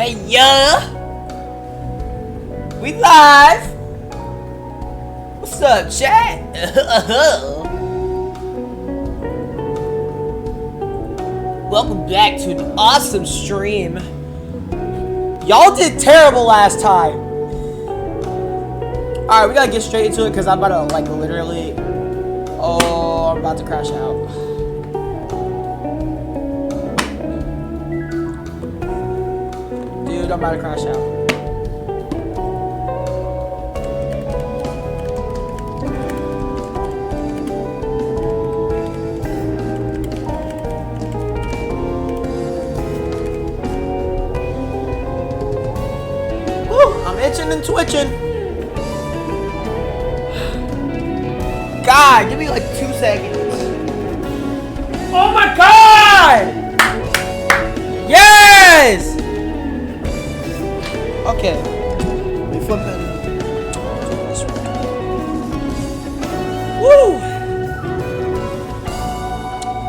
Hey, yeah! We live! What's up, chat? Welcome back to an awesome stream. Y'all did terrible last time. Alright, we gotta get straight into it because I'm about to, like, literally... Oh, I'm about to crash out. Dude, I'm about to crash out. Woo, I'm itching and twitching. God, give me like 2 seconds. Oh my God! Yes! Okay. Let me flip it. Woo!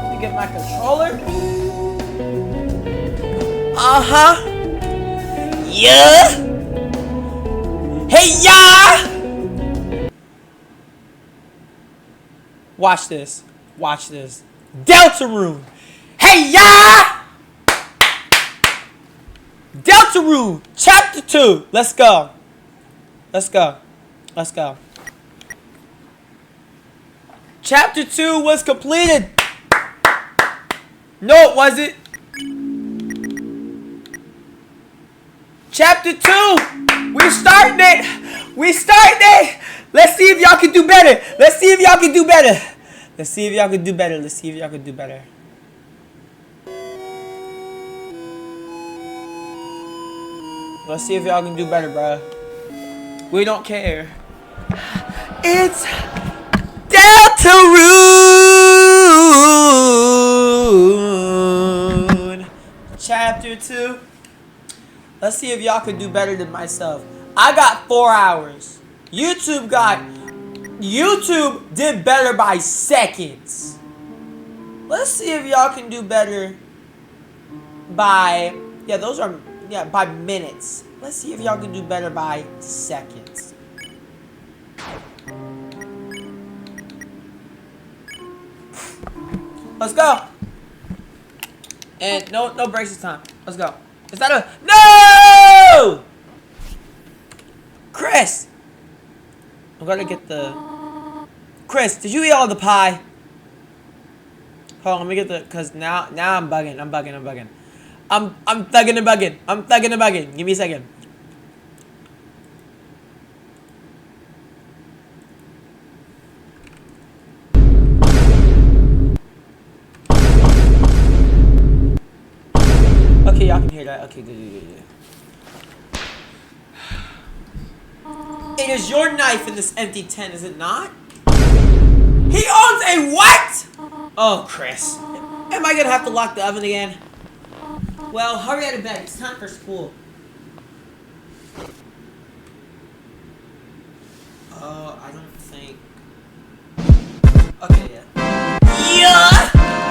Let me get my controller. Uh-huh. Yeah! Hey, yeah! Watch this. Watch this. Deltarune! Hey, yeah! Deltarune Chapter 2. Let's go. Let's go. Let's go. Chapter 2 was completed. No, it wasn't. Chapter 2. We're starting it. We starting it. Let's see if y'all can do better. Let's see if y'all can do better. Let's see if y'all can do better. Let's see if y'all can do better. Let's see if y'all can do better, bro. We don't care. It's Deltarune Chapter 2. Let's see if y'all can do better than myself. I got 4 hours. YouTube did better by seconds. Let's see if y'all can do better by by minutes. Let's see if y'all can do better by seconds. Let's go. And no breaks this time. Let's go. Is that a no? Chris! I'm gonna get the... Chris, did you eat all the pie? Hold on, let me get the... Cause now I'm bugging. I'm thugging and bugging. Give me a second. Okay, y'all can hear that. Okay, good. It is your knife in this empty tent, is it not? He owns a what? Oh, Chris. Am I gonna have to lock the oven again? Well, hurry out of bed. It's time for school. I don't think... Okay, yeah. Yeah!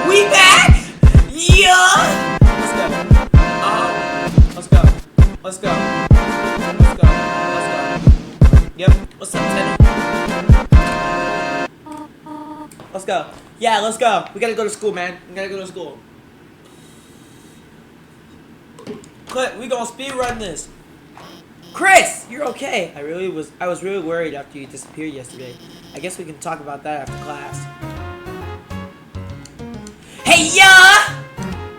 We back! Yeah! Let's go. Let's go. Yep. What's up, Ted? Let's go. Yeah, let's go. We gotta go to school, man. We gotta go to school. Clip, we gonna speed run this. Chris, you're okay. I was really worried after you disappeared yesterday. I guess we can talk about that after class. Hey, yeah!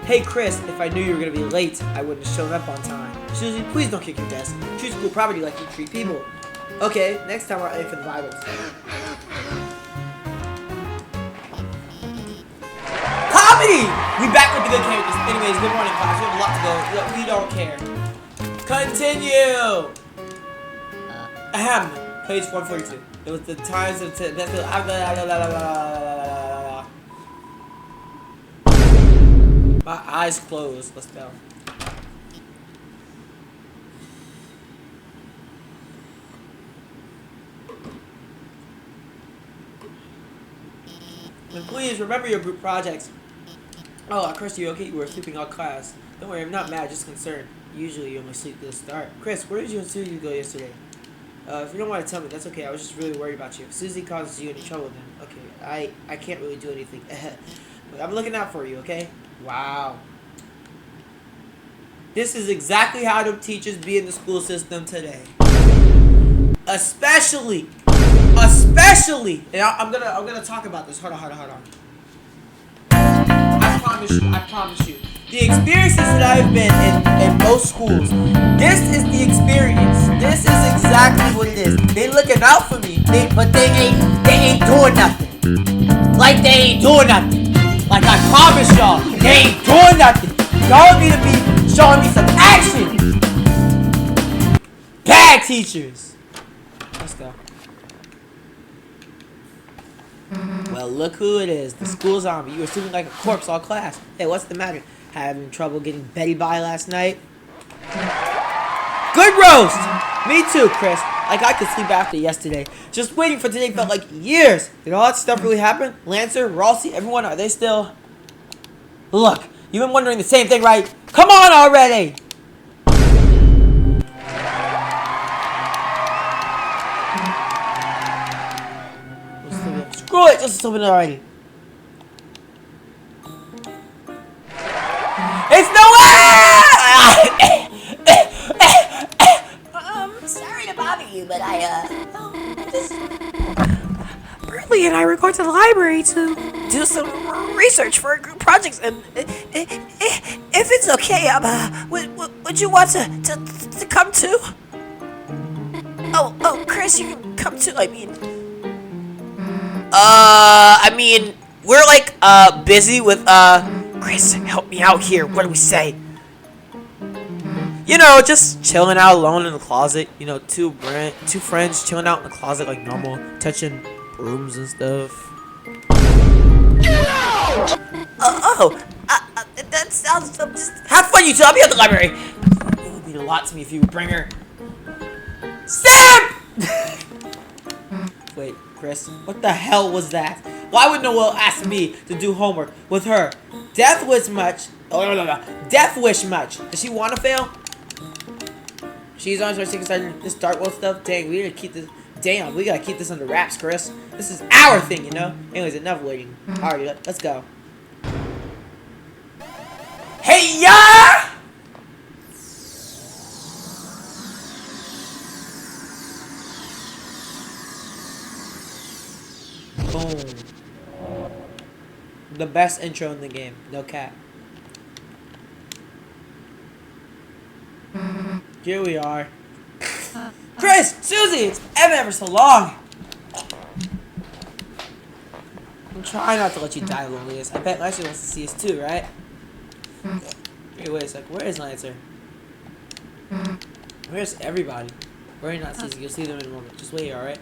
Hey, Chris, if I knew you were gonna be late, I wouldn't have shown up on time. Susie, please don't kick your desk. Treat school property like you treat people. Okay, next time I'll aim for the vitals. Comedy! We back with the good characters. Anyways, good morning, class. We have a lot to go. We don't care. Continue! Ahem. Page 142. It was the times of... My eyes closed. Let's go. And please remember your group projects. Oh, Chris, you okay? You were sleeping all class. Don't worry, I'm not mad, just concerned. Usually you only sleep to the start. Chris, where did you and Susie go yesterday? If you don't want to tell me, that's okay. I was just really worried about you. If Susie causes you any trouble, then okay. I can't really do anything. But I'm looking out for you, okay? Wow. This is exactly how the teachers be in the school system today. Especially, and I'm gonna talk about this. Hold on. I promise you. The experiences that I've been in most schools, this is the experience. This is exactly what it is. They looking out for me, but they ain't doing nothing. Like they ain't doing nothing. Like I promise y'all, they ain't doing nothing. Y'all need to be showing me some action. Bad teachers. Let's go. Well, look who it is. The school zombie. You were sleeping like a corpse all class. Hey, what's the matter? Having trouble getting Betty by last night? Good roast! Me too, Chris. Like I could sleep after yesterday. Just waiting for today felt like years. Did all that stuff really happen? Lancer, Ralsei, everyone, are they still... Look, you've been wondering the same thing, right? Come on already! Screw it, just sleeping already. It's no way! Sorry to bother you, but Bradley and I were going to the library to do some research for a group projects, and if it's okay, would you want to come too? Oh, Chris, you can come too. I mean, we're like busy with Chris, help me out here. What do we say? You know, just chilling out alone in the closet. You know, two friends chilling out in the closet like normal, touching brooms and stuff. That sounds just have fun, you two. I'll be at the library. It would mean a lot to me if you would bring her. Sam! Wait, Chris, what the hell was that? Why would Noelle ask me to do homework with her? Death wish much. Does she want to fail? She's on her second this Dark World stuff. Dang, we gotta keep this. Damn, we gotta keep this under wraps, Chris. This is our thing, you know. Anyways, enough waiting. Alright, let's go. Hey ya! Boom. The best intro in the game, no cap. Here we are. Chris! Susie! It's been ever so long! I'm trying not to let you die of loneliness. I bet Lancer wants to see us too, right? Hey, wait a sec. Where is Lancer? Where's everybody? Where are you not Susie? You'll see them in a moment. Just wait here, alright?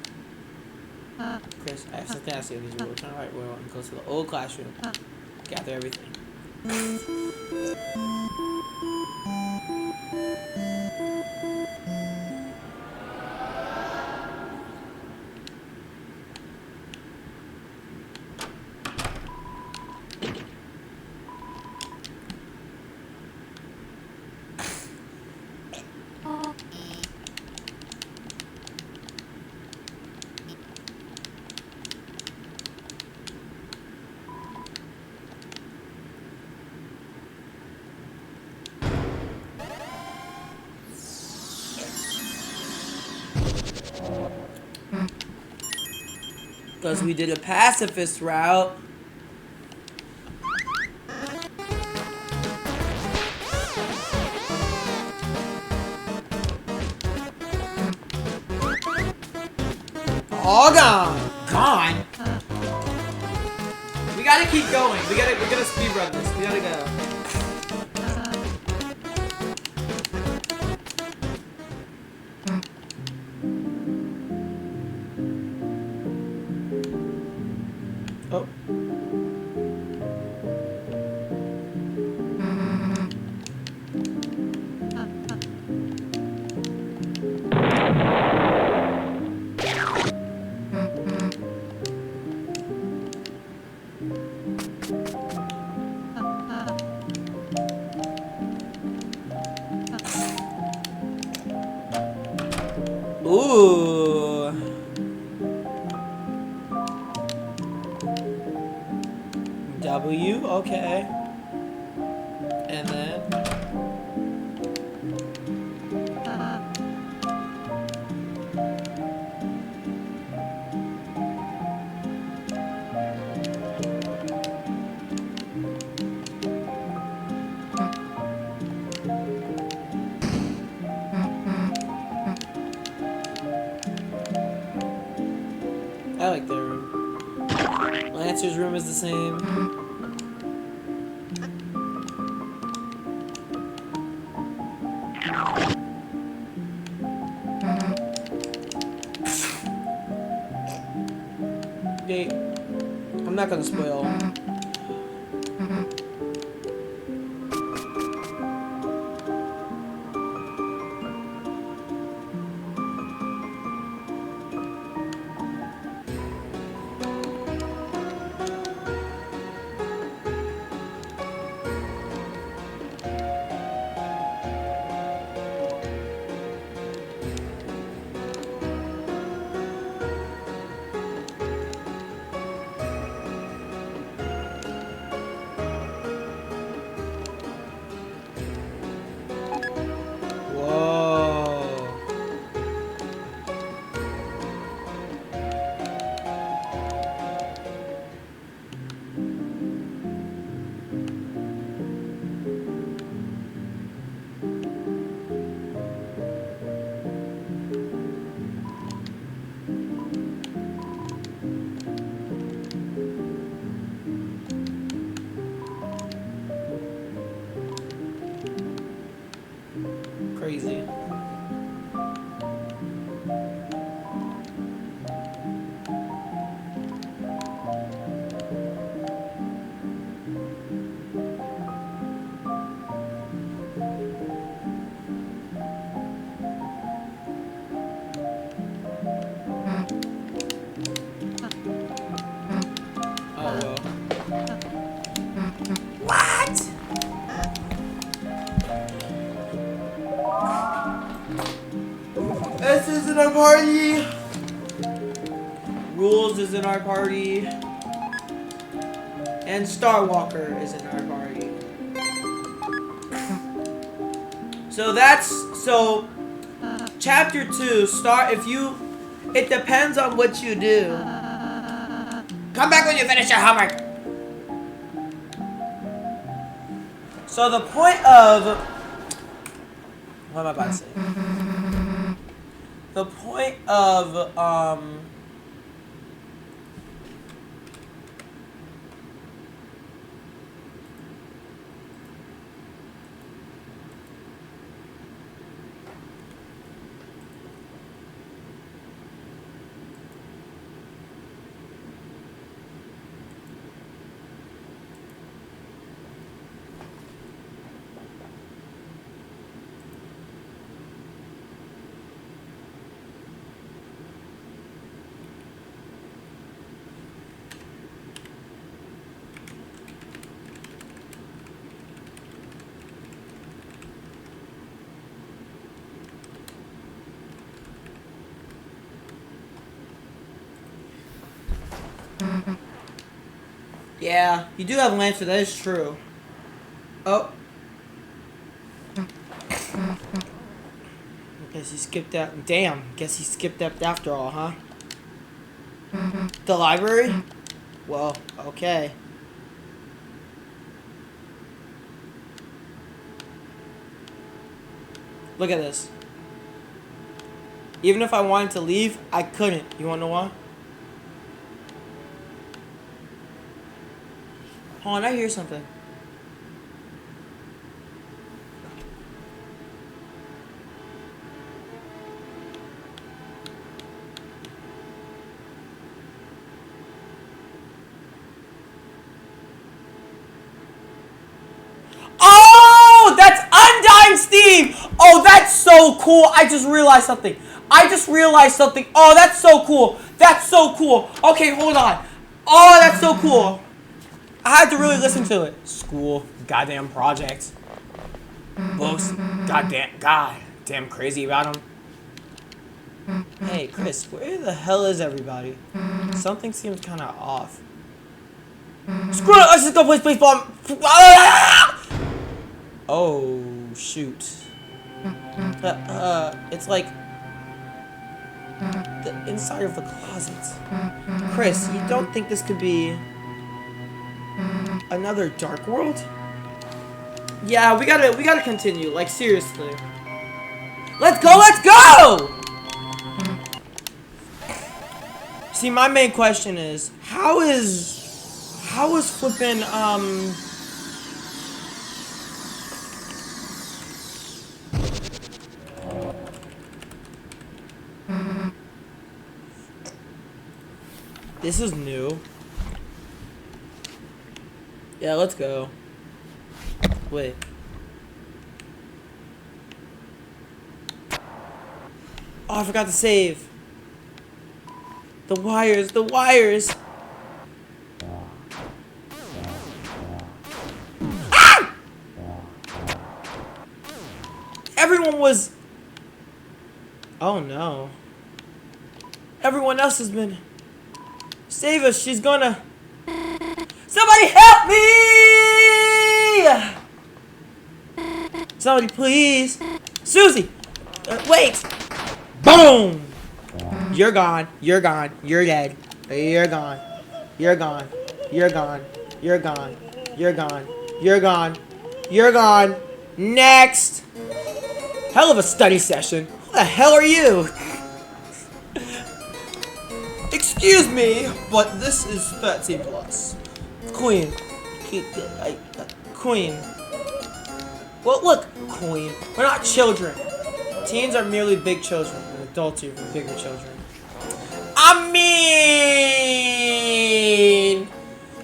Chris, I have something to ask you. We're trying to write well and go to the old classroom. Gather everything. Because we did a pacifist route. All gone. Gone? We gotta keep going. We're gonna speedrun this. We gotta go. Oh. Ooh. W, okay. And then... I like their room. Lancer's room is the same. Okay, I'm not gonna spoil. Whoa. Crazy. Oh well. What? This isn't our party. Rules is in our party. And Starwalker is in our party. So chapter 2 it depends on what you do. Come back when you finish your homework. So the point of what am I about to say? The point of yeah, you do have Lancer, that is true. Oh. Guess he skipped that. Damn, guess he skipped that after all, huh? The library? Well, okay. Look at this. Even if I wanted to leave, I couldn't. You wanna know why? Hold on, I hear something. Oh, that's Undying Steam! Oh, that's so cool. I just realized something. Oh, that's so cool. That's so cool. Okay, hold on. Oh, that's so cool. I had to really listen to it. School, goddamn projects. Books, goddamn crazy about them. Hey, Chris, where the hell is everybody? Something seems kind of off. Screw it! Let's just go play baseball! Oh, shoot. It's like the inside of the closet. Chris, you don't think this could be another dark world? Yeah, we gotta continue. Like, seriously. Let's go! Let's go! See, my main question is, how is flippin', this is new. Yeah, let's go. Wait. Oh, I forgot to save. The wires, the wires. Ah! Everyone was... Oh no. Everyone else has been... Save us, she's gonna... Somebody help me! Somebody please. Susie! Wait! Boom! You're gone. You're gone. You're dead. You're gone. You're gone. You're gone. You're gone. You're gone. You're gone. You're gone. Next! Hell of a study session. Who the hell are you? Excuse me, but this is 13 plus. Queen. Queen. Well, look, Queen. We're not children. Teens are merely big children, and adults are even bigger children. I mean,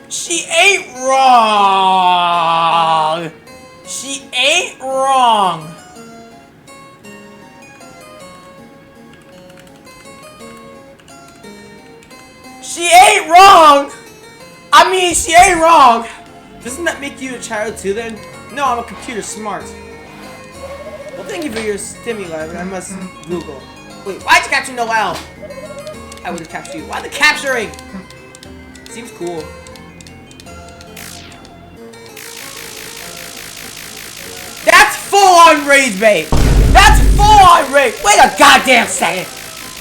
she ain't wrong. She ain't wrong. She ain't wrong. I mean, she ain't wrong. Doesn't that make you a child too then? No, I'm a computer smart. Well, thank you for your stimuli, but I must Google. Wait, why'd you capture Noel? I would have captured you. Why the capturing? Seems cool. That's full-on rage bait! That's full-on rage! Wait a goddamn second!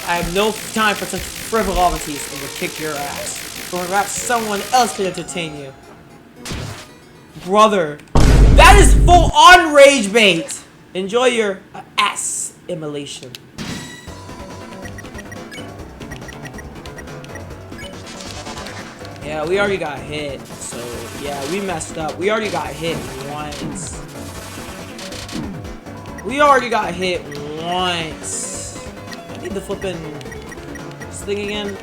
I have no time for such frivolities and will kick your ass. Or perhaps someone else can entertain you. Brother, that is full-on rage bait! Enjoy your ass immolation. Yeah, we already got hit, so yeah, we messed up. We already got hit once. We already got hit once. I need the flippin' this thing again.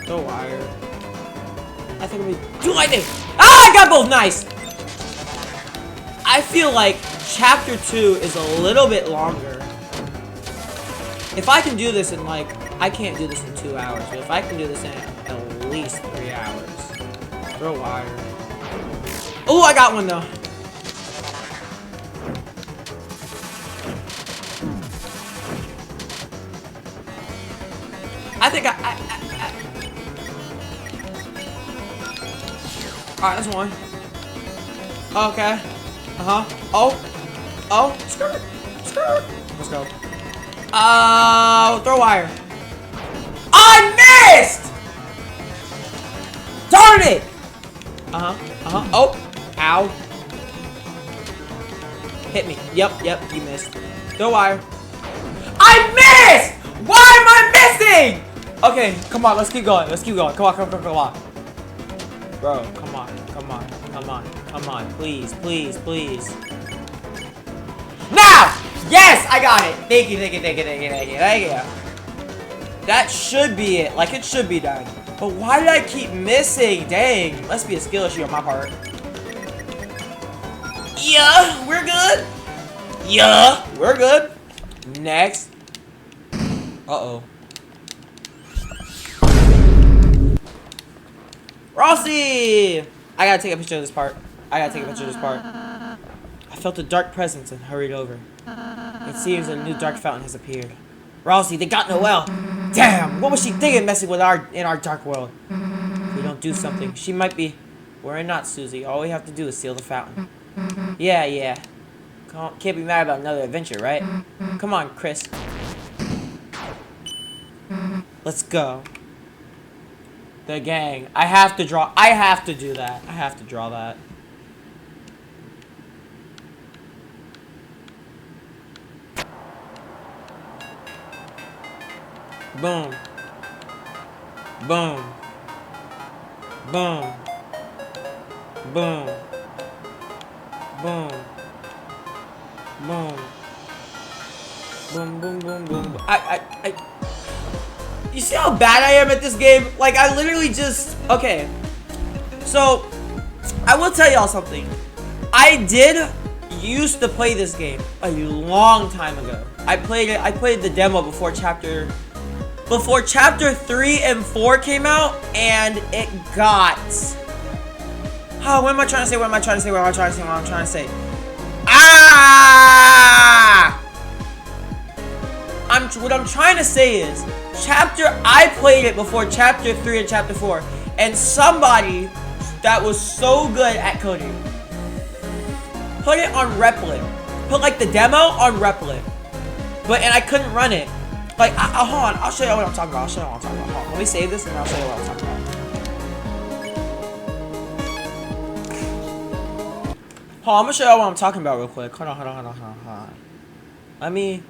The wire. I think we do lightning. Ah, I got both. Nice. I feel like chapter 2 is a little bit longer. If I can do this in like, I can't do this in 2 hours, but if I can do this in at least 3 hours. Throw wire. Oh, I got one though. I think Alright, that's one. Okay. Oh. Oh. Skirt. Skirt. Let's go. Throw wire. I missed! Darn it! Oh. Ow. Hit me. Yep, you missed. Throw wire. I missed! Why am I missing? Okay, come on, let's keep going. Come on. Bro, come on. Please. Now! Yes, I got it. Thank you. That should be it. Like, it should be done. But why did I keep missing? Dang. Must be a skill issue on my part. Yeah, we're good. Yeah, we're good. Next. Uh-oh. Rossi! I gotta take a picture of this part. I felt a dark presence and hurried over. It seems a new dark fountain has appeared. Rousey, they got Noelle. Damn, what was she thinking messing with in our dark world? If we don't do something, she might be... Worry not, Susie. All we have to do is seal the fountain. Yeah. Can't be mad about another adventure, right? Come on, Chris. Let's go. The gang. I have to do that. I have to draw that. Boom. Boom. Boom. Boom. Boom. Boom. Boom, boom, boom, boom. You see how bad I am at this game? Like, I literally just... Okay. So, I will tell y'all something. I did used to play this game a long time ago. I played the demo before chapter 3 and 4 came out, and it got... Oh, what am I trying to say? Ah! What I'm trying to say is, I played it before chapter 3 and chapter 4, and somebody that was so good at coding put it on Replit. Put like the demo on Replit. And I couldn't run it. Like, hold on, I'll show you what I'm talking about. Hold on, let me save this and I'll show you what I'm talking about. Hold on, I'm gonna show you what I'm talking about real quick. Hold on. Let me...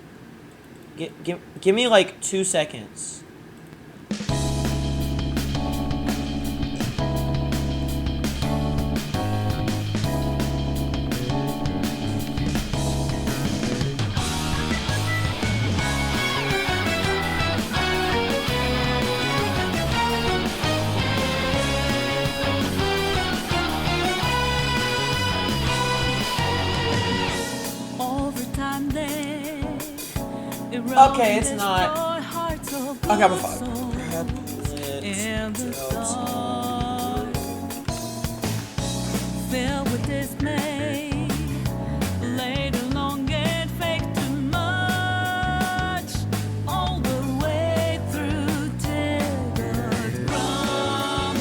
Give me like 2 seconds. Okay, it's not. Okay, I'm fine. Filled with dismay, laid along and faked too much, all the way through till the crumble.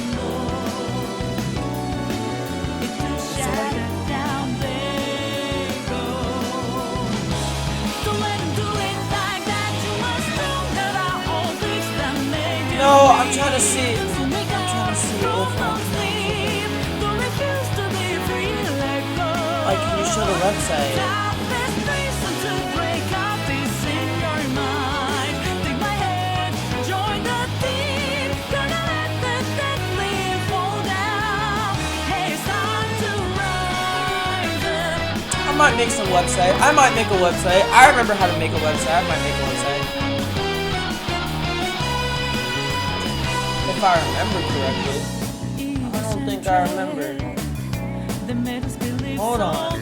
It could shatter down, they go. Don't let him do it like that. You must know that I always that made you. No, I'm trying to see. Like, can you show the website? I might make some website. I might make a website. I remember how to make a website. I might make a website. If I remember correctly. I don't think I remember. Hold on.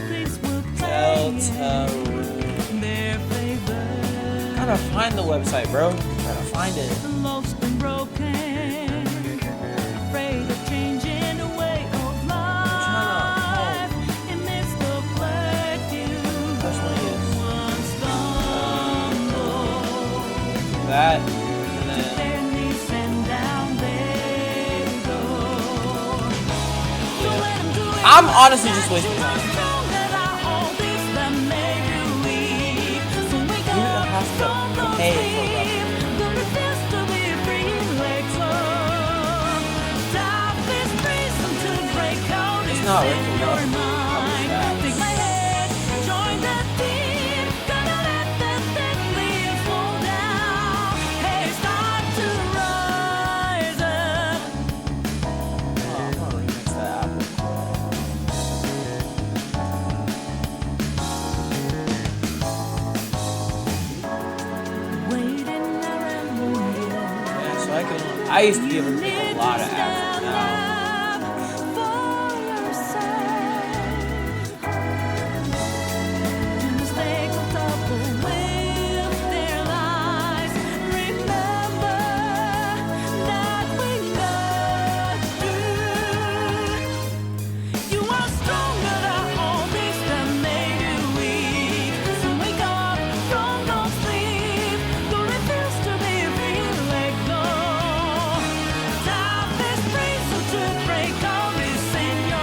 Deltarune. Gotta find the website, bro. Gotta find it. That, and then I'm honestly just wasting time. You don't have to pay for that. It's not working, bro. I used to be able to make a lot of ads now.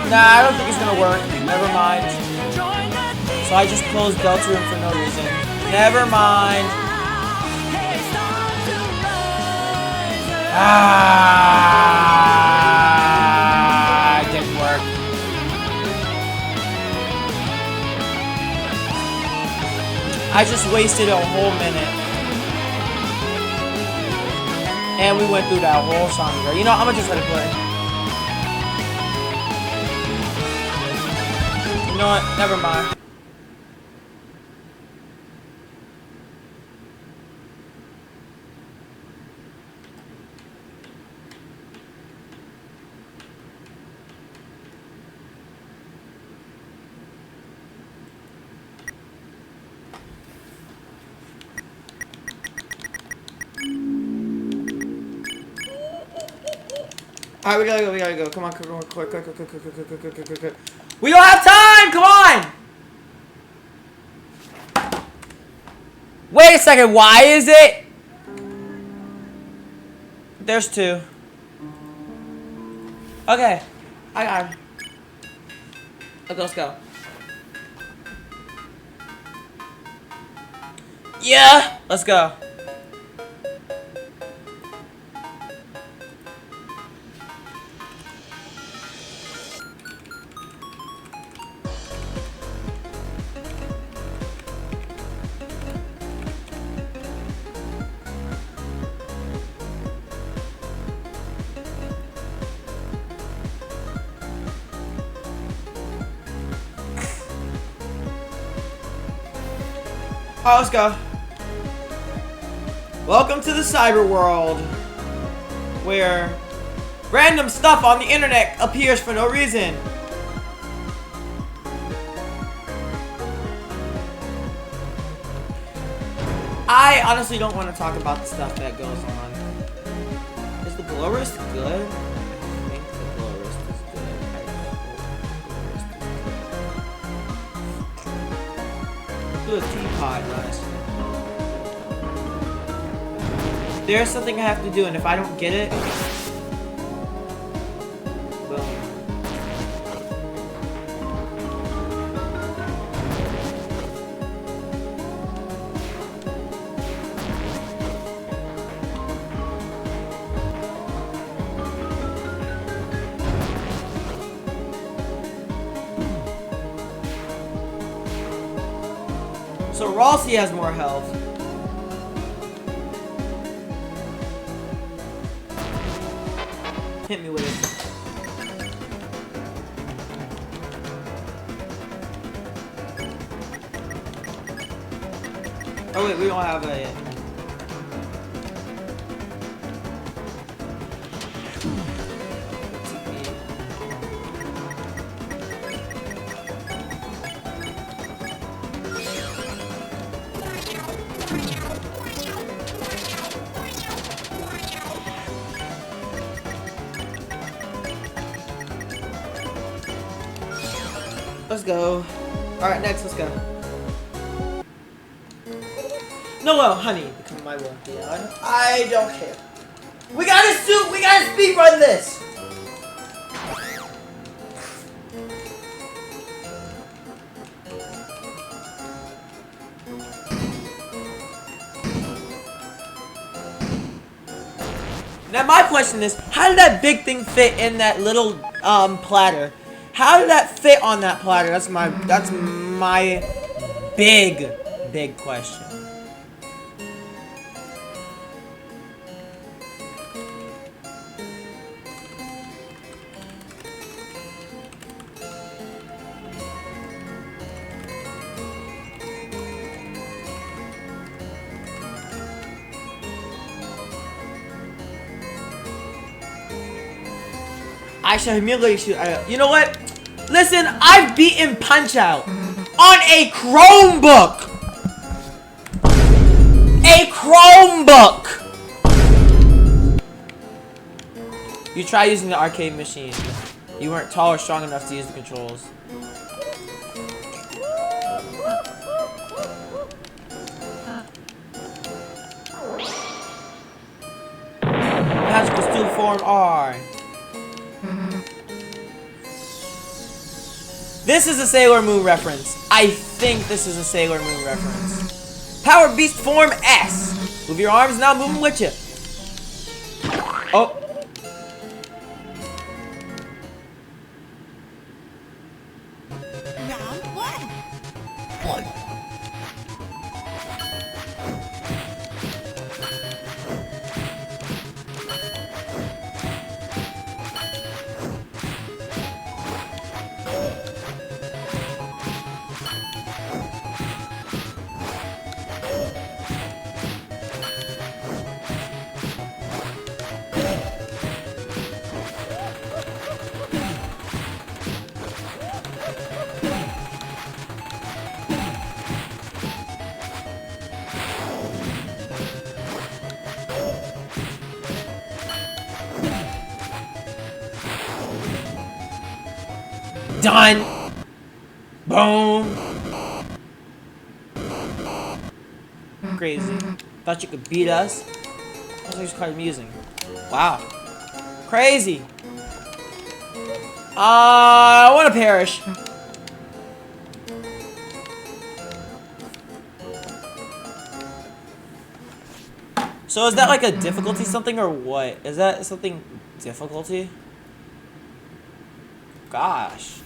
Nah, I don't think it's gonna work. Never mind. So I just closed Deltarune for no reason. Never mind. Ah, it didn't work. I just wasted a whole minute. And we went through that whole song there. You know, I'm gonna just let it play. You know what? Never mind. Alright, we gotta go. Come on, quick. We don't have time! Come on! Wait a second, why is it? There's two. Okay, I got it. Let's go. Yeah! Let's go. Alright, let's go. Welcome to the cyber world, where random stuff on the internet appears for no reason. I honestly don't want to talk about the stuff that goes on. Is the blowist good? I think the blowist is good. I hope the blowist is good. Do a teapot, nice. There's something I have to do, and if I don't get it, boom. So Ralsei has more health. Hit me with it. Oh wait, we don't have that yet. Let's go. Alright, next, let's go. No, honey, become my will. Yeah, I don't care. We gotta speed run this! Now my question is, how did that big thing fit in that little platter? How did that fit on that platter? That's my big question. I shall humiliate you. You know what? Listen, I've beaten Punch-Out on a Chromebook! A Chromebook! You try using the arcade machine. You weren't tall or strong enough to use the controls. Magical Stew Form R. This is a Sailor Moon reference. I think this is a Sailor Moon reference. Power Beast Form S. Move your arms now, move them with you. Oh. Round one. Done. Boom. Crazy. Thought you could beat us. That was quite amusing. Wow. Crazy. I want to perish. So is that like a difficulty something or what? Is that something difficulty? Gosh.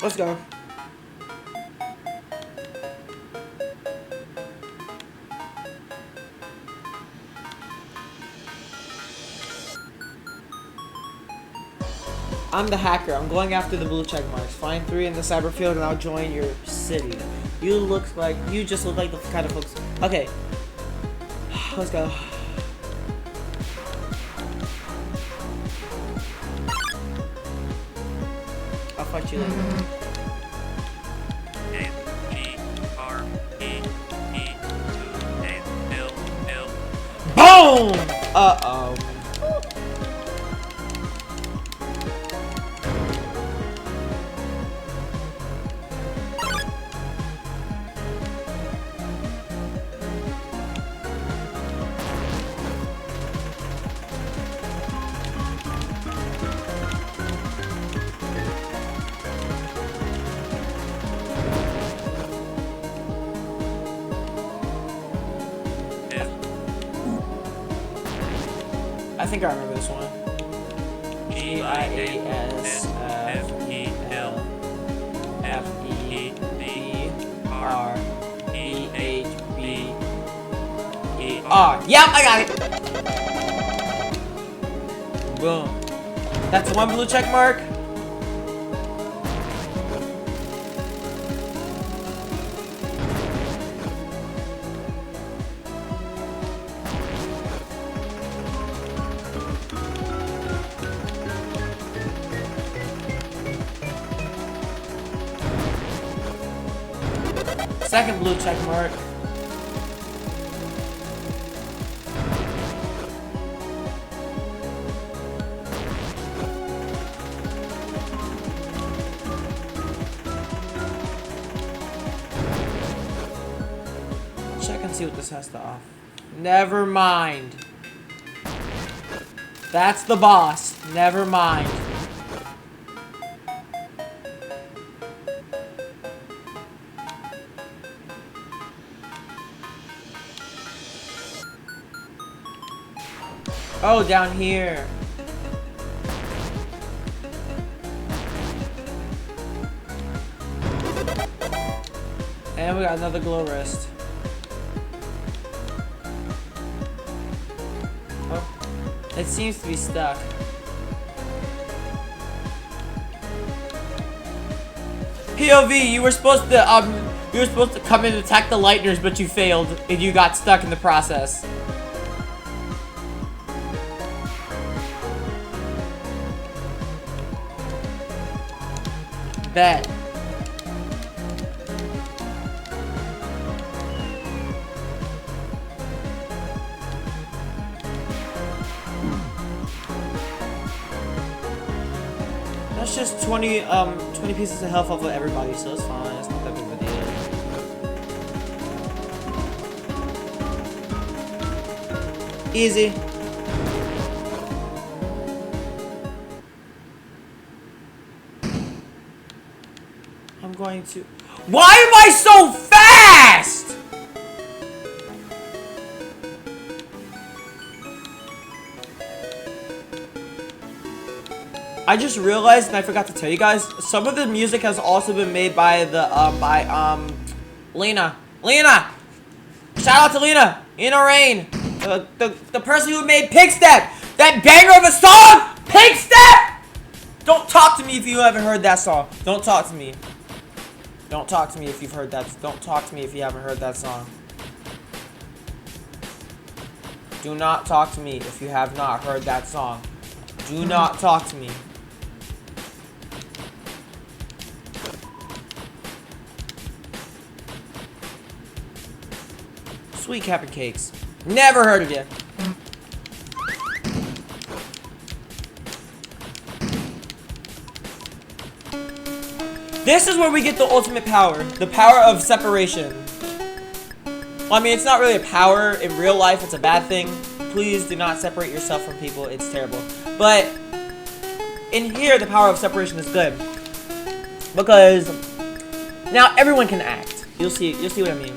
Let's go. I'm the hacker. I'm going after the blue check marks. Find 3 in the cyber field and I'll join your city. You just look like the kind of folks. Okay. Let's go. I'll fight you later. Boom! Uh-oh. I think I remember this one. Giasfebrbr. Yep, I got it. Boom. That's one blue check mark. Second blue check mark. Check and see what this has to offer. Never mind. That's the boss. Never mind. Oh, down here. And we got another glow wrist. Oh, it seems to be stuck. POV, you were supposed to come in and attack the Lightners, but you failed and you got stuck in the process. Bet. That's just 20 pieces of health off of everybody, so it's fine. It's not that big of a deal. Easy. going to... Why am I so fast? I just realized, and I forgot to tell you guys, some of the music has also been made by the, Lena. Lena! Shout out to Lena! Lena Rain! The person who made Pig Step! That banger of a song! Pig Step! Don't talk to me if you haven't heard that song. Don't talk to me. Don't talk to me if you've heard that. Don't talk to me if you haven't heard that song. Do not talk to me if you have not heard that song. Do not talk to me. Sweet Cap'n Cakes. Never heard of you. This is where we get the ultimate power. The power of separation. Well, I mean, it's not really a power. In real life, it's a bad thing. Please do not separate yourself from people. It's terrible. But in here, the power of separation is good. Because now everyone can act. You'll see what I mean.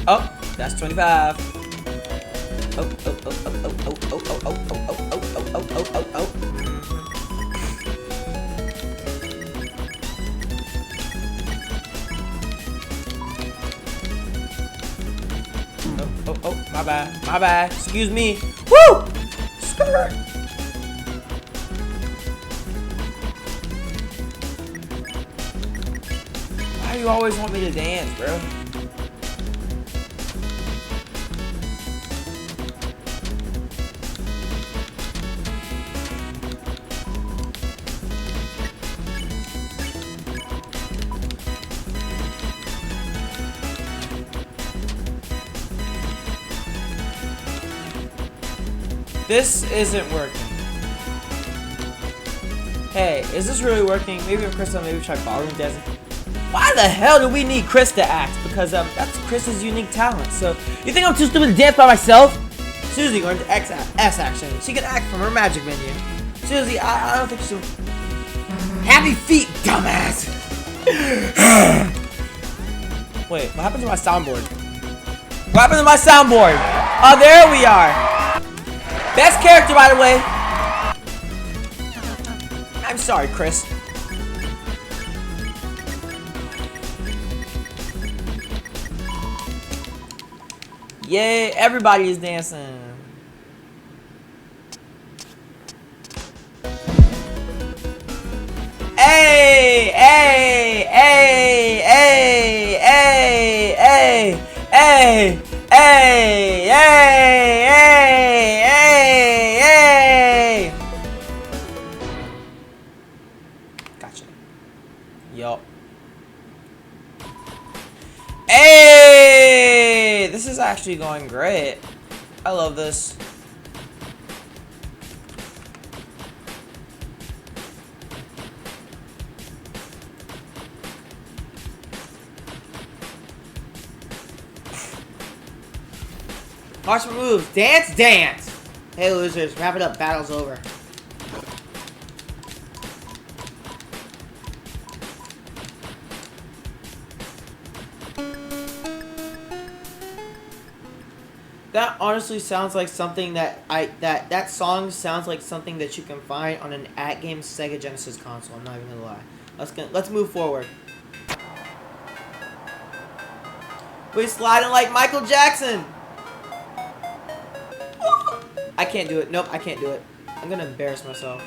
Oh, that's 25. Oh, oh, oh, oh, oh, oh, oh, oh, oh, oh, oh, oh, oh, oh, oh, oh, oh. Oh, oh, oh, my bad, excuse me. Woo! Skirt! Why do you always want me to dance, bro? This isn't working. Hey, is this really working? Maybe if Chris, maybe try ballroom dancing. Why the hell do we need Chris to act? Because that's Chris's unique talent. So you think I'm too stupid to dance by myself? Susie going to S action. She can act from her magic menu. Susie, I don't think she'll. Happy feet, dumbass. Wait, what happened to my soundboard? What happened to my soundboard? Oh, there we are. Best character, by the way. I'm sorry, Chris. Yay, everybody is dancing. Hey, hey, hey, hey, hey, hey, hey, hey, hey, hey, hey, hey. Gotcha. Yup. Hey, this is actually going great. I love this. Watch my moves. Dance, dance. Hey, losers. Wrap it up. Battle's over. That honestly sounds like something that that song sounds like something that you can find on an at-game Sega Genesis console. I'm not even gonna lie. Let's move forward. We're sliding like Michael Jackson. I can't do it. Nope, I can't do it. I'm gonna embarrass myself.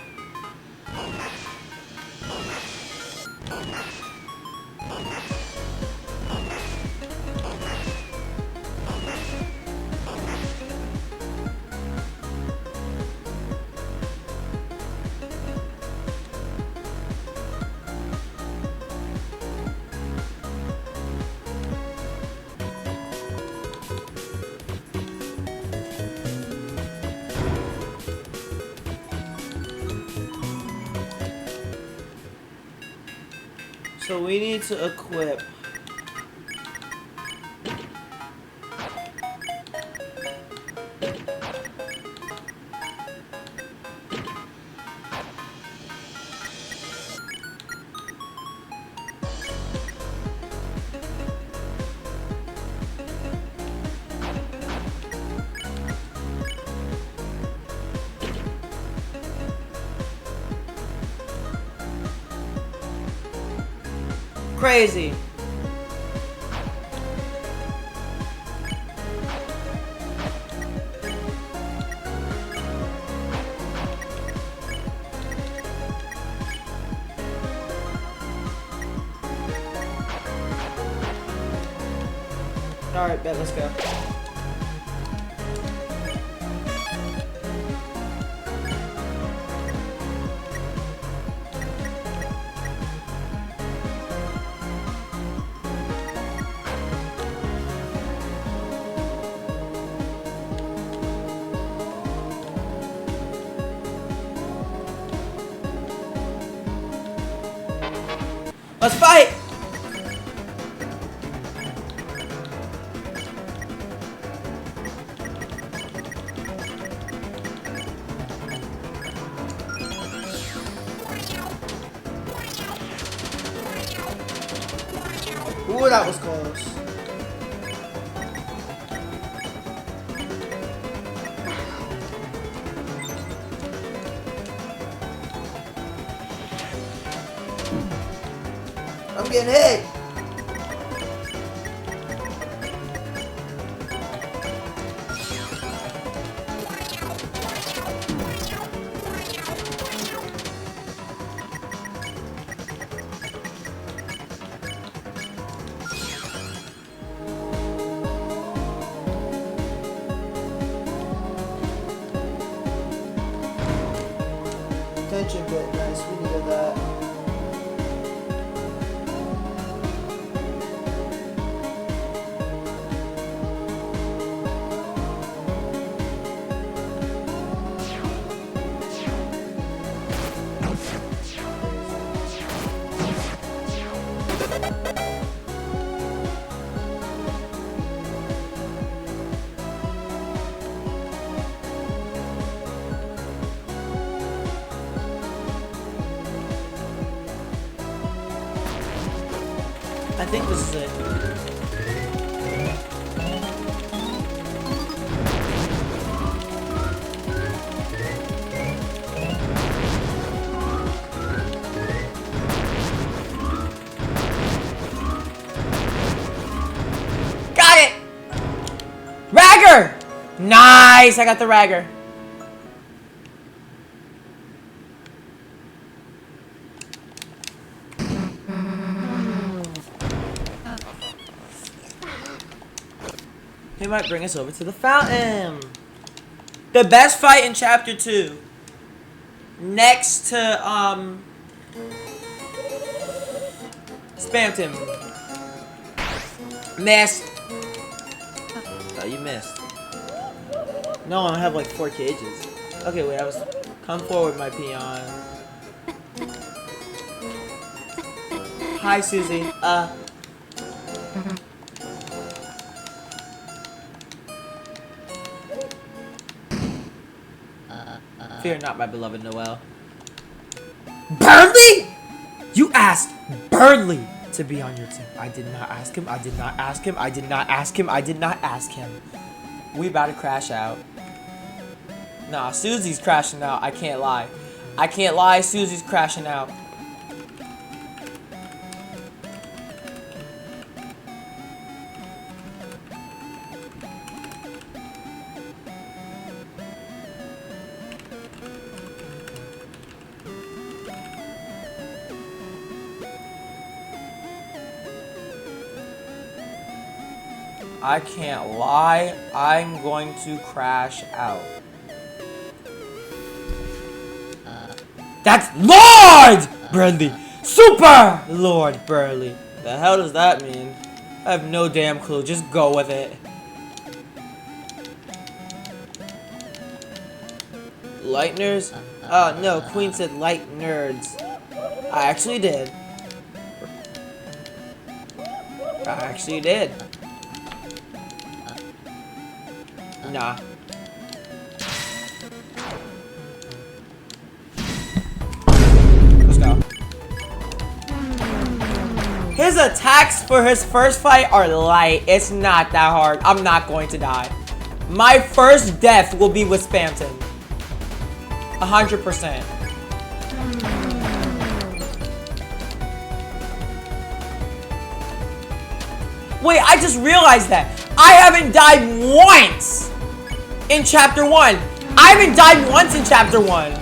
So we need to equip. crazy. Alright, bet, let's go. Let's fight! Ooh, that was close. I'm getting hit. Attention bit, nice. We needed that. I think this is it. Got it! Ragger! Nice! I got the Ragger. He might bring us over to the fountain. The best fight in Chapter 2. Next to, Spammed him. Missed. Oh, you missed. No, I have like 4 cages. Okay, wait, come forward, my peon. Hi, Susie. Fear not, my beloved Noel. Burnley? You asked Burnley to be on your team. I did not ask him. I did not ask him. I did not ask him. I did not ask him. We about to crash out. Nah, Susie's crashing out. I can't lie. I can't lie. Susie's crashing out. I can't lie, I'm going to crash out. That's Lord Burley! Super Lord Burley! The hell does that mean? I have no damn clue, just go with it. Lightners? Oh no, Queen said light nerds. I actually did. I actually did. Nah. Let's go. His attacks for his first fight are light. It's not that hard. I'm not going to die. My first death will be with Spamton. 100%. Wait, I just realized that. I haven't died once in Chapter 1. I haven't died once in Chapter 1.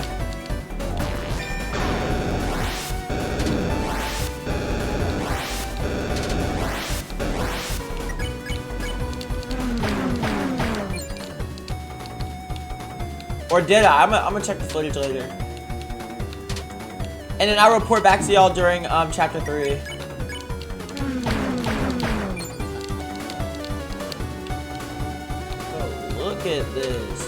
Or did I? I'm gonna check the footage later. And then I'll report back to y'all during Chapter 3. Oh, look at this.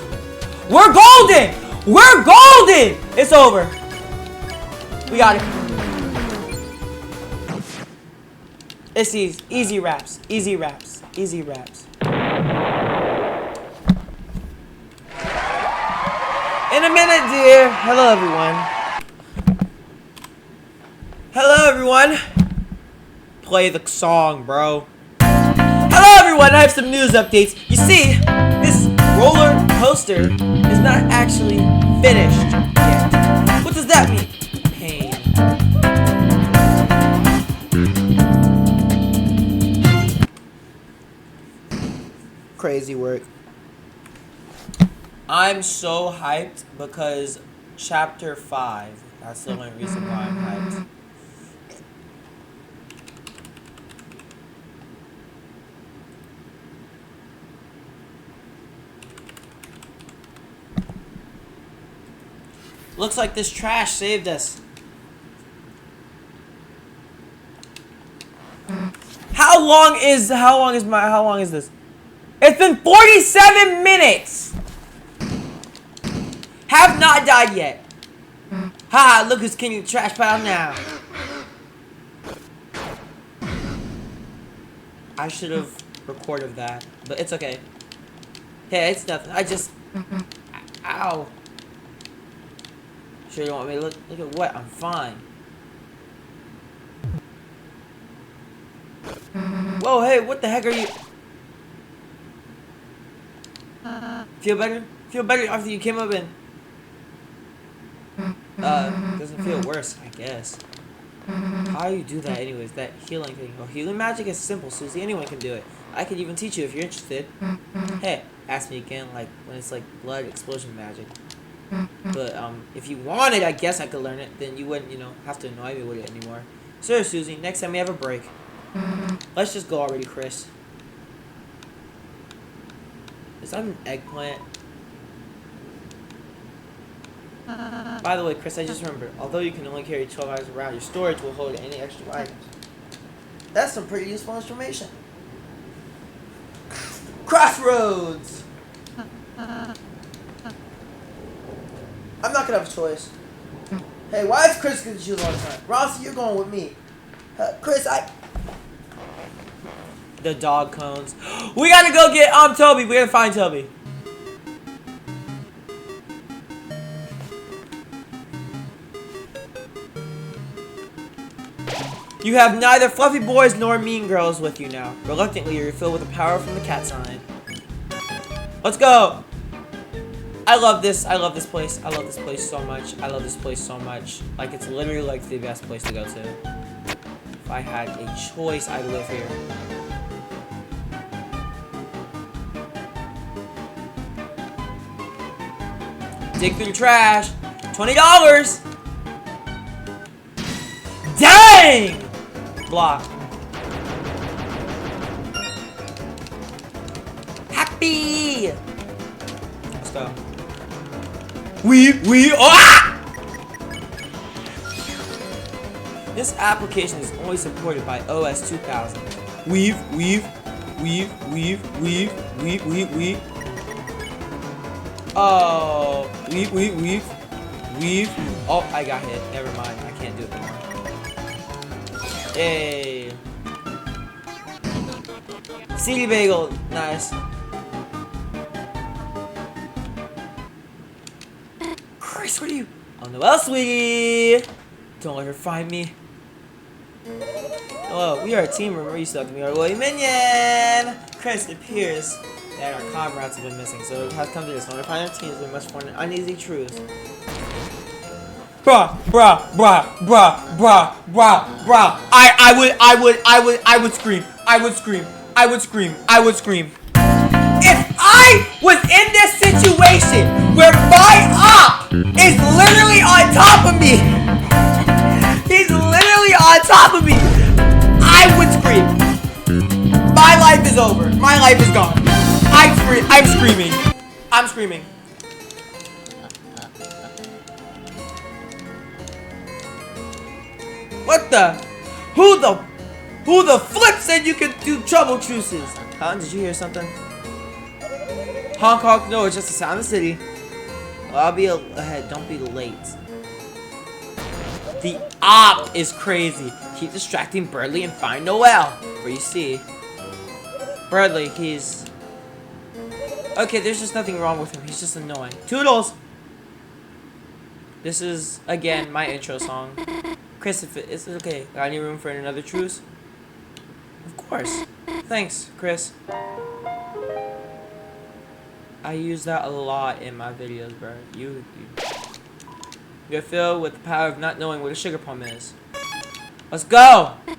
We're golden! We're golden! It's over. We got it. It's easy. Easy raps. Easy raps. Easy raps. In a minute, dear. Hello, everyone. Hello, everyone. Play the song, bro. Hello, everyone. I have some news updates. You see, this roller coaster is not actually finished yet. What does that mean? Pain. Crazy work. I'm so hyped because Chapter 5. That's the only reason why I'm hyped. Looks like this trash saved us. How long is this? It's been 47 minutes. Have not died yet. Ha! Look who's king of the trash pile now. I should have recorded that, but it's okay. Hey, it's nothing. I just. Ow. Sure you want me to look at what? I'm fine. Whoa, hey, what the heck are you? Feel better? Feel better after you came up and doesn't feel worse, I guess. How do you do that anyways? That healing thing. Oh, healing magic is simple, Susie. Anyone can do it. I could even teach you if you're interested. Hey, ask me again, like when it's like blood explosion magic. But if you wanted, I guess I could learn it. Then you wouldn't, have to annoy me with it anymore. Sure, Susie. Next time we have a break. Let's just go already, Chris. Is that an eggplant? By the way, Chris, I just remembered. Although you can only carry 12 items around, your storage will hold any extra items. That's some pretty useful information. Crossroads! I'm not gonna have a choice. Hey, why is Chris gonna choose all the time? Rossi, you're going with me. Chris, The dog cones. We gotta go get Toby. We gotta find Toby. You have neither fluffy boys nor mean girls with you now. Reluctantly, you're filled with the power from the cat sign. Let's go! I love this. I love this place. I love this place so much. I love this place so much. Like, it's literally like the best place to go to. If I had a choice, I'd live here. Dig through the trash. $20! Dang! Block. Happy! Let's go. This application is only supported by OS 2000. Weave. Oh, weave. Oh, I got hit. Never mind. I can't do it anymore. Yay. CD bagel. Nice. Chris, what are you? Oh, Noelle, sweetie. Don't let her find me. Hello, we are a team. Remember, you stuck to me, our loyal minion. Chris, it appears that our comrades have been missing, so it has come to this. In order to find our team has been much more an uneasy truth. Bruh. I would scream. I would scream. I would scream. If I was in this situation where my op is literally on top of me, he's literally on top of me, I would scream. My life is over. My life is gone. I'm screaming. I'm screaming. What the? Who the flip said you could do trouble truces? Huh? Did you hear something? Honk honk, no, it's just the sound of the city. Well, I'll be ahead, don't be late. The op is crazy. Keep distracting Bradley and find Noel. Where you see. Bradley, he's... Okay, there's just nothing wrong with him. He's just annoying. Toodles! This is, again, my intro song. Chris, if it's okay, got any room for another truce? Of course. Thanks, Chris. I use that a lot in my videos, bro. You're filled with the power of not knowing what a sugar plum is. Let's go! I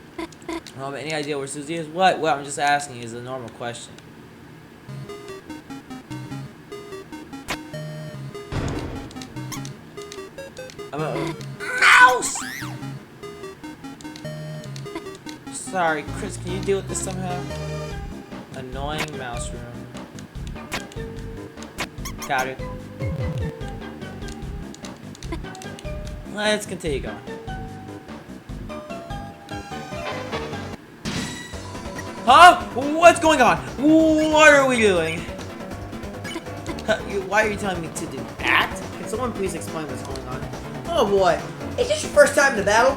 don't have any idea where Susie is. What? Well, I'm just asking. Is a normal question. Mouse! Sorry, Chris, can you deal with this somehow? Annoying mouse room. Got it. Let's continue going. Huh? What's going on? What are we doing? Why are you telling me to do that? Can someone please explain what's going on? Oh boy. Is this your first time to battle?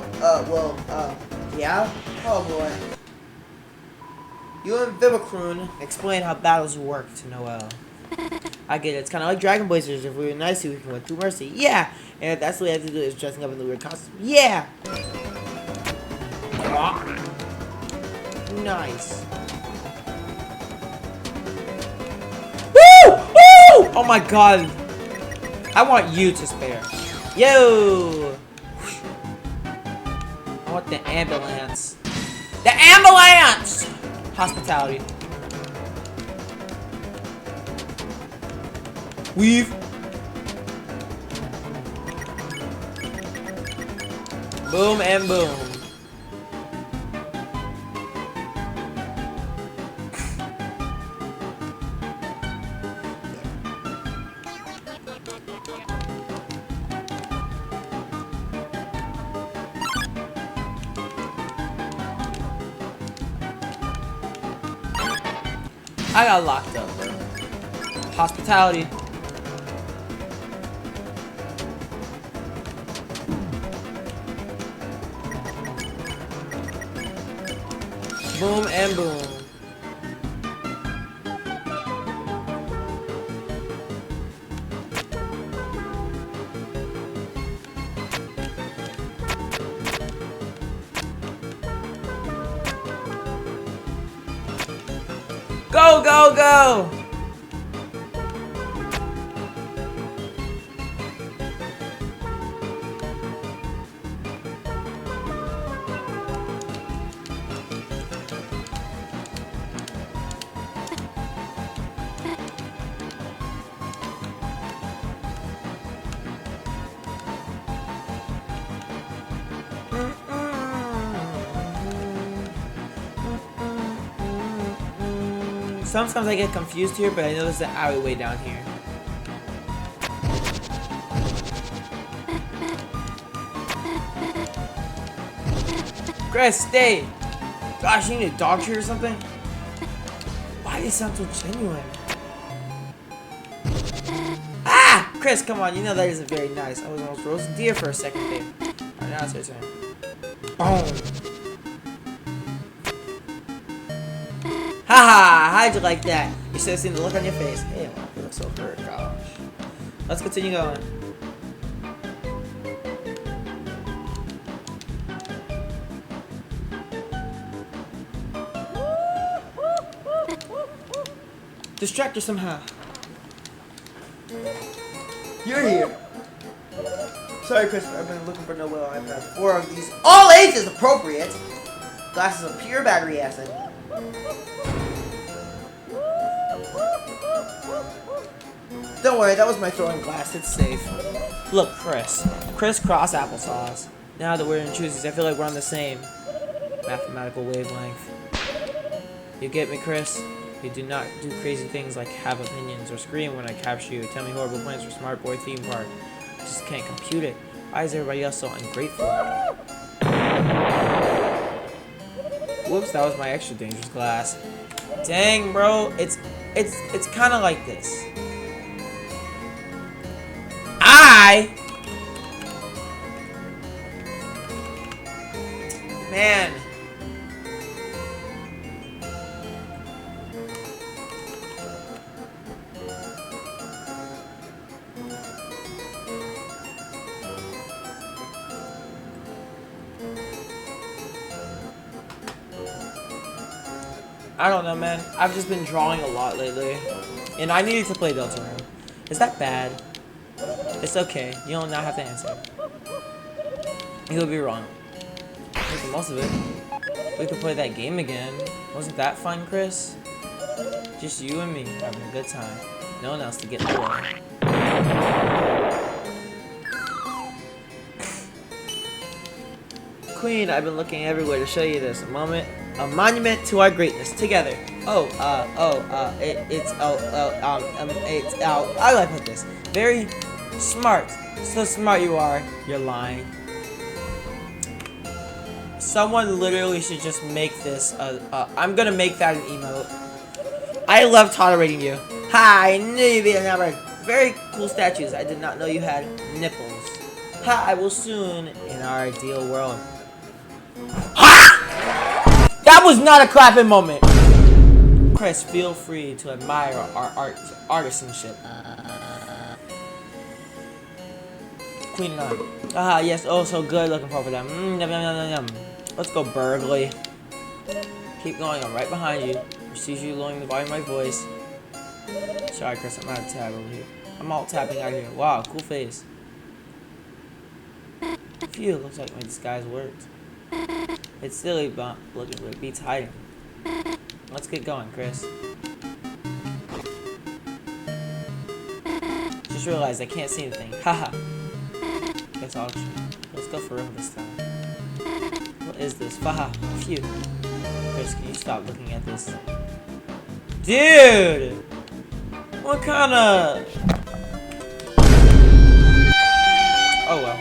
Yeah. Oh boy. You and Deltarune explain how battles work to Noel. I get it. It's kind of like Dragon Blazers. If we were nice, we can win through mercy. Yeah. And if that's what we have to do is dressing up in the weird costume. Yeah. Nice. Woo! Woo! Oh my god. I want you to spare. Yo. I want the ambulance. The ambulance! Hospitality. Weave. Boom and boom. I got locked up, bro. Hospitality. Boom and boom. Go, go, go! Sometimes I get confused here, but I know there's an alleyway down here. Chris, stay! Gosh, you need a dog treat or something? Why do they sound so genuine? Ah! Chris, come on, you know that isn't very nice. I was almost roasting deer for a second there. Alright, now it's your turn. Boom! Haha! How'd you like that? You should have seen the look on your face. Hey, wow, you look so hurt, gosh. Let's continue going. Distract her somehow. You're here. Sorry, Christopher. I've been looking for Noel. I've had 4 of these. All ages appropriate. Glasses of pure battery acid. Don't worry, that was my throwing glass. It's safe. Look, Chris. Crisscross applesauce. Now that we're in choosies, I feel like we're on the same mathematical wavelength. You get me, Chris? You do not do crazy things like have opinions or scream when I capture you. Tell me horrible plans for Smart Boy theme park. I just can't compute it. Why is everybody else so ungrateful? Whoops, that was my extra dangerous glass. Dang, bro. It's kind of like this. Man. I don't know, man. I've just been drawing a lot lately. And I needed to play Deltarune. Is that bad? It's okay. You'll not have to answer. You'll be wrong. Make the most of it. We could play that game again. Wasn't that fun, Chris? Just you and me having a good time. No one else to get in the way. Queen, I've been looking everywhere to show you this. A monument to our greatness together. How do I put this? Very smart. So smart you are. You're lying. Someone literally should just make this. I'm gonna make that an emote. I love tolerating you. Hi, I knew you'd be a number. Very cool statues. I did not know you had nipples. Ha! I will soon in our ideal world. Ha! That was not a clapping moment. Chris, feel free to admire our artisanship. Queen and I. Ah, yes, oh, so good. Looking forward to them. Yum, yum, yum, yum. Let's go, Burgley. Keep going. I'm right behind you. Receive you lowering the volume of my voice. Sorry, Chris. I'm out of tab over here. I'm all tapping out here. Wow, cool face. Phew, looks like my disguise worked. It's silly, but looking for it beats hiding. Let's get going, Chris. Just realized I can't see anything. Haha. Guess I'll let's go for real this time. What is this? Haha. Phew. Chris, can you stop looking at this? Dude! What kind of... Oh well.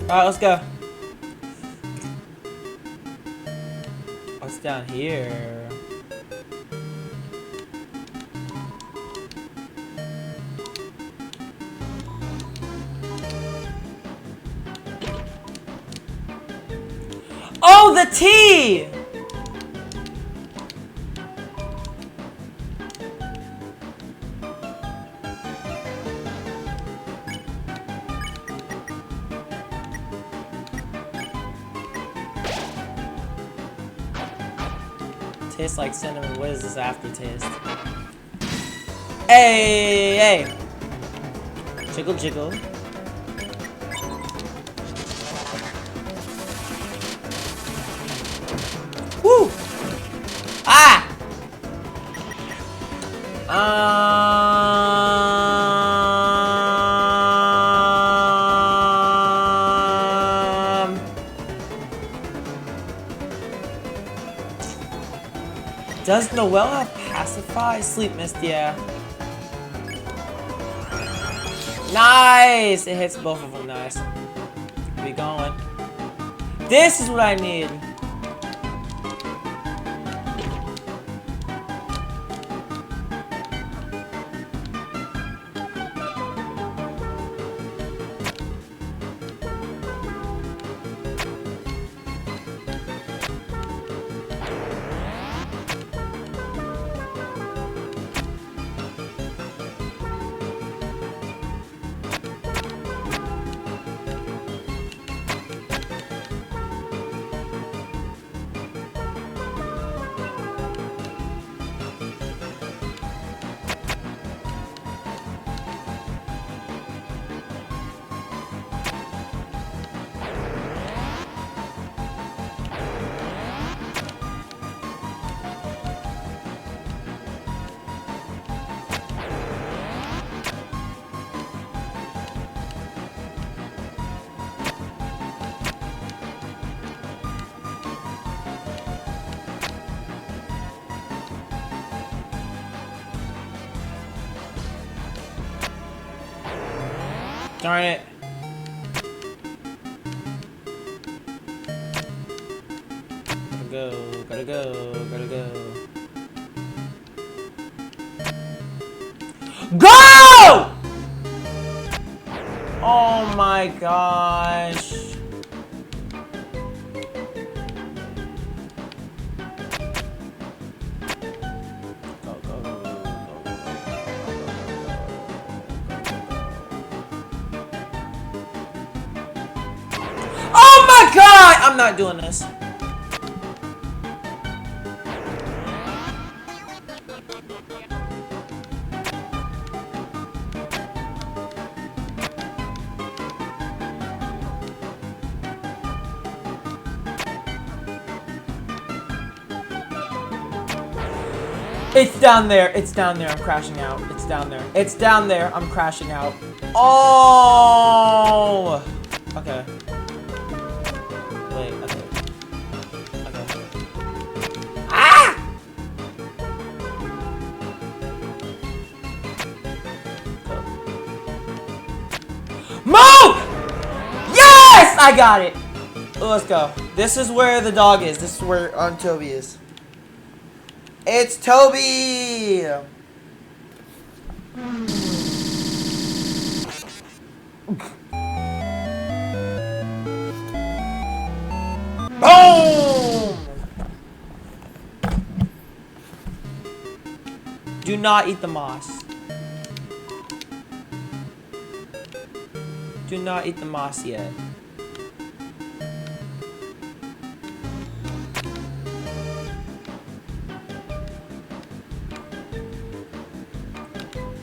Alright, let's go. What's down here? Oh, the tea! Tastes like cinnamon. What is this aftertaste? Hey, hey! Jiggle, jiggle. Woo! Ah! Does Noelle have pacify? Sleep mist, yeah. Nice! It hits both of them nice. We going. This is what I need. Darn it. Gotta go. Go! Oh my gosh. Oh my god! I'm not doing this. It's down there. It's down there. I'm crashing out. It's down there. It's down there. I'm crashing out. Oh! Okay. Wait, okay. Okay. Ah! Go. Move! Yes! I got it. Let's go. This is where the dog is. This is where Toby is. It's Toby! Boom! Do not eat the moss. Do not eat the moss yet.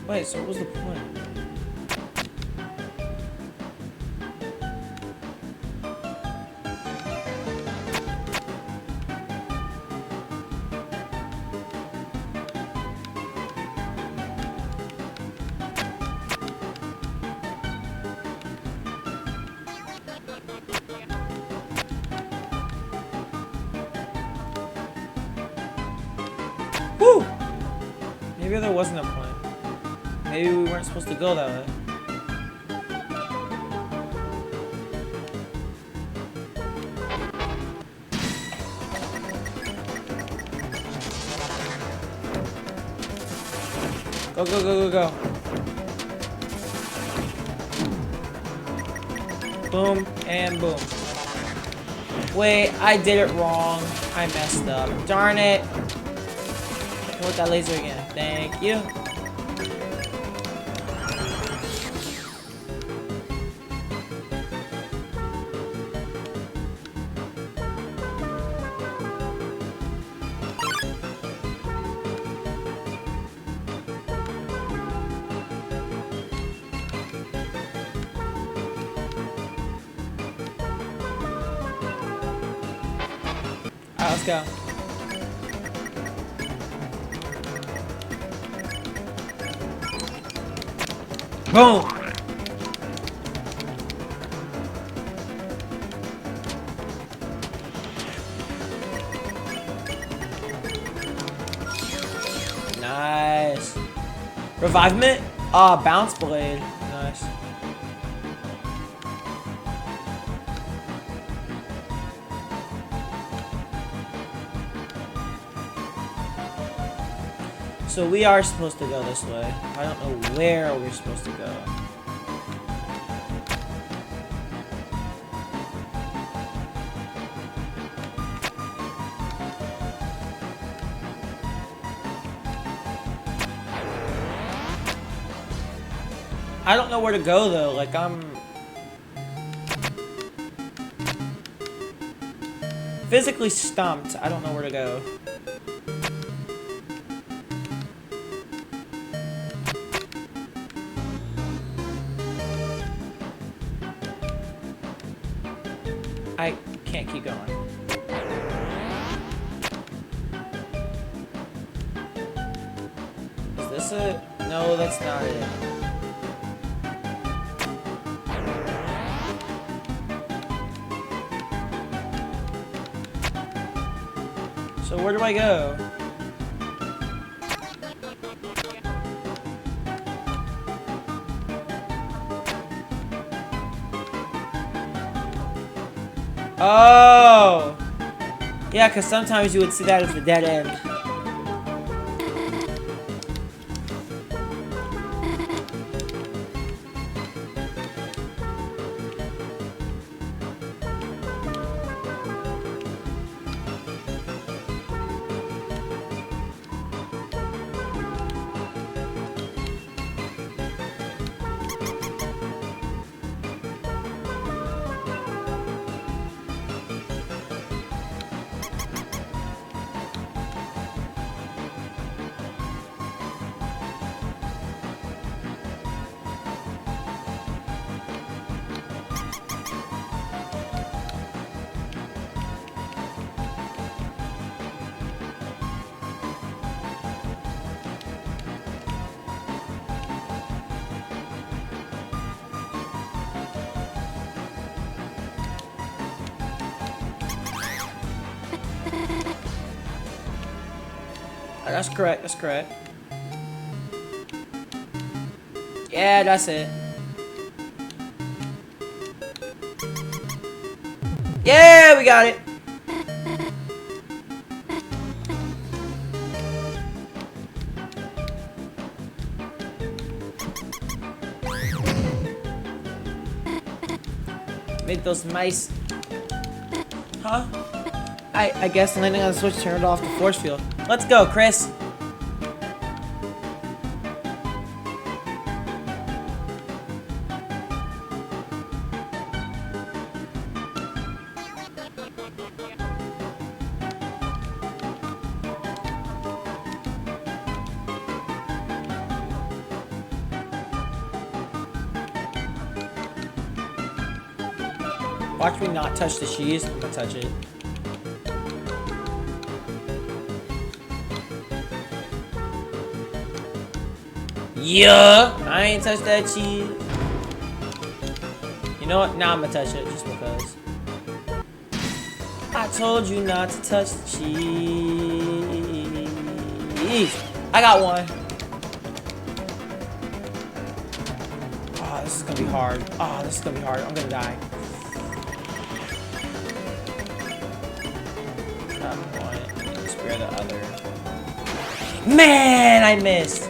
Wait, so what was the point? Woo! Maybe there wasn't a point. Maybe we weren't supposed to go that way. Go, go, go, go, go. Boom and boom. Wait, I did it wrong. I messed up. Darn it. Hit with that laser again. Thank you. Alright, let's go. Boom! Nice. Revivement? Ah, bounce blade. Nice. So we are supposed to go this way. I don't know where we're supposed to go. I don't know where to go though. Like I'm physically stumped. I don't know where to go. I can't keep going. Is this it? No, that's not it. So where do I go? Oh! Yeah, because sometimes you would see that as the dead end. That's correct, that's correct. Yeah, that's it. Yeah, we got it. Make those mice. Huh? I guess landing on the switch turned off the force field. Let's go, Chris. Watch me not touch the cheese. I'm gonna touch it. Yeah, I ain't touched that cheese. You know what? Now I'm gonna touch it just because. I told you not to touch the cheese. I got one. Oh, this is gonna be hard. Oh, this is gonna be hard. I'm gonna die. One. Spare the other. Man, I missed.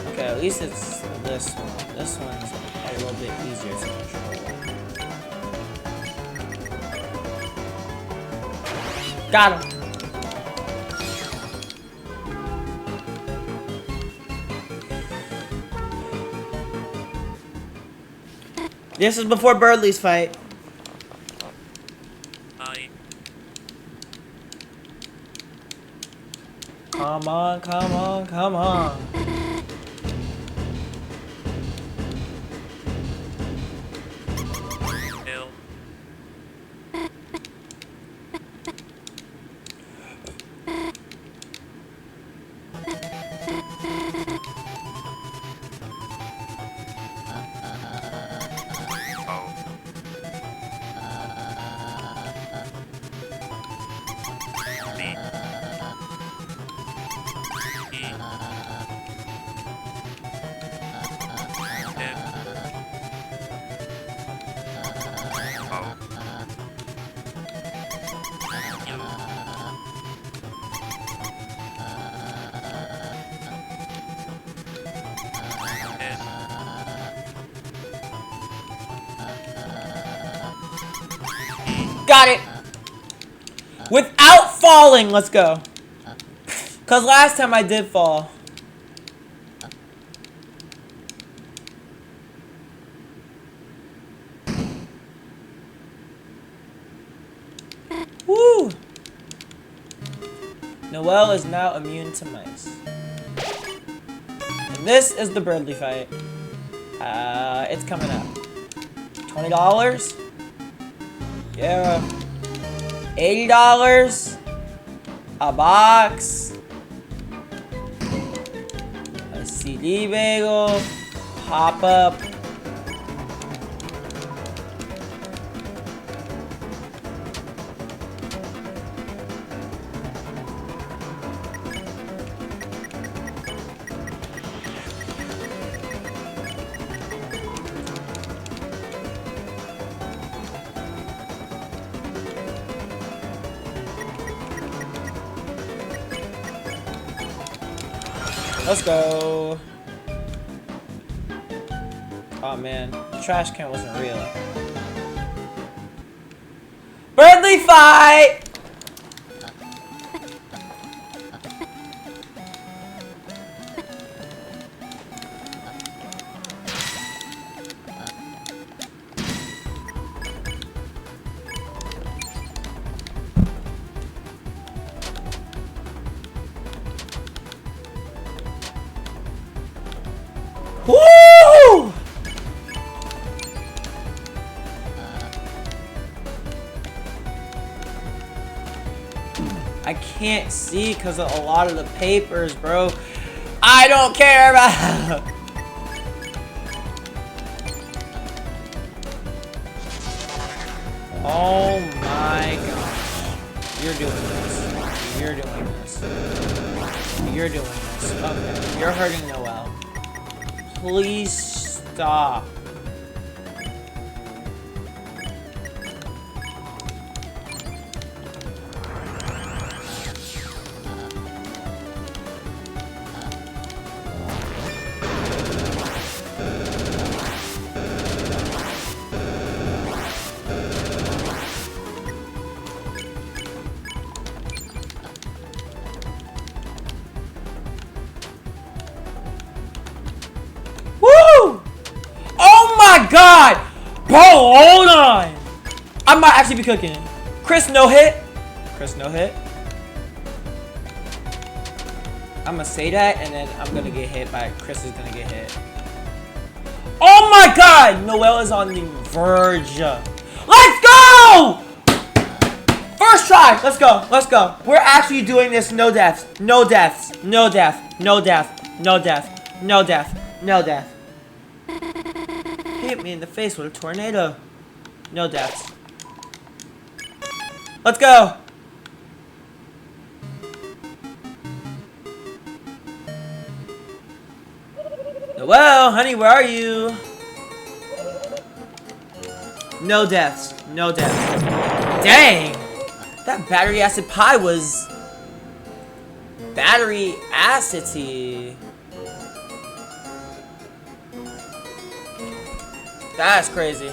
Okay, at least it's this one. This one's a little bit easier to control. Got him. This is before Birdley's fight. Come on, come on, come on. Got it. Without falling, let's go. Cause last time I did fall. Woo! Noelle is now immune to mice. And this is the Birdley fight. It's coming up. $20? Yeah. $80? A box? A CD bagel? Pop up? Let's go. Oh man, the trash can wasn't real. Burnley fight! Woo! I can't see because of a lot of the papers, bro. I don't care about. Oh my gosh. You're doing this. You're doing this. You're doing this. Okay. You're hurting Noelle. Please stop. Woo! Oh my god! Bro, hold on! I might actually be cooking. Chris, no hit. Chris, no hit. I'm gonna say that and then I'm gonna get hit by Chris is gonna get hit. Oh my god! Noelle is on the verge. Let's go! First try! Let's go, let's go. We're actually doing this, no deaths. No deaths. No death. No death. No death. No death. No death. Hit me in the face with a tornado. No deaths. Let's go! Noelle, honey, where are you? No deaths. No deaths. Dang! That battery acid pie was... battery acid-y. That's crazy.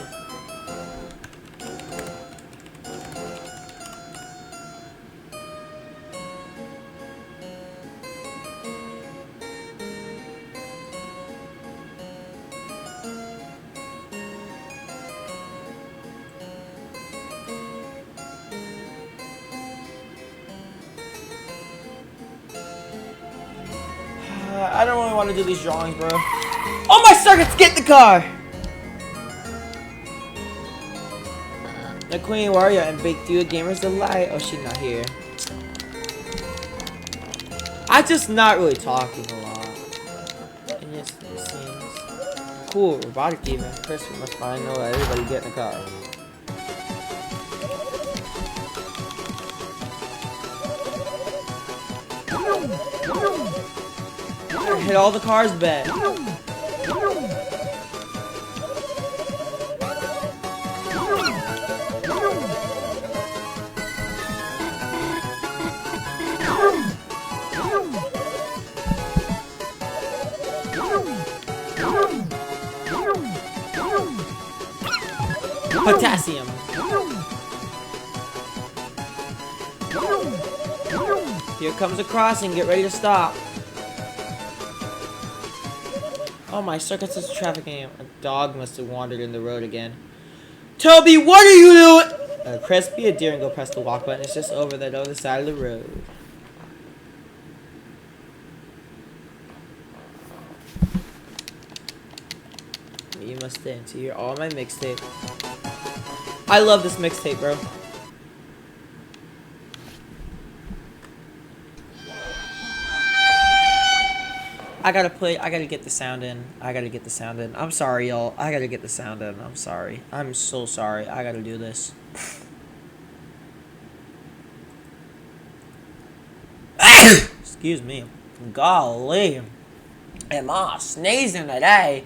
I don't really want to do these drawings, bro. Oh, my circuits! Get in the car! The Queen Warrior and Big Dude Gamer's Delight. Oh, she's not here. I'm just not really talking a lot. And yes, it seems cool. Robotic even. First, we must find out everybody get in the car. I hit all the cars, bet. Potassium. Here comes a crossing. Get ready to stop. Oh, my circuits is traffic game. A dog must have wandered in the road again. Toby, what are you doing? Chris, be a deer and go press the walk button. It's just over that other side of the road. You must stand to hear all my mixtape. I love this mixtape, bro. I gotta get the sound in. I'm sorry, y'all. I gotta get the sound in. I'm sorry. I'm so sorry. I gotta do this. Excuse me. Golly. Am I sneezing today?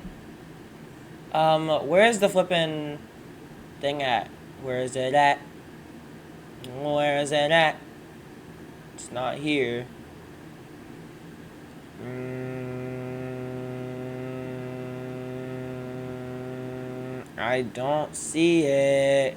Where's the flippin' thing at? Where is it at? Where is it at? It's not here. I don't see it.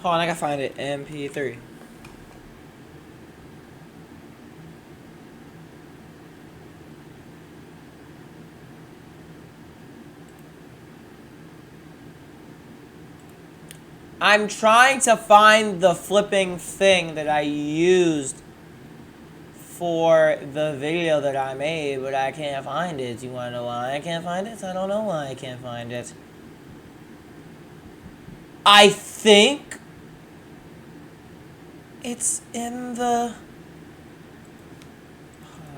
Hold on, I gotta find it. MP3. I'm trying to find the flipping thing that I used for the video that I made, but I can't find it. Do you want to know why I can't find it? I don't know why I can't find it. I think it's in the...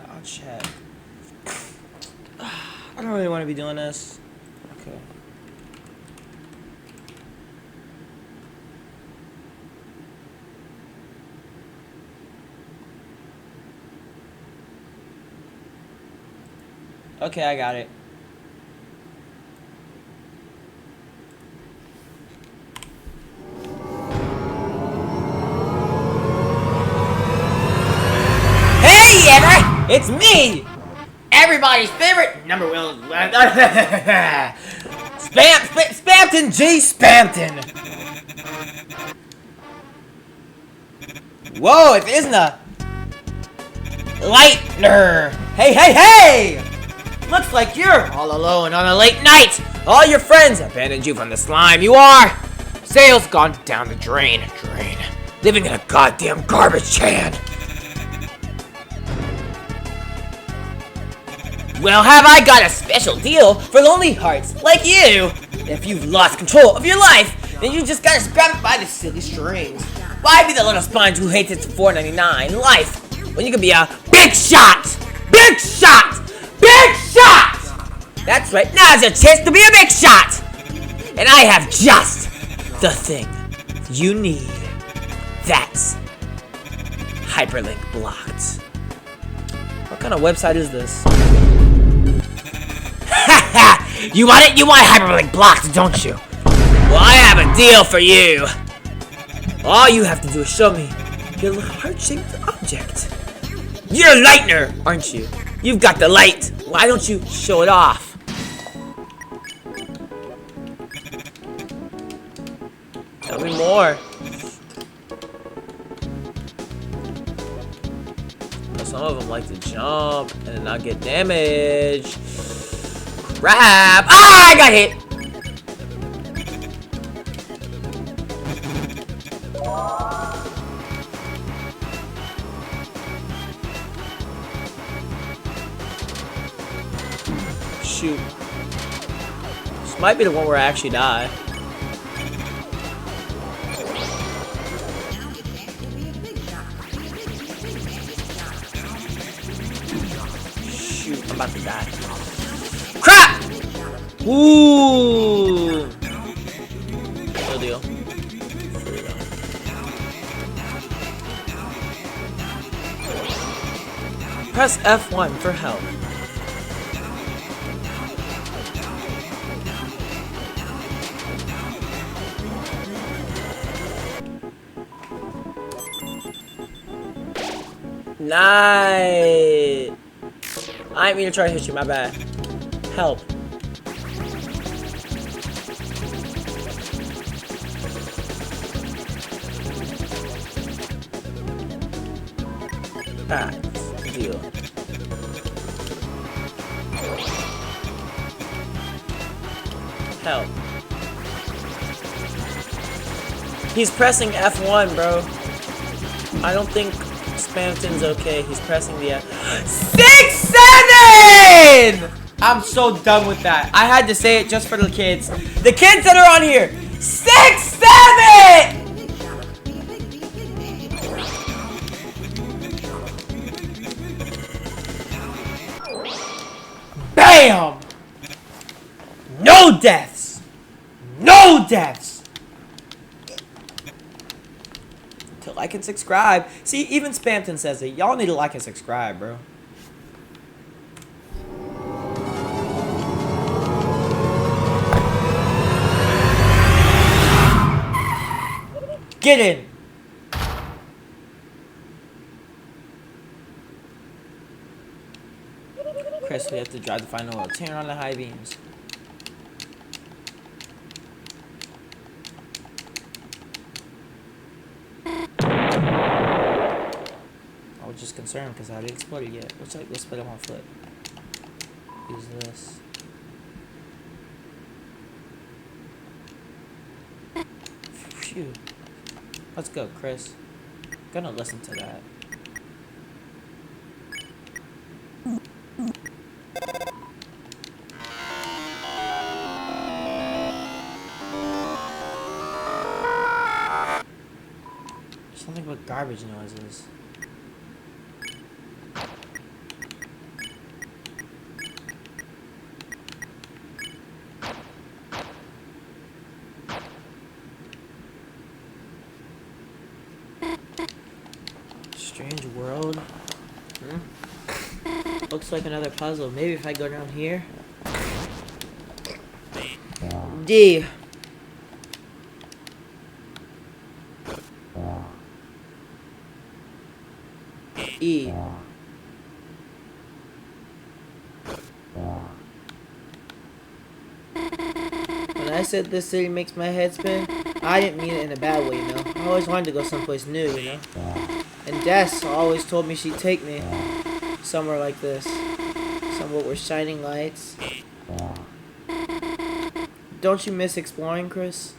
I'll check. I don't really want to be doing this. Okay. Okay, I got it. Hey, Ever! It's me! Everybody's favorite #1 Spampton G. Spampton! Whoa, it isn't a Lightner! Hey, hey, hey! Looks like you're all alone on a late night! All your friends abandoned you from the slime you are! Sales gone down the drain. Living in a goddamn garbage can! Well, have I got a special deal for lonely hearts like you? If you've lost control of your life, then you just gotta grab it by the silly strings. Why be the little sponge who hates its $4.99 life when you can be a big shot? Big shot! Big shot! That's right, now's your chance to be a big shot! And I have just the thing you need. That's hyperlink blocked. What kind of website is this? You want it? You want hyperlink blocked, don't you? Well, I have a deal for you. All you have to do is show me your heart-shaped object. You're a Lightner, aren't you? You've got the light. Why don't you show it off? Tell me more. Some of them like to jump and not get damaged. Crap! Ah, I got hit! Shoot. This might be the one where I actually die. Shoot, I'm about to die. Crap! Ooh! No deal. Press F1 for help. Nice! I didn't mean to try to hit you, my bad. Help. Ah, deal. Help. He's pressing F1, bro. I don't think Spampton's okay. He's pressing the F. 6-7! I'm so done with that. I had to say it just for the kids. The kids that are on here. 6-7! Bam! No deaths! No deaths! To like and subscribe. See, even Spampton says it. Y'all need to like and subscribe, bro. Get in! Chris, we have to drive the final oil. Turn on the high beams. I was just concerned because I didn't explode it yet. Let's put it on foot. Use this. Phew. Let's go, Chris. Gonna listen to that. Something with garbage noises. Strange world. Looks like another puzzle. Maybe if I go down here. D. E. When I said this city makes my head spin, I didn't mean it in a bad way, you know. I always wanted to go someplace new, you know. And Des always told me she'd take me somewhere like this. Somewhere with shining lights. Don't you miss exploring, Chris?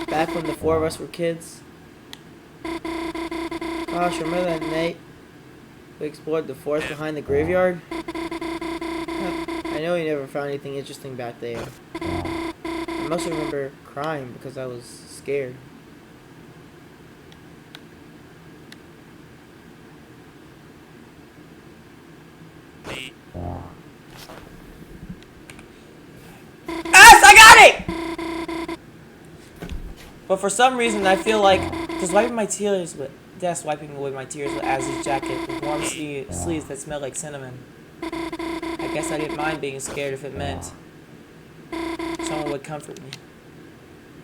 Back when the four of us were kids? Gosh, remember that night we explored the forest behind the graveyard? I know you never found anything interesting back there. I must remember crying because I was scared. But for some reason, I feel like just wiping my tears with wiping away my tears with Azzy's jacket with warm sleeves that smell like cinnamon. I guess I didn't mind being scared if it meant someone would comfort me.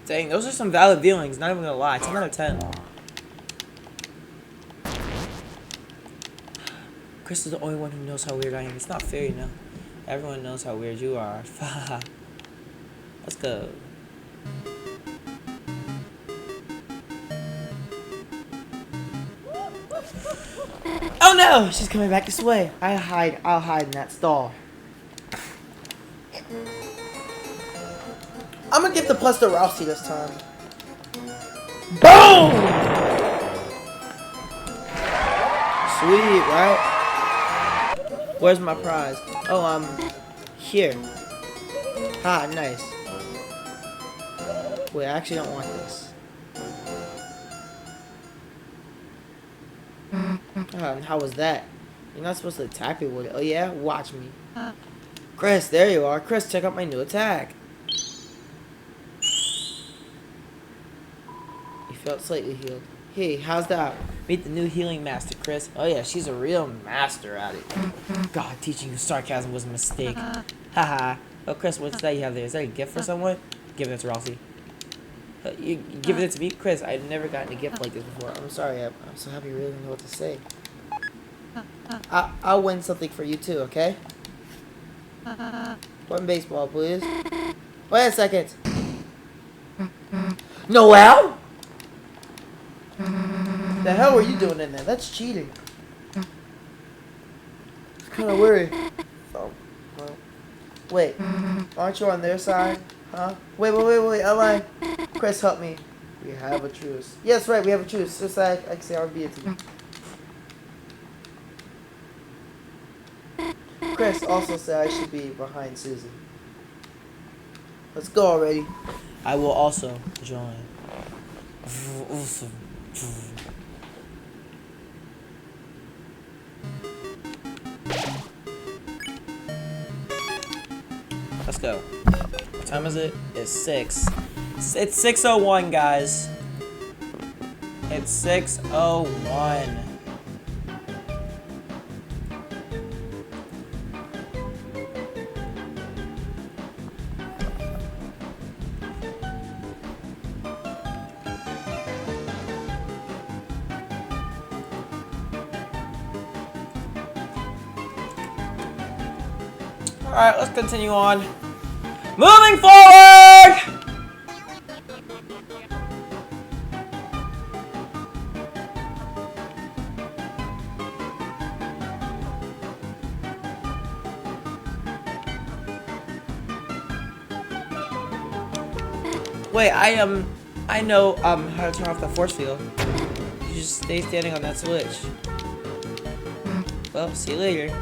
Dang, those are some valid feelings. Not even gonna lie, 10 out of 10. Chris is the only one who knows how weird I am. It's not fair, you know. Everyone knows how weird you are. Let's go. Oh no! She's coming back this way. I'll hide in that stall. I'm gonna give the plus to Rousey this time. Boom! Sweet, right? Where's my prize? Oh, here. Ah, nice. Wait, I actually don't want this. How was that? You're not supposed to attack me with it. Oh yeah? Watch me. Chris, there you are. Chris, check out my new attack. You felt slightly healed. Hey, how's that? Meet the new healing master, Chris. Oh yeah, she's a real master at it. God, teaching you sarcasm was a mistake. Haha. Oh, Chris, what's that you have there? Is that a gift for someone? Give it to Rousey. You give it to me? Chris, I've never gotten a gift like this before. I'm sorry. I'm so happy you really know what to say. I'll win something for you too, okay? One baseball, please. Wait a second. Noelle? The hell were you doing in there? That's cheating. It's kind of weird. Oh, well. Wait, aren't you on their side? Huh? Wait, Ally. Chris, help me. We have a truce. Yes, right, we have a truce. Just like I can say R&B it to you. Chris also said I should be behind Susan. Let's go already. I will also join. Let's go. What time is it? It's 6. It's 6:01, guys. It's 6:01. Alright, let's continue on. Moving forward! Wait, I know how to turn off the force field. You just stay standing on that switch. Well, see you later.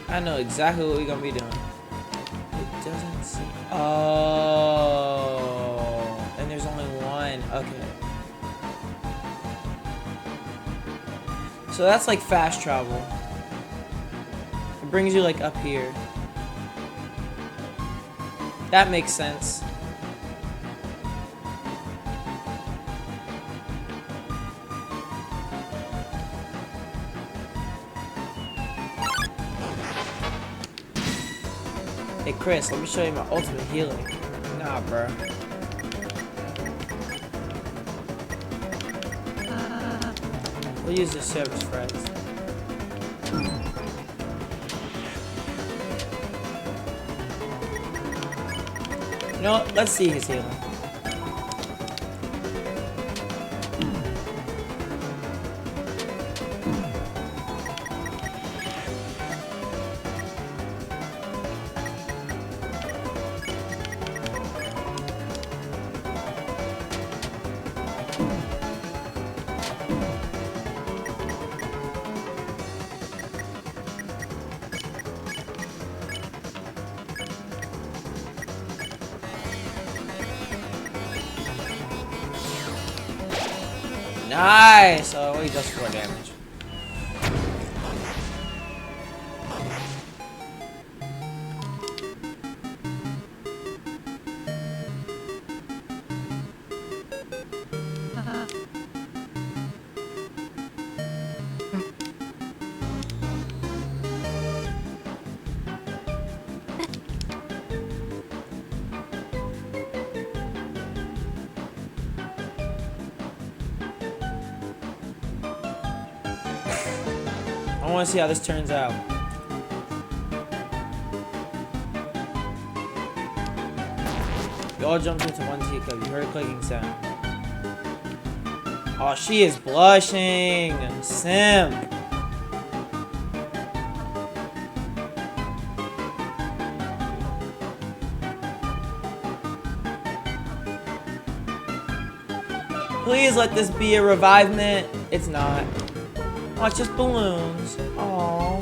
I know exactly what we're gonna be doing. It doesn't see. Oh, and there's only one. Okay. So that's like fast travel. It brings you like up here. That makes sense. Hey Chris, let me show you my ultimate healing. Nah, bro. We'll use the service friends. You know what? Let's see his healing. Nice! Oh, he does 4 damage. I want to see how this turns out. You all jumped into one teacup. You heard a clicking sound. Oh, she is blushing. Simp. Please let this be a revivement. It's not. Oh, it's just balloons. Aww.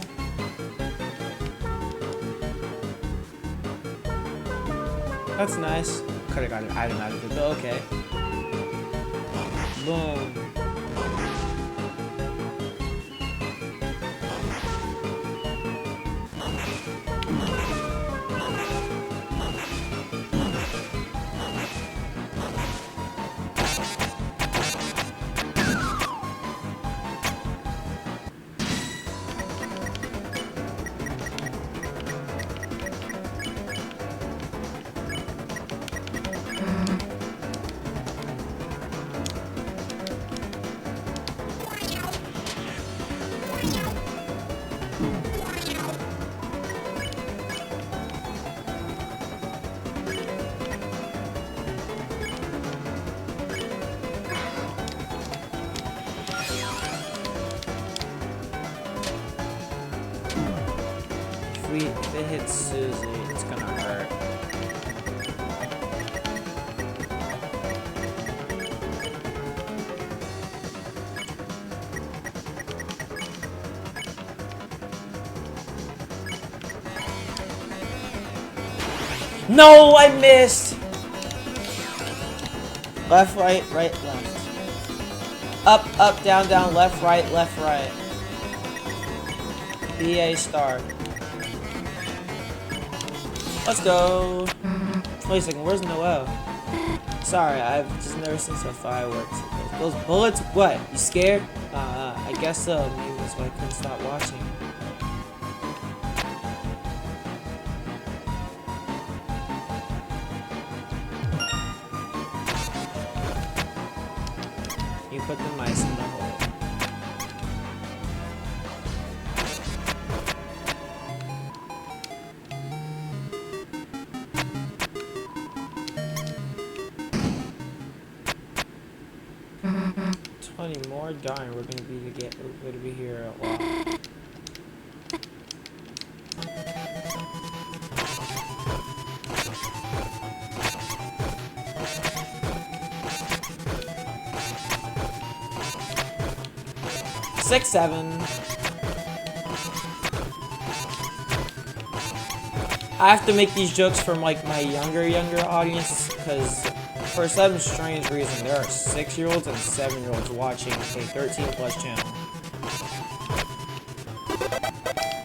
That's nice. Could have got an item out of it, but okay. Boom. If it hits Susie, it's gonna hurt. No, I missed! Left, right, right, left. Up, up, down, down, left, right, right. BA star. Let's go. Wait a second, where's Noel? Sorry, I've just never seen some fireworks. Those bullets? What? You scared? I guess so. Maybe that's why I couldn't stop watching. Put the mice in the hole. More, darn, we're gonna be here a while. Six, 7. I have to make these jokes from like my younger audience because for some strange reason there are 6-year-olds and 7-year-olds watching a 13+ channel.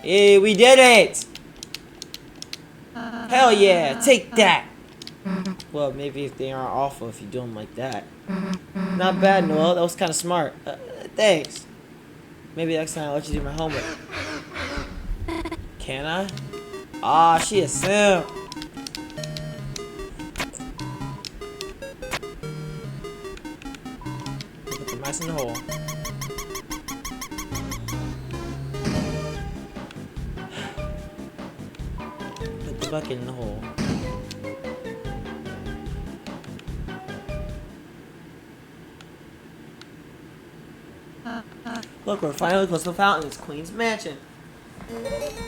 Hey, we did it! Hell yeah, take that! Well, maybe if they aren't awful if you do them like that. Not bad, Noel. That was kind of smart. Thanks. Maybe next time I'll let you do my homework. Can I? Ah, she a simp. Put the mice in the hole. Put the bucket in the hole. Look, we're finally close to the fountain. It's Queen's Mansion.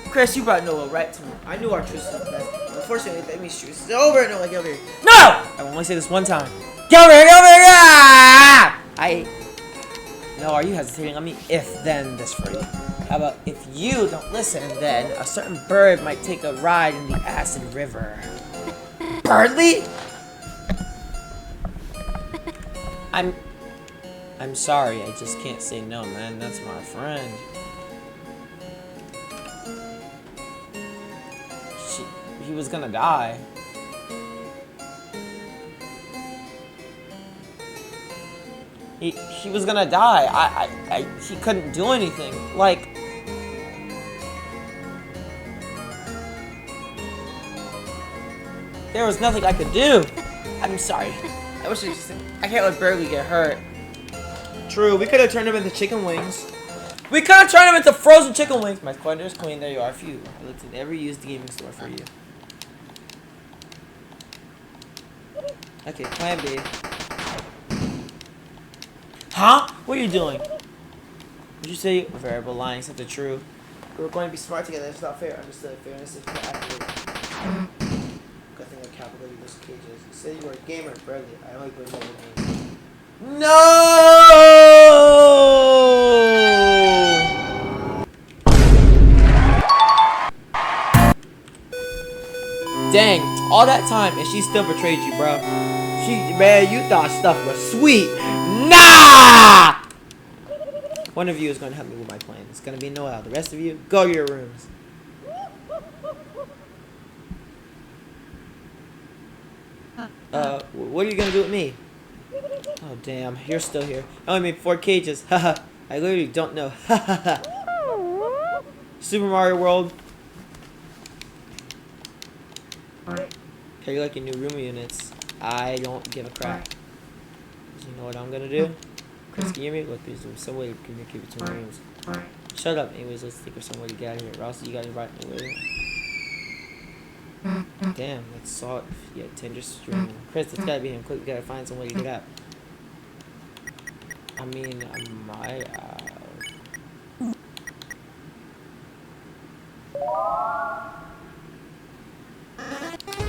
Chris, you brought Noah right to me. I knew our truce was best. Unfortunately, that means truce is over. Noah, get over here. No! I will only say this one time. Get over here, get over here! Ah! No, are you hesitating? Let me if-then this for you. How about if you don't listen, then a certain bird might take a ride in the acid river. Birdly? I'm sorry, I just can't say no, man. That's my friend. He was gonna die. He was gonna die. He couldn't do anything. Like, there was nothing I could do. I'm sorry. I wish I can't let Burgley get hurt. True, we could have turned him into chicken wings. We could have turned him into frozen chicken wings. My Squander's Queen, there you are. Phew. I looked at every used gaming store for you. Okay, plan B. Huh? What are you doing? Would you say variable lying except the true? We're going to be smart together. It's not fair. Understood. Fairness is accurate. Good thing I calculated those cages. You said you were a gamer, Bradley. I only put it in. No! Dang, all that time and she still betrayed you, bro. Man, you thought stuff was sweet. Nah! One of you is going to help me with my plan. It's going to be Noel. The rest of you, go to your rooms. What are you going to do with me? Oh, damn. You're still here. I only made 4 cages. Haha. I literally don't know. Haha. Super Mario World. How you like your new room units? I don't give a crap. You know what I'm gonna do? Chris, can you hear me? Look, there's some way to communicate between rooms. Shut up. Anyways, let's think of some way to get out of here. Ross, you got any right away? Damn, that's salt. Yeah, tender string. Chris, it's gotta be him. Quick, we gotta find some way to get out. I mean,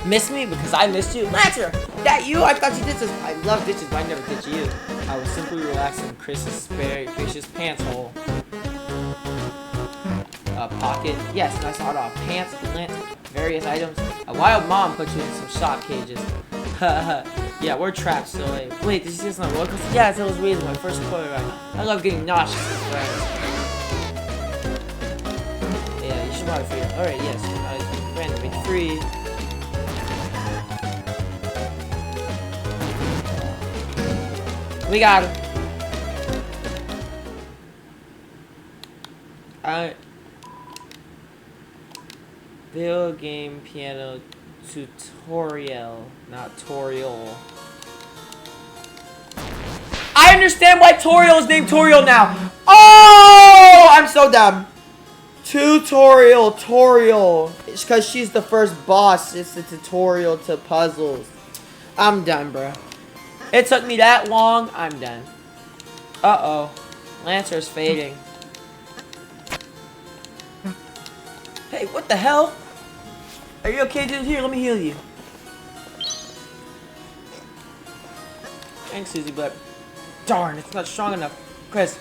Miss me because I missed you? Lancer! That you? I thought you did this. I love ditches, but I never ditch you. I was simply relaxing Chris's spacious pants hole. Pocket. Yes, and I saw it all. Pants, lint, various items. A wild mom put you in some shop cages. Yeah, we're trapped, so like, wait, did you see this on a roller coaster? Yeah, it was reason my first quarter ride. I love getting nauseous with friends. Yeah, you should probably figure it. Alright, yes. Random, make free. We got him. Alright. Video game piano tutorial, not tutorial. I'm understand why Toriel is named Toriel now. Oh, I'm so dumb. Toriel. It's because she's the first boss. It's the tutorial to puzzles. I'm done, bro. It took me that long. I'm done. Uh-oh. Lancer's fading. Hey, what the hell? Are you okay, dude? Here, let me heal you. Thanks, Susie, but... Darn, it's not strong enough. Chris.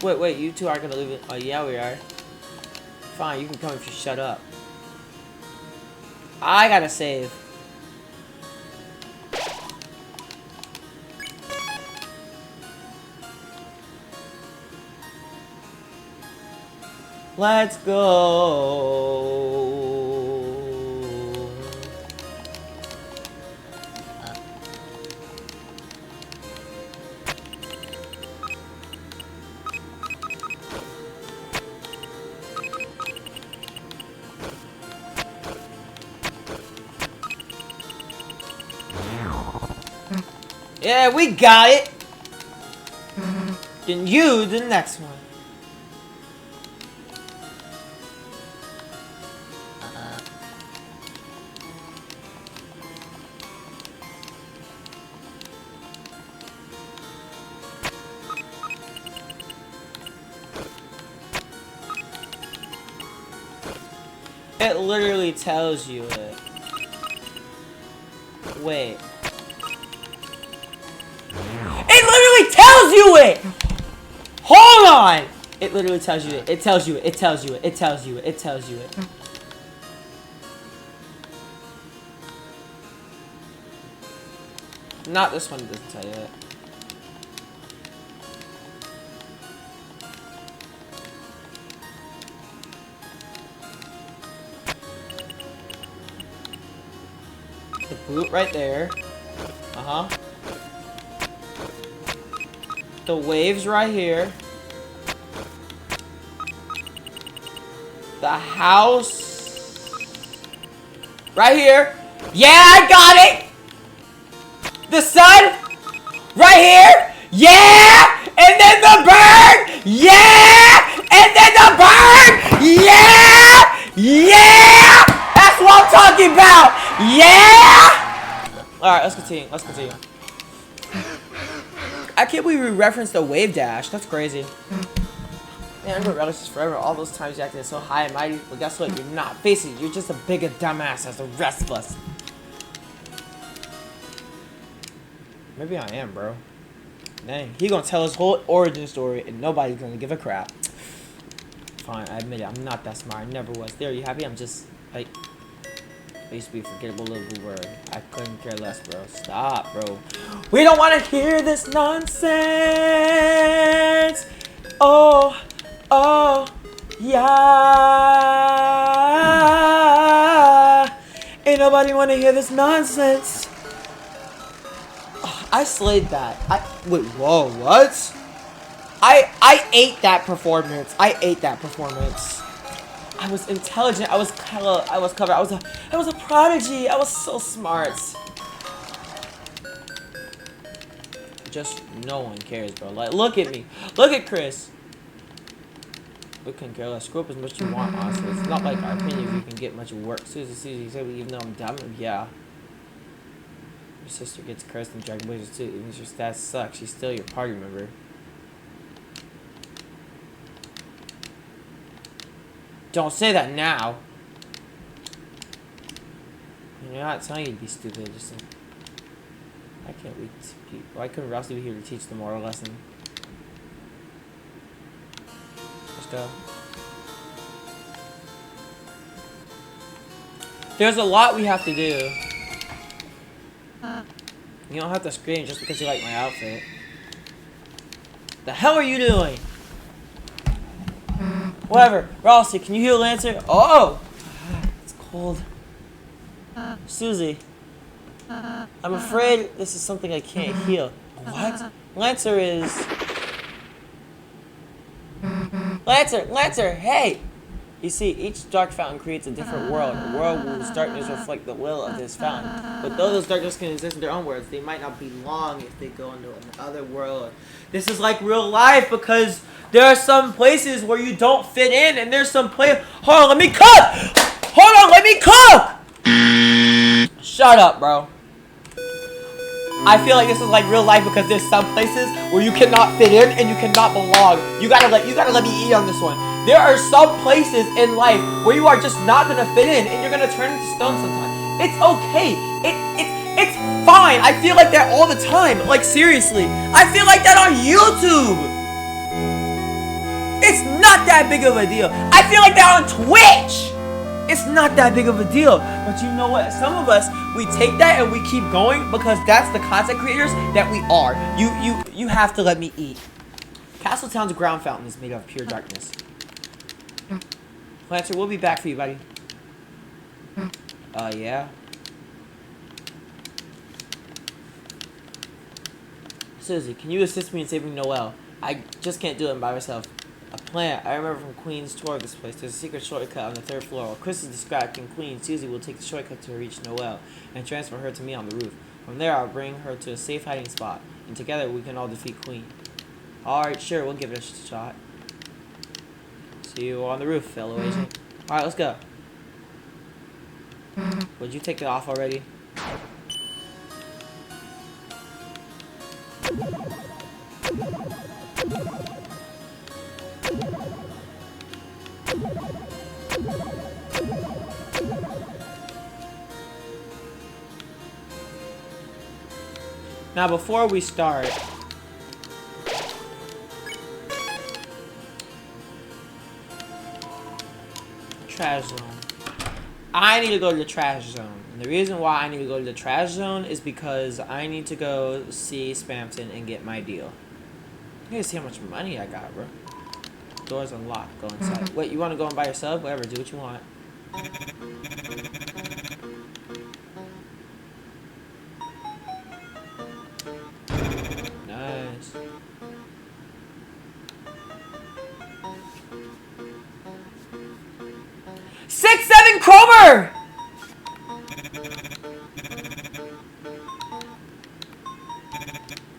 Wait, you two aren't gonna leave it. Oh, yeah, we are. Fine, you can come if you shut up. I gotta save. Let's go. Yeah, we got it. Then you do the next one. It literally tells you it. Wait. It literally tells you it! Hold on! It literally tells you it. It tells you it. It tells you it. It tells you it. It tells you it. Not this one, it doesn't tell you it. The boot right there. Uh-huh. The waves right here. The house right here. Yeah, I got it. The sun right here. Yeah, and then the bird. Yeah, and then the bird. Yeah. That's what I'm talking about. Yeah. All right, let's continue. I can't believe we referenced the wave dash. That's crazy. Man, I'm gonna relish this forever. All those times you acted so high and mighty. But guess what? You're not. Face it, you're just a bigger dumbass as the rest of us. Maybe I am, bro. Dang. He gonna tell his whole origin story and nobody's gonna give a crap. Fine, I admit it. I'm not that smart. I never was. There, you happy? I'm just, like... I used to be a forgettable little word. I couldn't care less, bro. Stop, bro. We don't want to hear this nonsense. Oh, yeah. Ain't nobody want to hear this nonsense. Oh, I slayed that. Wait, whoa, what? I ate that performance. I was intelligent. I was clever. I was a prodigy. I was so smart. Just no one cares, bro. Like, look at me. Look at Chris. We couldn't care less. Screw up as much as you want, honestly. It's not like our opinions you can get much work. Susie, even though I'm dumb, yeah. Your sister gets cursed in Dragon Blazers too. Even if your stats suck, she's still your party member. Don't say that now. You're not telling you to be stupid. Just why couldn't Rossi be here to teach the moral lesson? Let's go. There's a lot we have to do. You don't have to scream just because you like my outfit. The hell are you doing? Whatever. Rossi, can you heal Lancer? Oh! It's cold. Susie. I'm afraid this is something I can't heal. What? Lancer is... Lancer, hey! You see, each dark fountain creates a different world, a world whose darkness reflects the will of this fountain. But though those darkness can exist in their own worlds, they might not be long if they go into another world. This is like real life because there are some places where you don't fit in, and there's some place. Hold on, let me cook! Hold on, let me cook! Shut up, bro. I feel like this is like real life because there's some places where you cannot fit in and you cannot belong. You gotta let me eat on this one. There are some places in life where you are just not gonna fit in and you're gonna turn into stone sometime. It's okay. It's fine. I feel like that all the time. Like seriously. I feel like that on YouTube. It's not that big of a deal. I feel like that on Twitch. It's not that big of a deal. But you know what? Some of us, we take that and we keep going because that's the content creators that we are. You have to let me eat. Castletown's ground fountain is made of pure darkness. Planter, we'll be back for you, buddy. Yeah. Susie, can you assist me in saving Noelle? I just can't do it by myself. A plant. I remember from Queen's tour of this place. There's a secret shortcut on the 3rd floor. While Chris is distracting Queen, Susie will take the shortcut to reach Noelle and transfer her to me on the roof. From there, I'll bring her to a safe hiding spot, and together we can all defeat Queen. Alright, sure, we'll give it a shot. See you on the roof, fellow agent. Alright, let's go. Would you take it off already? Now, before we start, trash zone. I need to go to the trash zone. And the reason why I need to go to the trash zone is because I need to go see Spampton and get my deal. You guys see how much money I got, bro. Door's unlocked. Go inside. Wait, you want to go in by yourself? Whatever, do what you want. Nice. Six, 7 Kromer!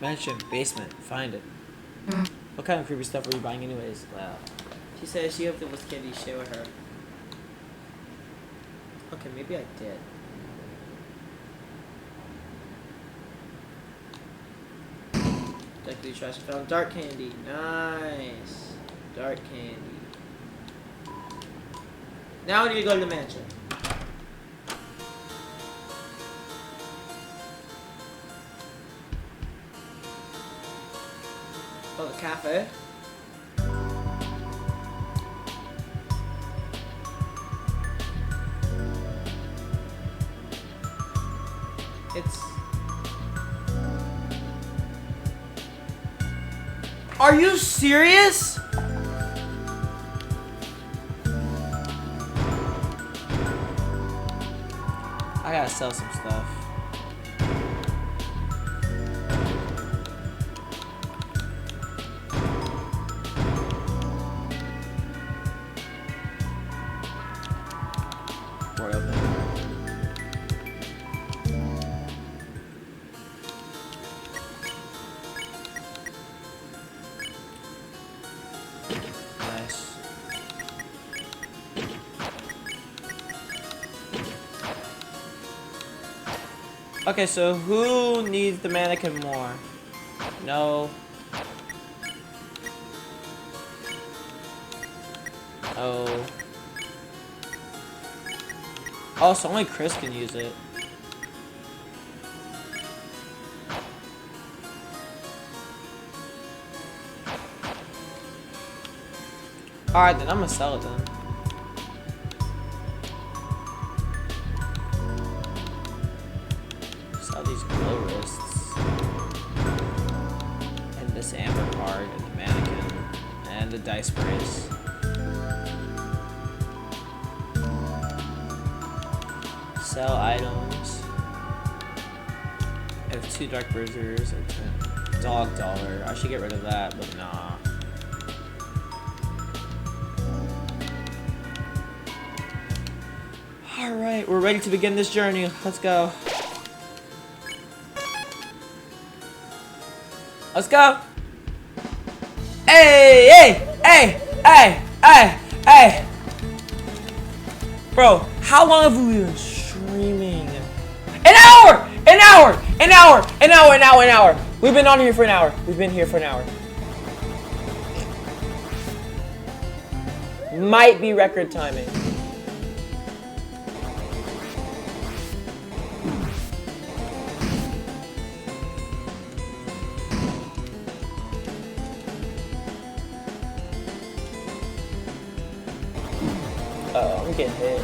Mansion, basement, find it. What kind of creepy stuff were you buying anyways? Wow. She said she hoped it was candy to share with her. Okay, maybe I did. Definitely trash. I found dark candy. Nice. Dark candy. Now I need to go to the mansion. Oh, the cafe. It's... Are you serious? I gotta sell some stuff. Nice. Okay, so who needs the mannequin more? No. Oh. Oh, so only Chris can use it. Alright, then I'm gonna sell it then. Sell these glow wrists. And this amber card, and the mannequin, and the dice brace. Sell items. I have 2 dark bruisers and 10 dog dollar. I should get rid of that, but nah. Alright, we're ready to begin this journey. Let's go. Let's go. Hey, hey, hey, hey, hey, hey. Bro, how long have we been streaming? An hour! An hour! An hour! An hour! An hour! An hour! We've been on here for an hour. We've been here for an hour. Might be record timing. Oh, I'm getting hit.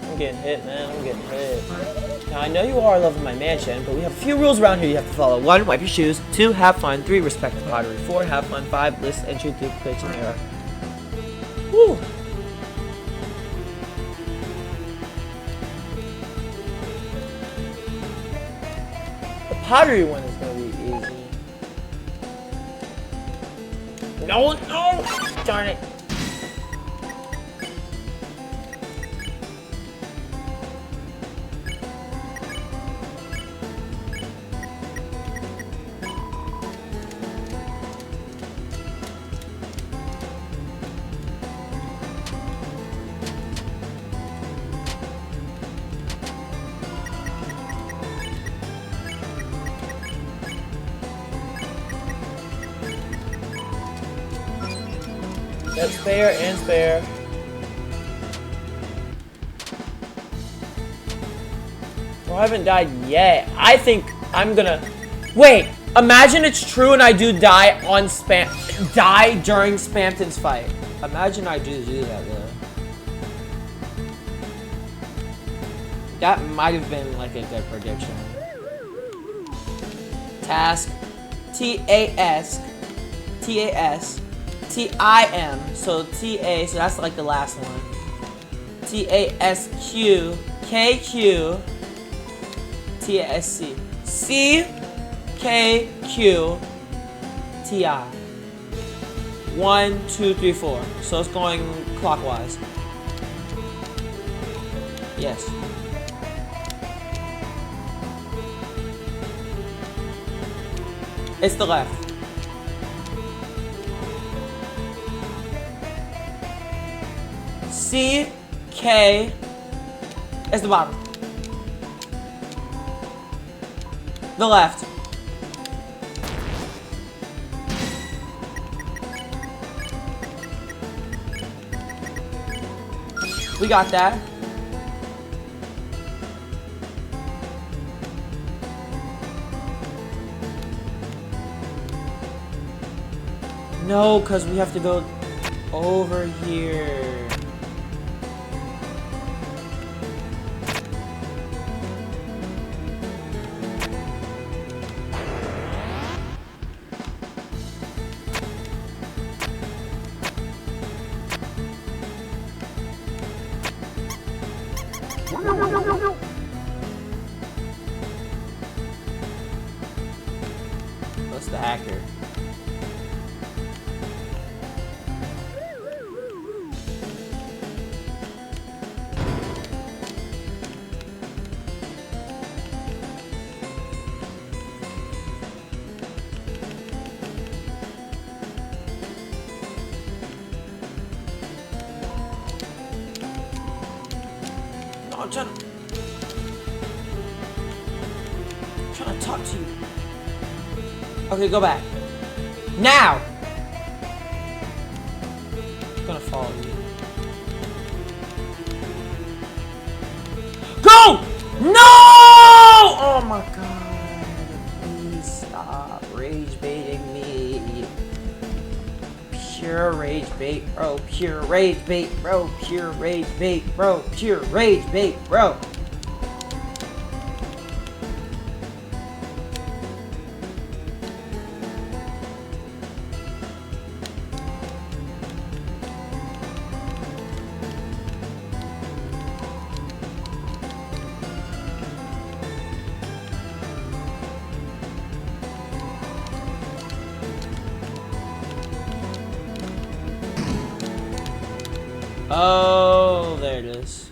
I'm getting hit, man. I'm getting hit. Now, I know you are loving my mansion, but we have a few rules around here you have to follow. 1, wipe your shoes. 2, have fun. 3, respect the pottery. 4, have fun. 5, list entry duplicates and error. Woo! The pottery one is gonna be easy. No, no! Darn it. That's fair and spare. Well, I haven't died yet. I think I'm gonna... Wait! Imagine it's true and I do die on die during Spamton's fight. Imagine I do that though. That might have been like a good prediction. Task. T-A-S. T-A-S. T-I-M, so T-A, so that's like the last one. T-A-S-Q, K-Q, T-A-S-C, C-K-Q, T-I. 1, 2, 3, 4. So it's going clockwise. Yes. It's the left. C, K, is the bottom. The left. We got that. No, because we have to go over here. What's the hacker? No, I'm trying to talk to you. Okay, go back. Now! I'm gonna follow you. Go! No! Oh my god. Please stop rage baiting me. Pure rage bait, bro. Pure rage bait, bro. Pure rage bait, bro. Pure rage bait, bro. Oh, there it is.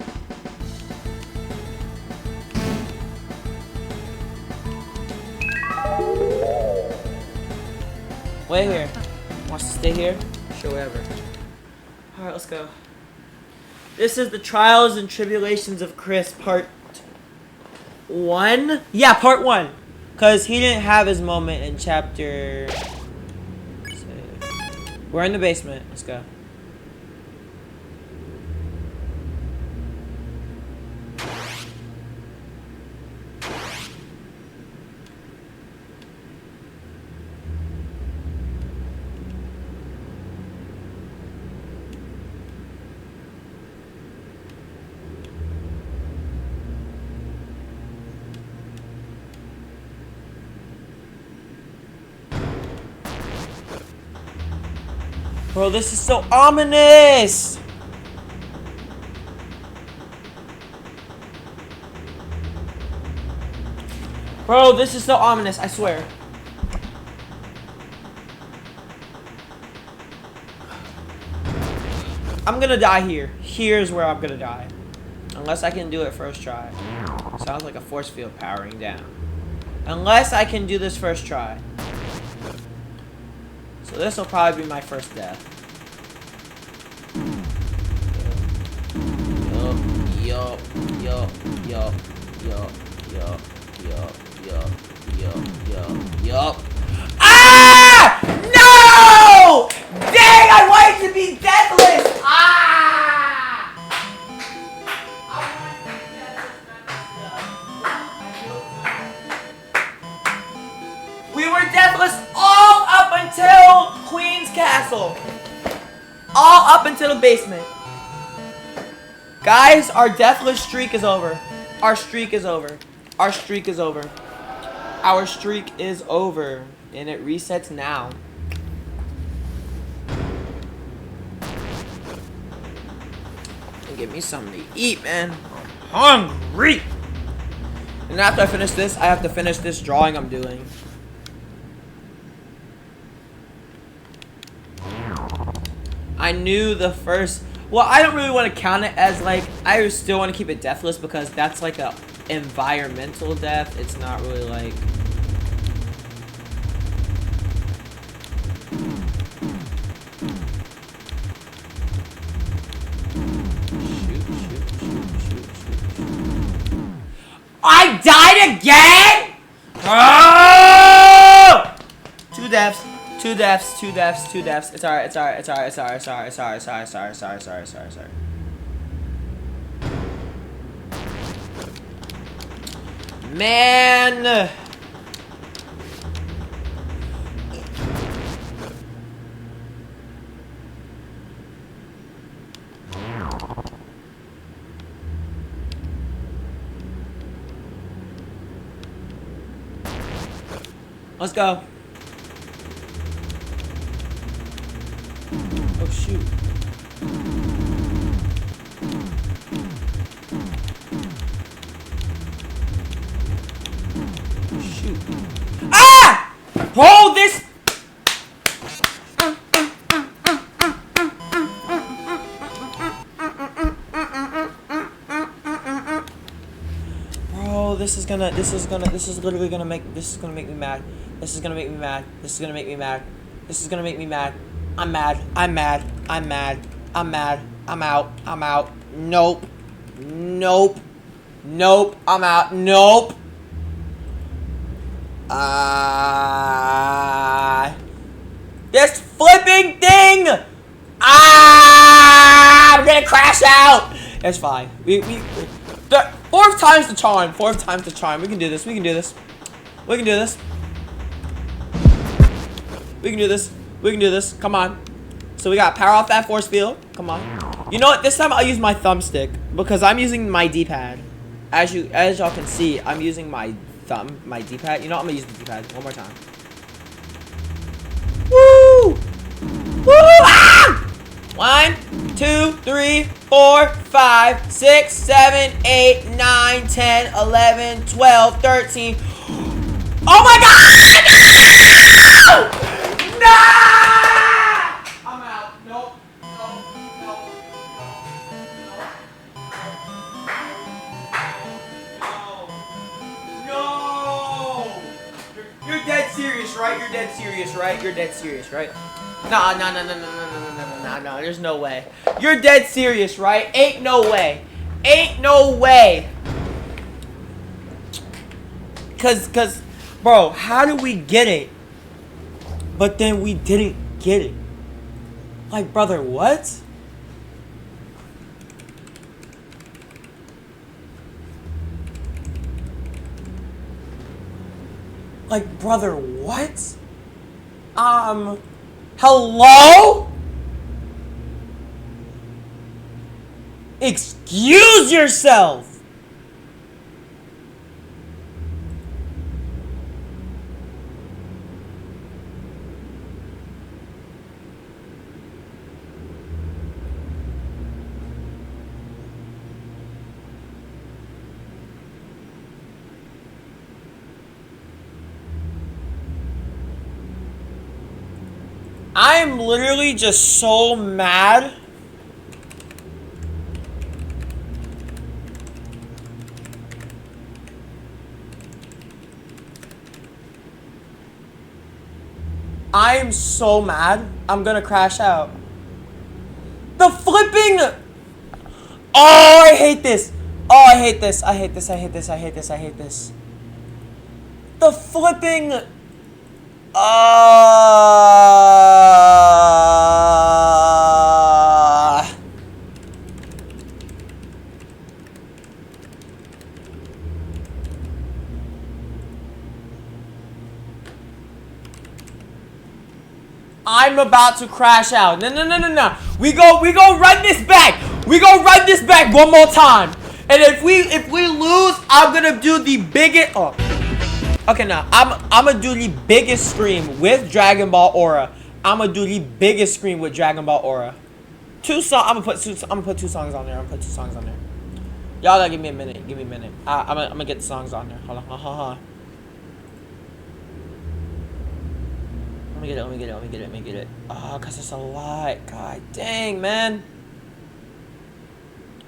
wait here. Wants to stay here? Sure, whatever. Alright, let's go. This is the Trials and Tribulations of Chris, part 1? Yeah, part 1. Because he didn't have his moment in chapter... We're in the basement. Let's go. Bro, this is so ominous! Bro, this is so ominous, I swear. I'm gonna die here. Here's where I'm gonna die. Unless I can do it first try. Sounds like a force field powering down. Unless I can do this first try. So this will probably be my first death. Yup. Ah! No! Dang, I wanted to be deathless! Ah! We were deathless all up until Queen's Castle. All up until the basement. Guys, our deathless streak is over. Our streak is over. Our streak is over. Our streak is over. And it resets now. Give me something to eat, man. I'm hungry. And after I finish this, I have to finish this drawing I'm doing. I knew the first... Well, I don't really want to count it as, like... I still want to keep it deathless because that's, like, a environmental death. It's not really, like... I died again? Oh! Two deaths. Two deaths, two deaths, two deaths. It's alright, it's alright, it's alright, sorry. Man! Let's go. Oh shoot. Shoot. Ah! Hold this. Bro, this is literally gonna make me mad. This is gonna make me mad. This is gonna make me mad. This is gonna make me mad. I'm mad. I'm mad. I'm mad. I'm mad. I'm out. I'm out. Nope. Nope. Nope. I'm out. Nope. This flipping thing. I'm gonna crash out. It's fine. The fourth time's the charm. Fourth time's the charm. We can do this. We can do this. We can do this. We can do this. We can do this. Come on. So we got power off that force field. Come on. You know what? This time I'll use my thumbstick because I'm using my D-pad. As y'all can see, I'm using my D-pad. You know what? I'm gonna use the D-pad one more time. Woo! Woo! Ah! 1, 2, 3, 4, 5, 6, 7, 8, 9, 10, 11, 12, 13. Oh my God! No! No! I'm out. Nope. Nope. Nope. Nope. No. No. You're dead serious, right? You're dead serious, right? You're dead serious, right? No. There's no way. You're dead serious, right? Ain't no way. Ain't no way. Cause, bro, how did we get it? But then we didn't get it. Like, brother, what? Like, brother, what? Hello? Excuse yourself! I am literally just so mad. I am so mad. I'm gonna crash out. The flipping. Oh, I hate this. Oh, I hate this. I hate this. I hate this. I hate this. I hate this. The flipping. I'm about to crash out. No. We go run this back. We go run this back one more time. And if we lose, I'm gonna do the biggest. Oh. Okay, now I'm gonna do the biggest scream with Dragon Ball Aura. I'm gonna do the biggest scream with Dragon Ball Aura. I'm gonna put two songs on there. Y'all gotta give me a minute. Give me a minute. I'm gonna get the songs on there. Hold on. Let me get it. Oh, cause it's a lot. God dang, man.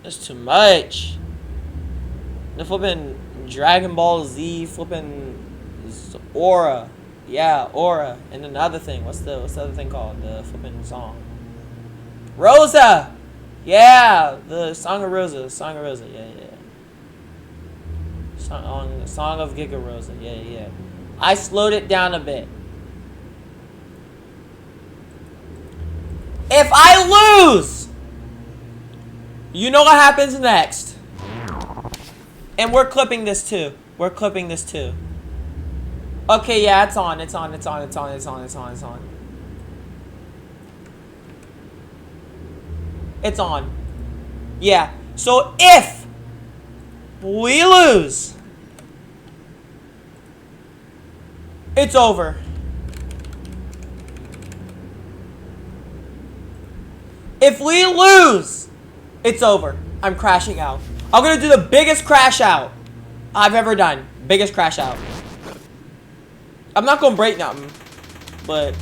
That's too much. The flipping Dragon Ball Z flipping Aura. Yeah, Aura. And then the other thing. What's the other thing called? The flipping song. Rosa! Yeah! The Song of Rosa. Yeah. Song of Giga Rosa. Yeah. I slowed it down a bit. If I lose, you know what happens next. And we're clipping this too. Okay, yeah, it's on. It's on. Yeah. So if we lose, it's over. If we lose, it's over. I'm crashing out. I'm gonna do the biggest crash out I've ever done. Biggest crash out. I'm not gonna break nothing, but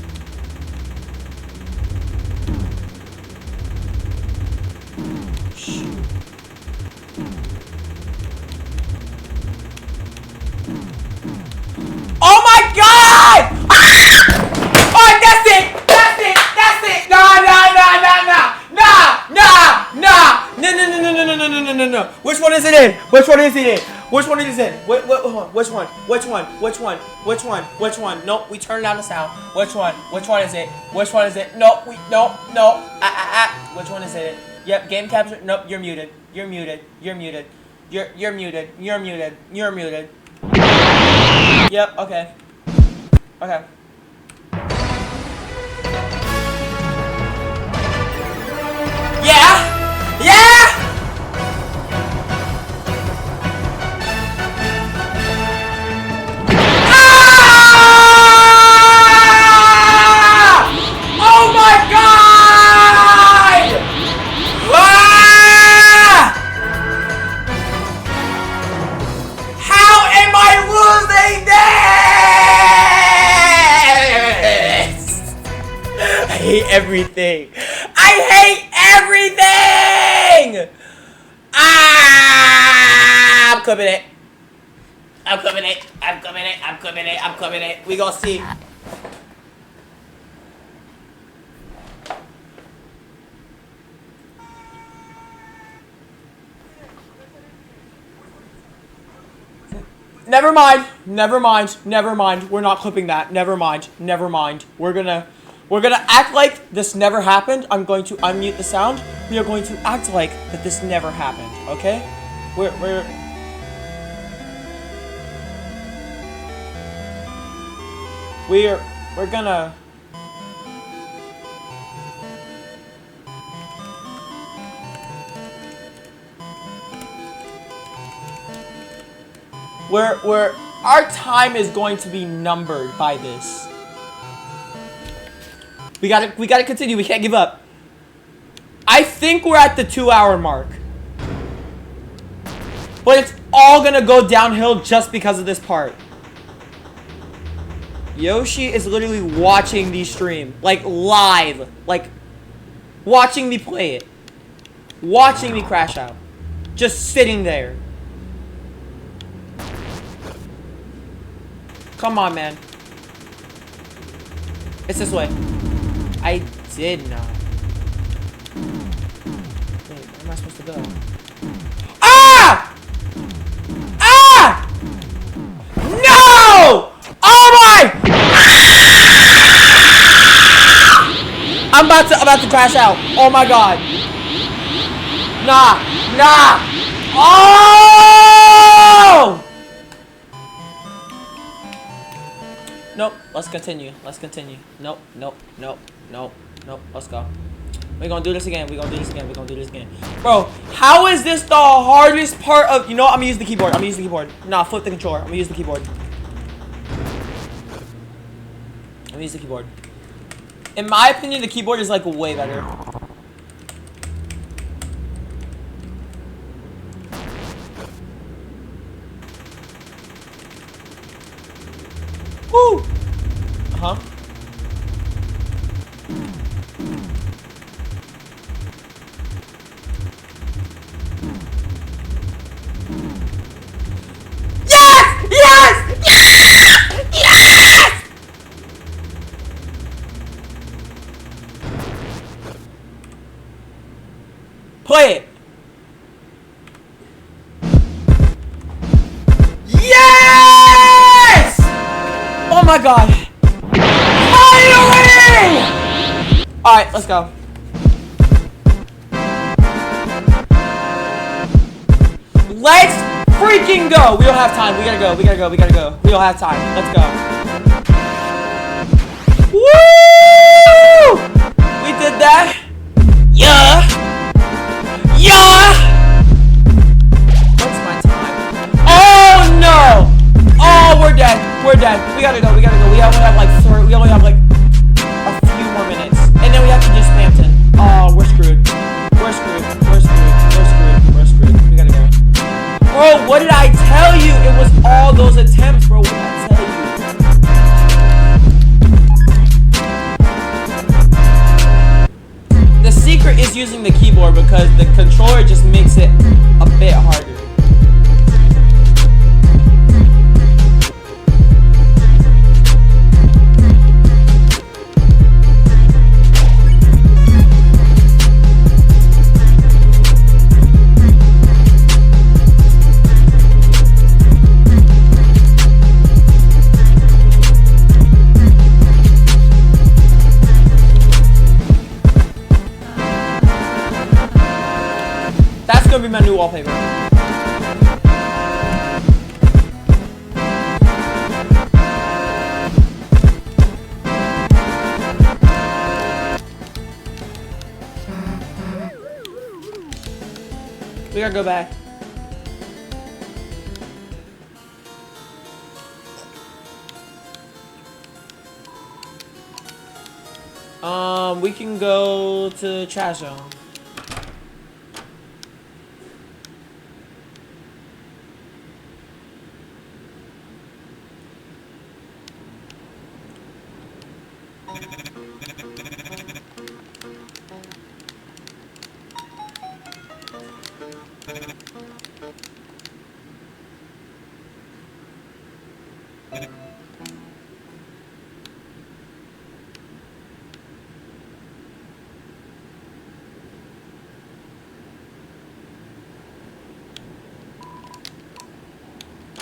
oh my god! Oh, that's it! No. Which one is it in? Which one? Nope, we turned down the sound. Which one is it? Nope, no. Which one is it? Yep, game capture. Nope, you're muted. You're muted. Yep, okay. Yeah! Oh my god! How am I losing this? I hate everything. I'm clipping it. We gonna see. Never mind. Never mind. Never mind. We're not clipping that. Never mind. Never mind. We're gonna act like this never happened. I'm going to unmute the sound. We are going to act like that this never happened. Okay? We're gonna. Our time is going to be numbered by this. We gotta continue. We can't give up. I think we're at the 2-hour mark. But it's all gonna go downhill just because of this part. Yoshi is literally watching the stream. Like, live. Like, watching me play it. Watching me crash out. Just sitting there. Come on, man. It's this way. I did not. Wait, where am I supposed to go? Ah! Ah! No! Oh my! I'm about to crash out. Oh my god. Nah. Nah. Oh! Nope. Let's continue. Let's continue. Nope. Nope. Nope. Nope. Nope. Let's go. We're gonna do this again. We're gonna do this again. We're gonna do this again. Bro, how is this the hardest part of... You know what? I'm gonna use the keyboard. I'm gonna use the keyboard. Nah, flip the controller. I'm gonna use the keyboard. I'm gonna use the keyboard. In my opinion, the keyboard is like way better. Woo! Uh-huh. Yes! Yes! Yes! Yes! Play it. Yes! Oh my god. Finally! Alright, let's go. Let's freaking go. We don't have time. We gotta go. We gotta go. We gotta go. We don't have time. Let's go. Woo! We did that. Yeah. Yeah. What's my time? Oh no. Oh, we're dead. We're dead. We gotta go. We gotta go. We only have like a few more minutes, and then we have to do Spamton. Oh, we're screwed. We're screwed. We're screwed. We're screwed. We're screwed. We gotta go. Bro, what did I tell you? It was all those attempts, bro. What did I tell you? The secret is using the keyboard because the controller just makes it a bit harder. That's gonna be my new wallpaper. We gotta go back. We can go to trash zone.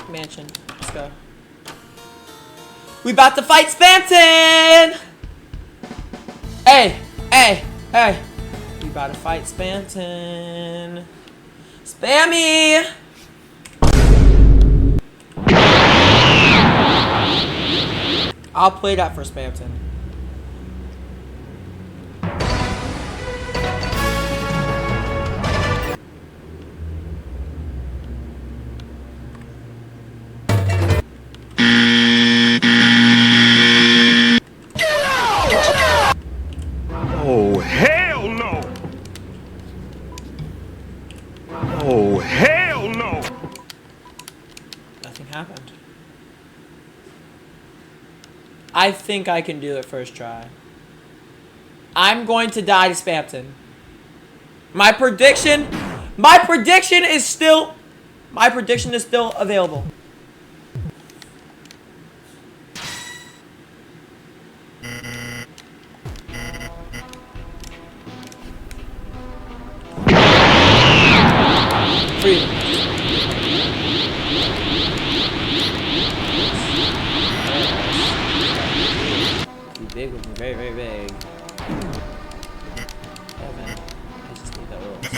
mansion. Let's go. We about to fight Spamton! Hey, hey, hey. We about to fight Spamton. Spammy! I'll play that for Spamton. Oh, hell no! Oh, hell no! Nothing happened. I think I can do it first try. I'm going to die to Spamton. My prediction is still available. Freedom. Too big with me, very, very big. Evan, I just need that little soul.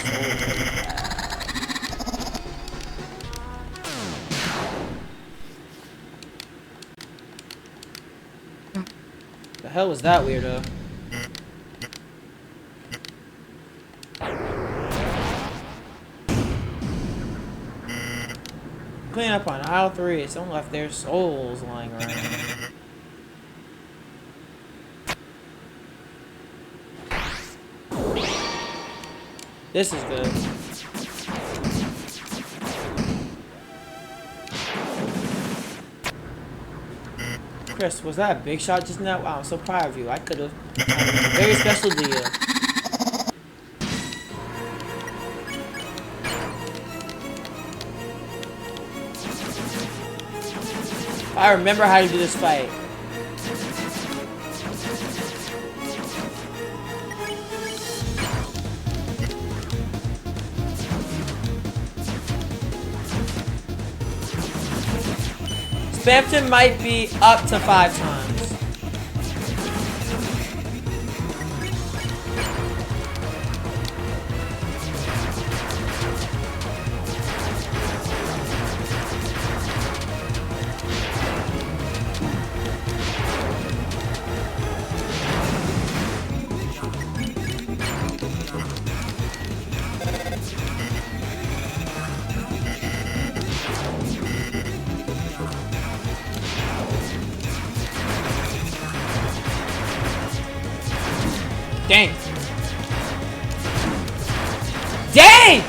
The hell was that weirdo? Clean up on aisle 3. Someone left their souls lying around. This is good. Chris, was that a big shot just now? Wow, I'm so proud of you. I could have a very special deal. I remember how to do this fight. Spamton might be up to 5 times. Dang. Dang!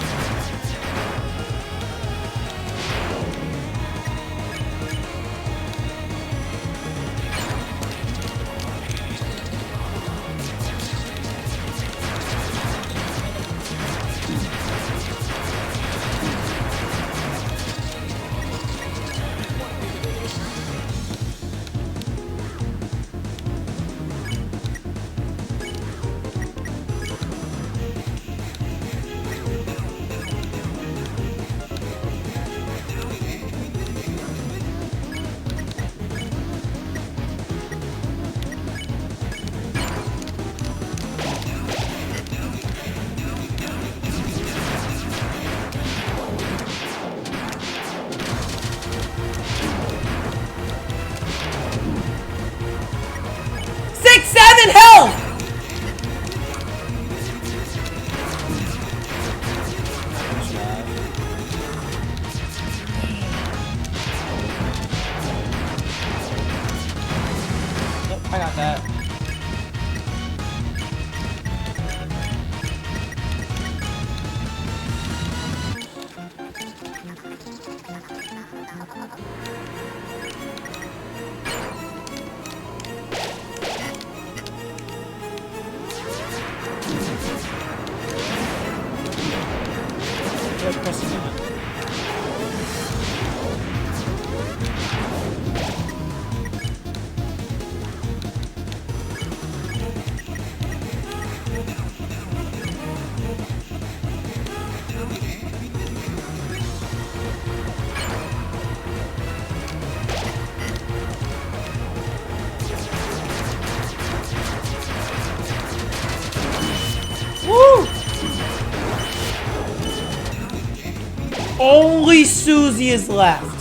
Only Susie is left.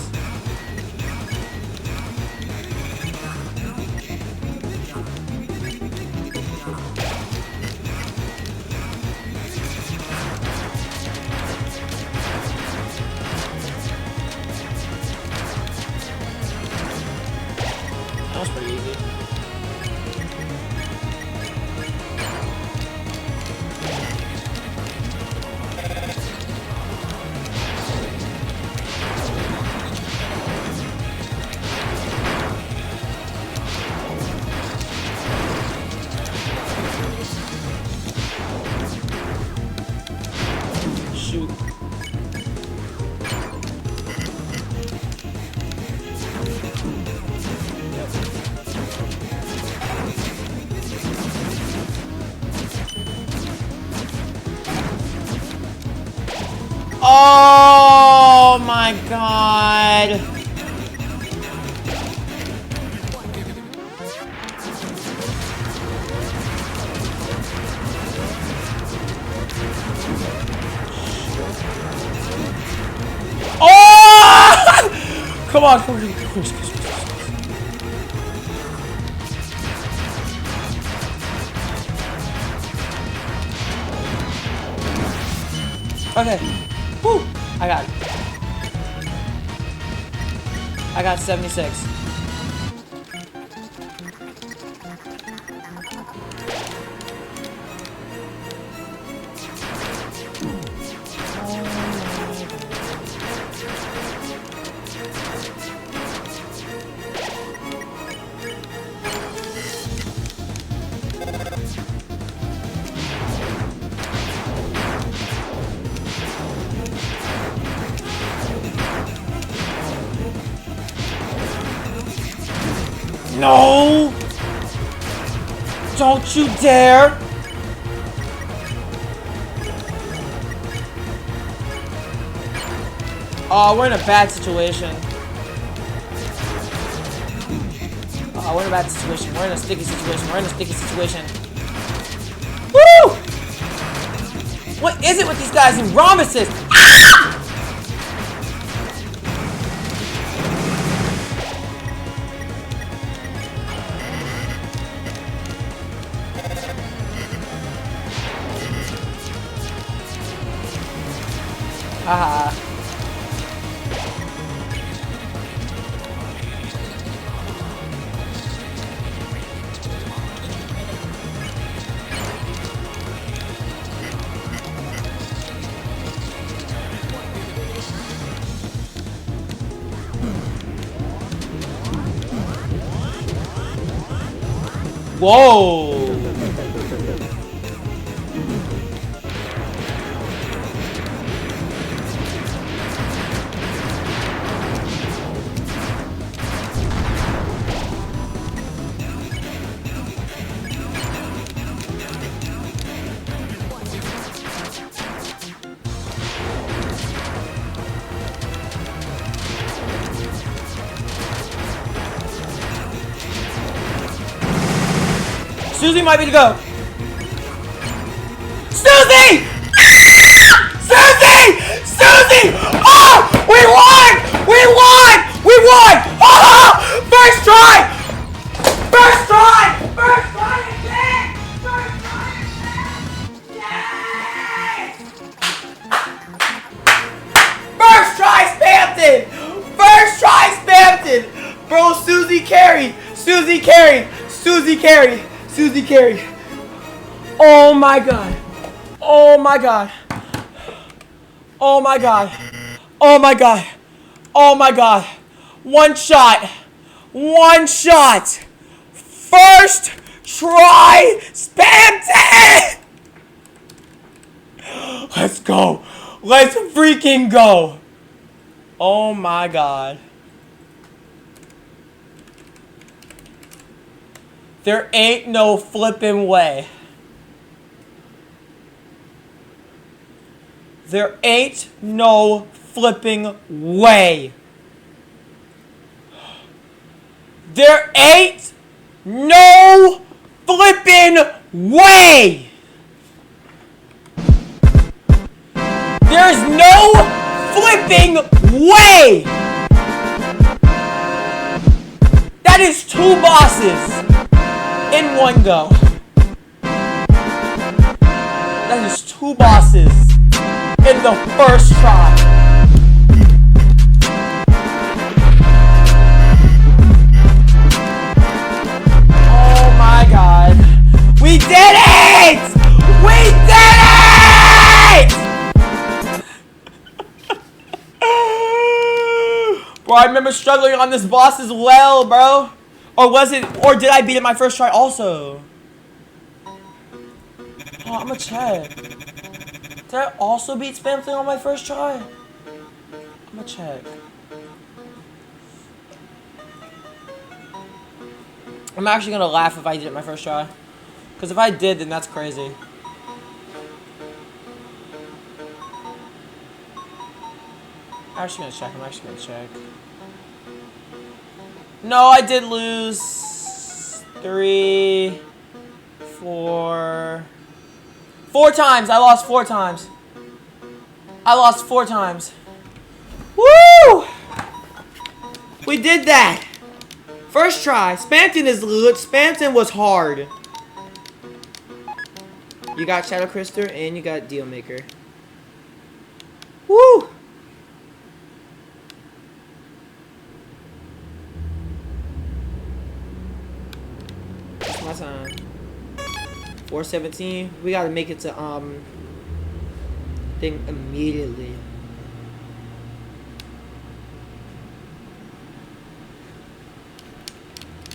That was pretty easy. Shoot. Oh my god. Oh! Come on, come on, come on. Okay. Woo! I got it. I got 76. No! Don't you dare! Oh, we're in a bad situation. Oh, we're in a bad situation. We're in a sticky situation. We're in a sticky situation. Woo! What is it with these guys in rhombuses? Ah! Haha. Whoa! Susie might be to go. Susie! Ah! Susie! Susie! Oh! We won! We won! We won! Oh! First try! First try! First try again! First try again! Yes! First try spammed it! First try spammed it! Bro, Susie carry! Susie carry! Susie carry! Susie carry. Oh my god. Oh my god. Oh my god. Oh my god. Oh my god. One shot. One shot. First try. Spam it. Let's go. Let's freaking go. Oh my god. There ain't no flipping way. There ain't no flipping way. There ain't no flipping way. There's no flipping way! That is 2 bosses in one go. That is 2 bosses in the first try. Oh my god. We did it! We did it! Bro, I remember struggling on this boss as well, bro. Or was it, or did I beat it my first try also? Oh, I'm gonna check. Did I also beat Spam Thing on my first try? I'm gonna check. I'm actually gonna laugh if I did it my first try. Because if I did, then that's crazy. I'm actually gonna check. I'm actually gonna check. No, I did lose 3, 4. 4 times. I lost 4 times. I lost 4 times. Woo! We did that. First try. Spamton was hard. You got Shadow Crystal and you got Deal Maker. Woo! My time. 417. We gotta make it to thing immediately.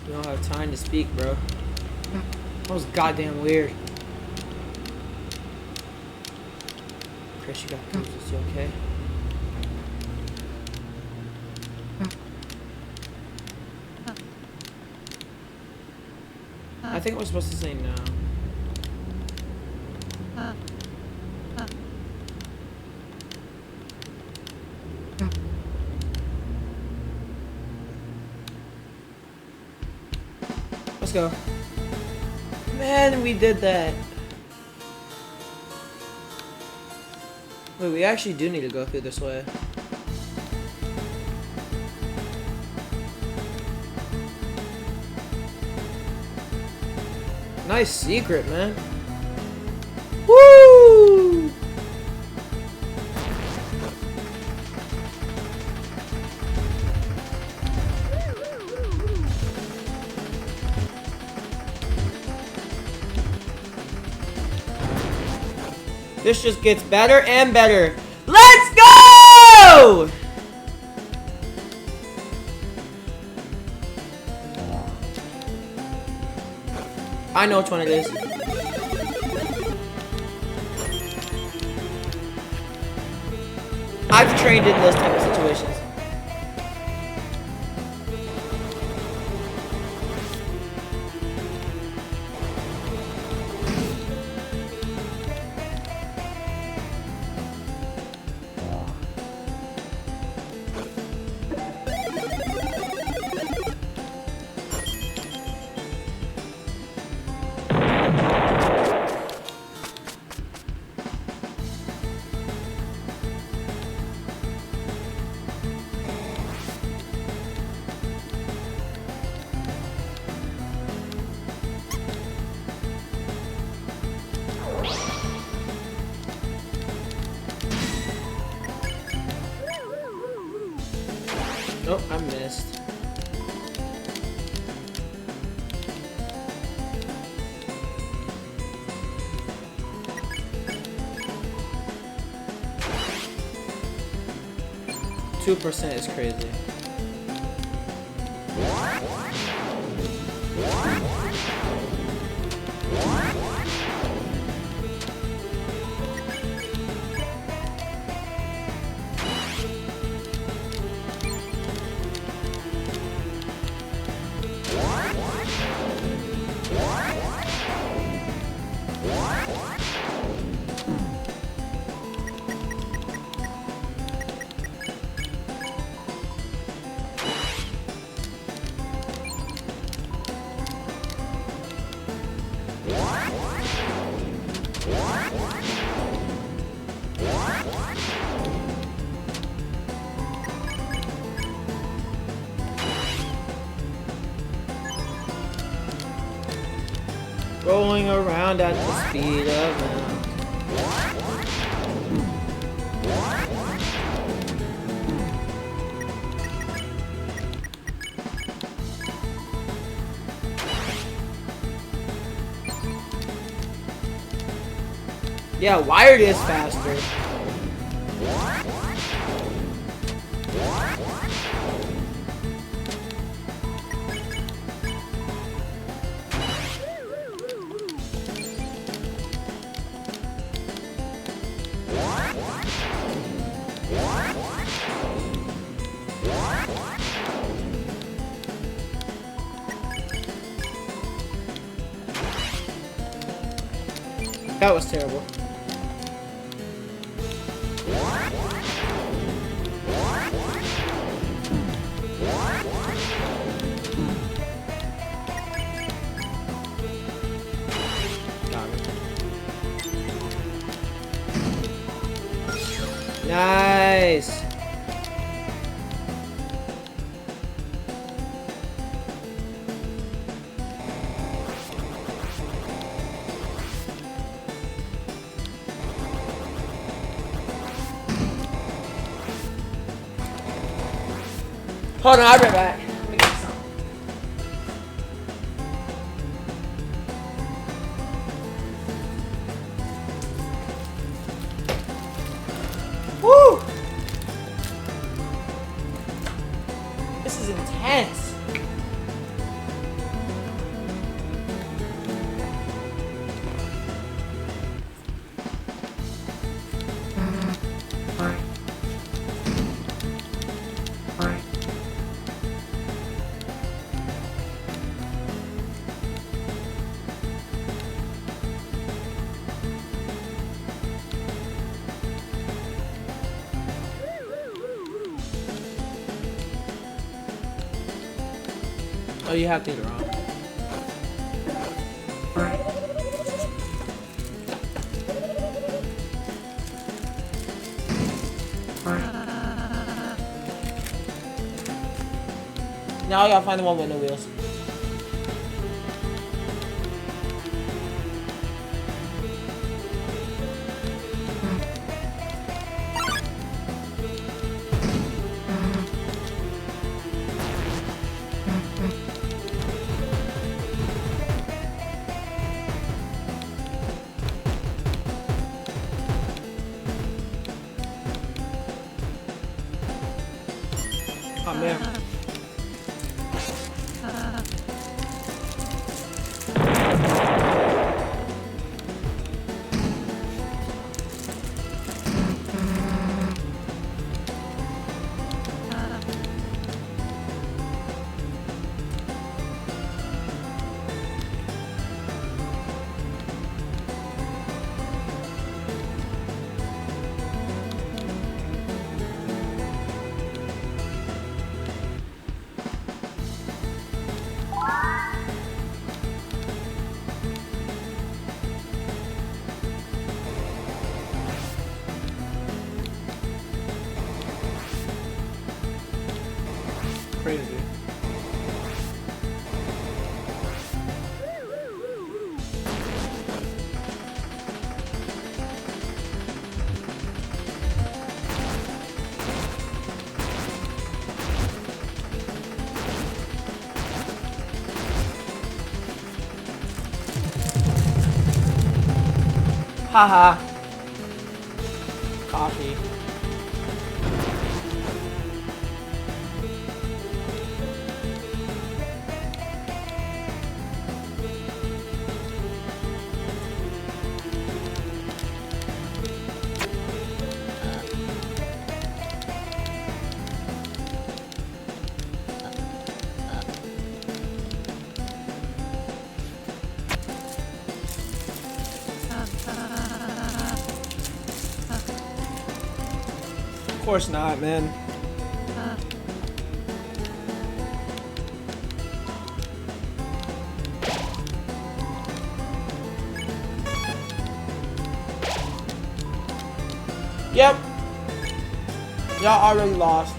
We don't have time to speak, bro. That was goddamn weird. Chris, you got bruises, you okay? I think we're supposed to say no. Let's go. Man, we did that. Wait, we actually do need to go through this way. Nice secret, man. Woo! This just gets better and better. Let's go! I know which one it is. I've trained in those type of situations. Nope, I missed. %2 is crazy. going around at the speed of sound. Yeah, wired is faster. That was terrible. Nice. Hold on, I'll be right back. Let me get some. Woo! This is intense. Oh, you have to hit it wrong. Now I gotta find the one with no wheels. Oh man. Crazy. Haha. Coffee. Of course not, man. Yep. Y'all already lost.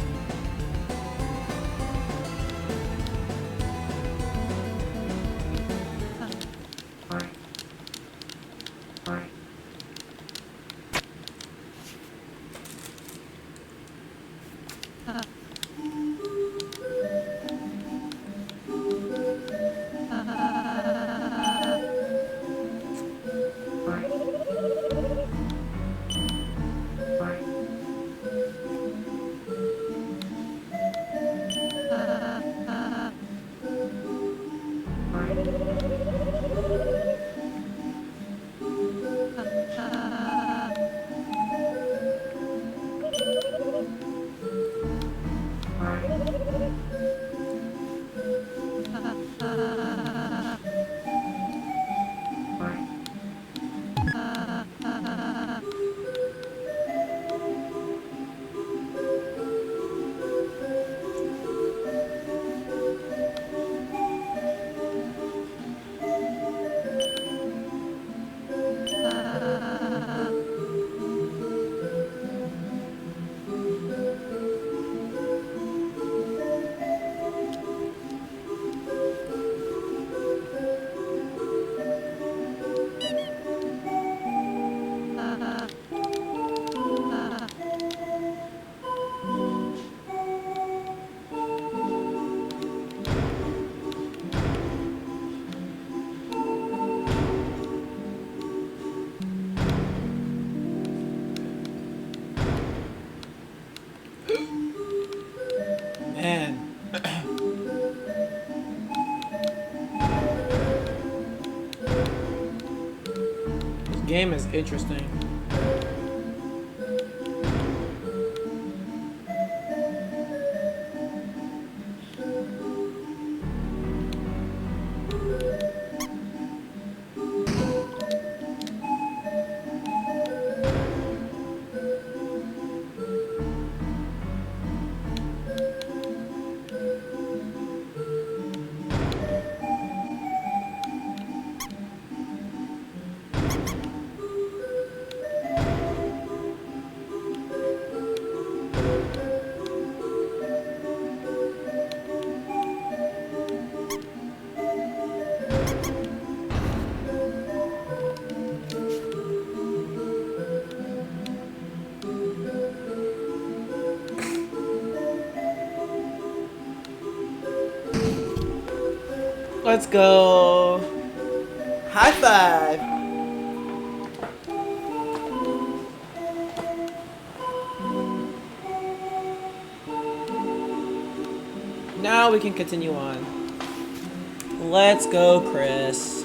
Man. This game is interesting. Let's go. High five. Now we can continue on. Let's go, Chris.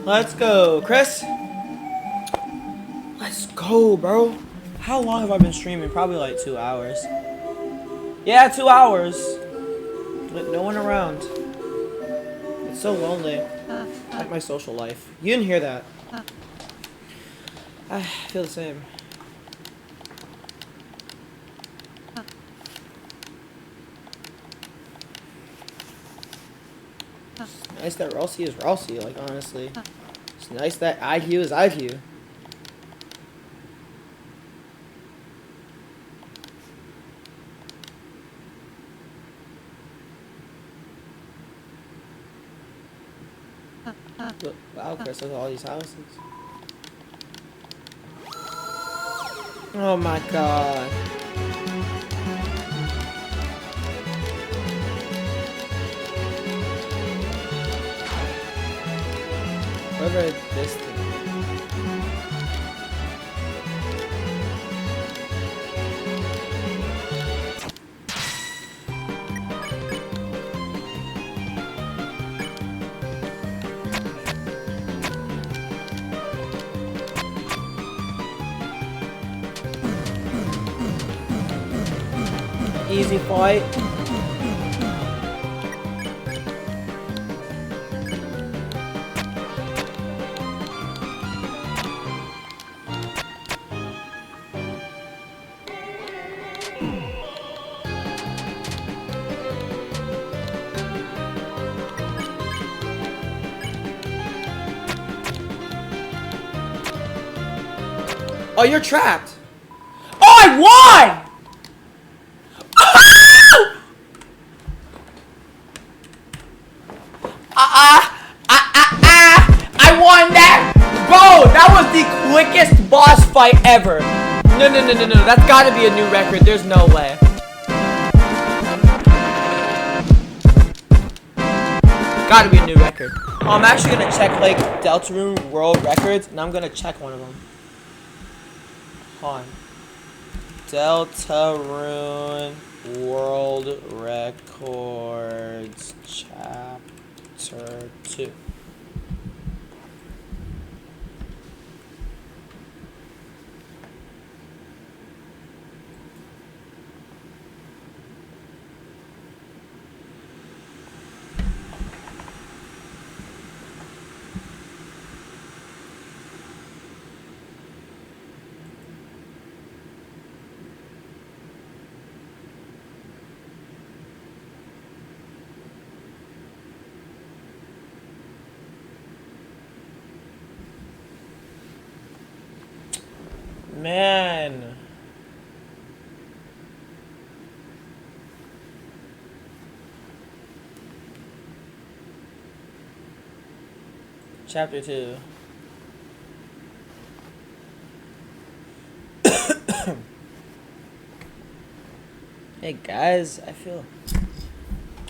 Let's go, Chris. Let's go, bro. How long have I been streaming? Probably like 2 hours. Yeah, 2 hours. With no one around. It's so lonely. Like my social life. You didn't hear that. I feel the same. It's nice that Rossi is Rossi, like, honestly. It's nice that IQ is IQ. Look, wow, Chris, look at all these houses. Oh my god. Whatever this thing. Easy fight. Oh, you're trapped. Oh, I won! I won that! Bro, that was the quickest boss fight ever. No. That's gotta be a new record. There's no way. Gotta be a new record. Oh, I'm actually gonna check like Deltarune World Records, and I'm gonna check one of them. Hold on. Deltarune World Records Chapter 2. Man. Chapter 2. Hey guys,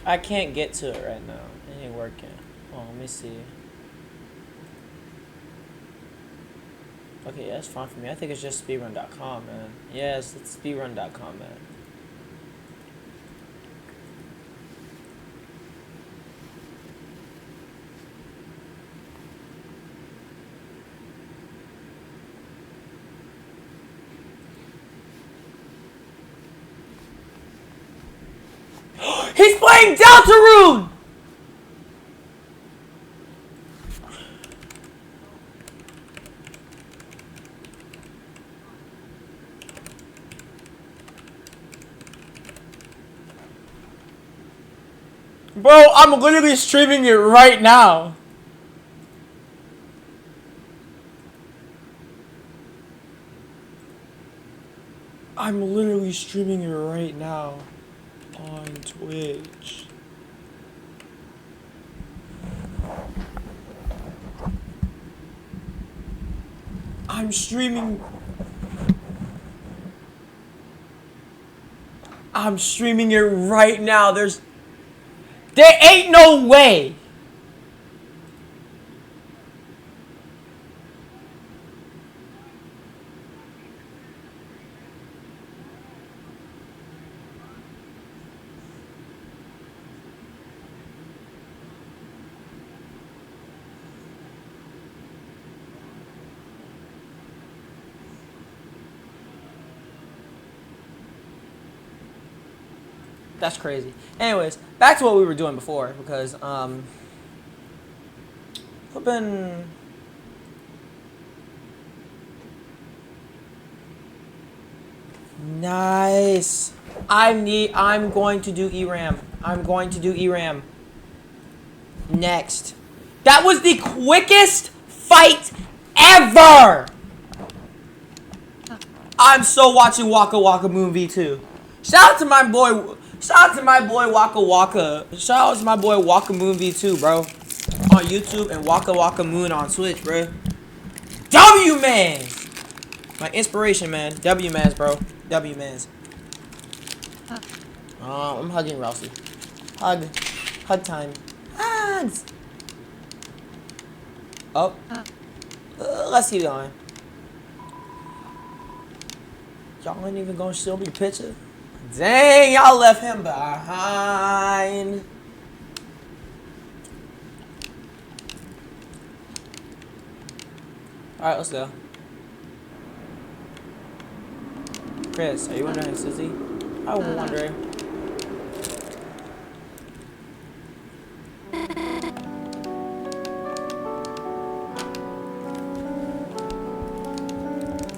I can't get to it right now. It ain't working. Oh, let me see. Okay, yeah, that's fine for me. I think it's just speedrun.com, man. Yes, it's speedrun.com, man. He's playing Deltarune! Bro, I'm literally streaming it right now. I'm literally streaming it right now on Twitch. I'm streaming it right now. There ain't no way. That's crazy. Anyways, back to what we were doing before, because flipping. Nice. I'm going to do ERAM. I'm going to do ERAM. Next. That was the quickest fight ever. I'm so watching Waka Waka Moon V2. Shout out to my boy Waka Waka. Shout out to my boy Waka Moon V2, bro. On YouTube and Waka Waka Moon on Twitch, bro. W-Mans! My inspiration, man. W-Mans, bro. W-Mans. I'm hugging Ralsei. Hug time. Hugs! Oh. Let's keep going. Y'all ain't even gonna show me a picture? Dang, y'all left him behind. Alright, let's go. Chris, are you wondering, Susie? I was wondering.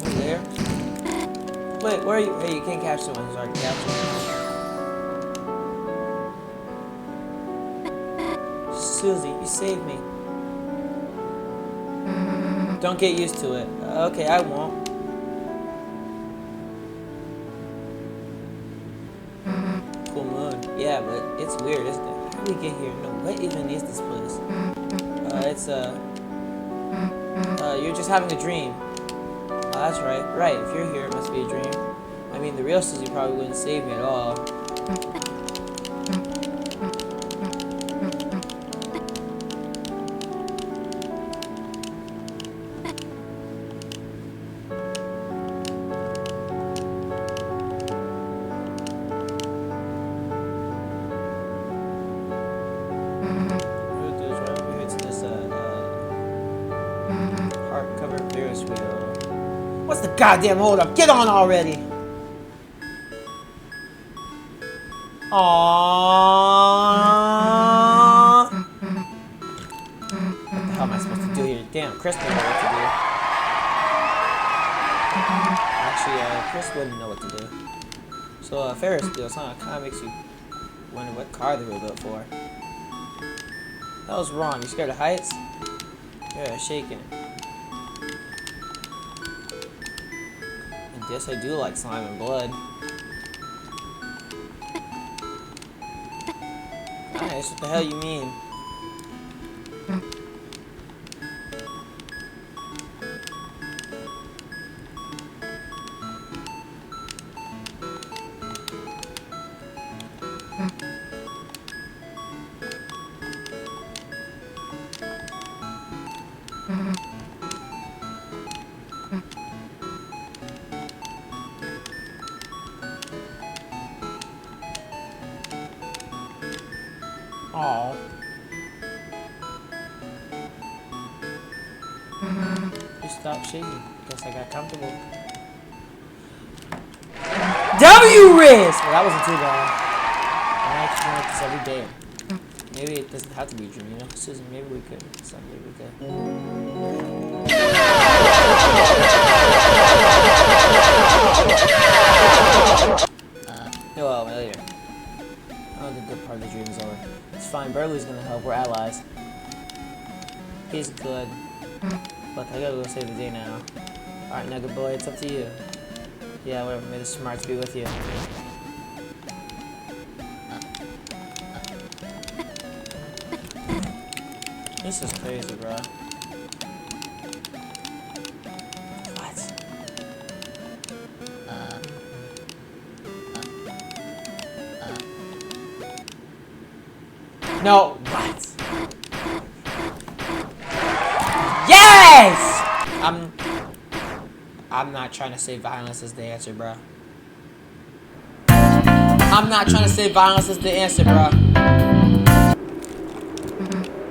You there? Wait, where are you? Hey, you can't catch the one. Sorry, capture. Susie, you saved me. Don't get used to it. Okay, I won't. full moon. Yeah, but it's weird, isn't it? How did we get here? No, what even is this place? You're just having a dream. Oh, that's right. Right, if you're here, it must be a dream. I mean, the real Susie probably wouldn't save me at all. What's the goddamn hold up? Get on already! Aww. What the hell am I supposed to do here? Damn, Chris doesn't know what to do. Actually, Chris wouldn't know what to do. So, Ferris wheels, huh? Kind of makes you wonder what car they were built for. That was wrong. You scared of heights? Yeah, shaking. Yes, I do like slime and blood. Nice, what the hell you mean? Aww. Just stop shaking. Guess I got comfortable. W wrist! Well, that wasn't too bad. I actually like this every day. Maybe it doesn't have to be a dream, you know? Susan, maybe we could. Someday we could. Well, later. Oh, the good part of the dream is over. It's fine, Burley's gonna help, we're allies. He's good. Look, I gotta go save the day now. Alright, now good boy, it's up to you. Yeah, whatever, may the smarts be with you. This is crazy, bro. What? No, what? Yes! I'm not trying to say violence is the answer, bro. I'm not trying to say violence is the answer, bro.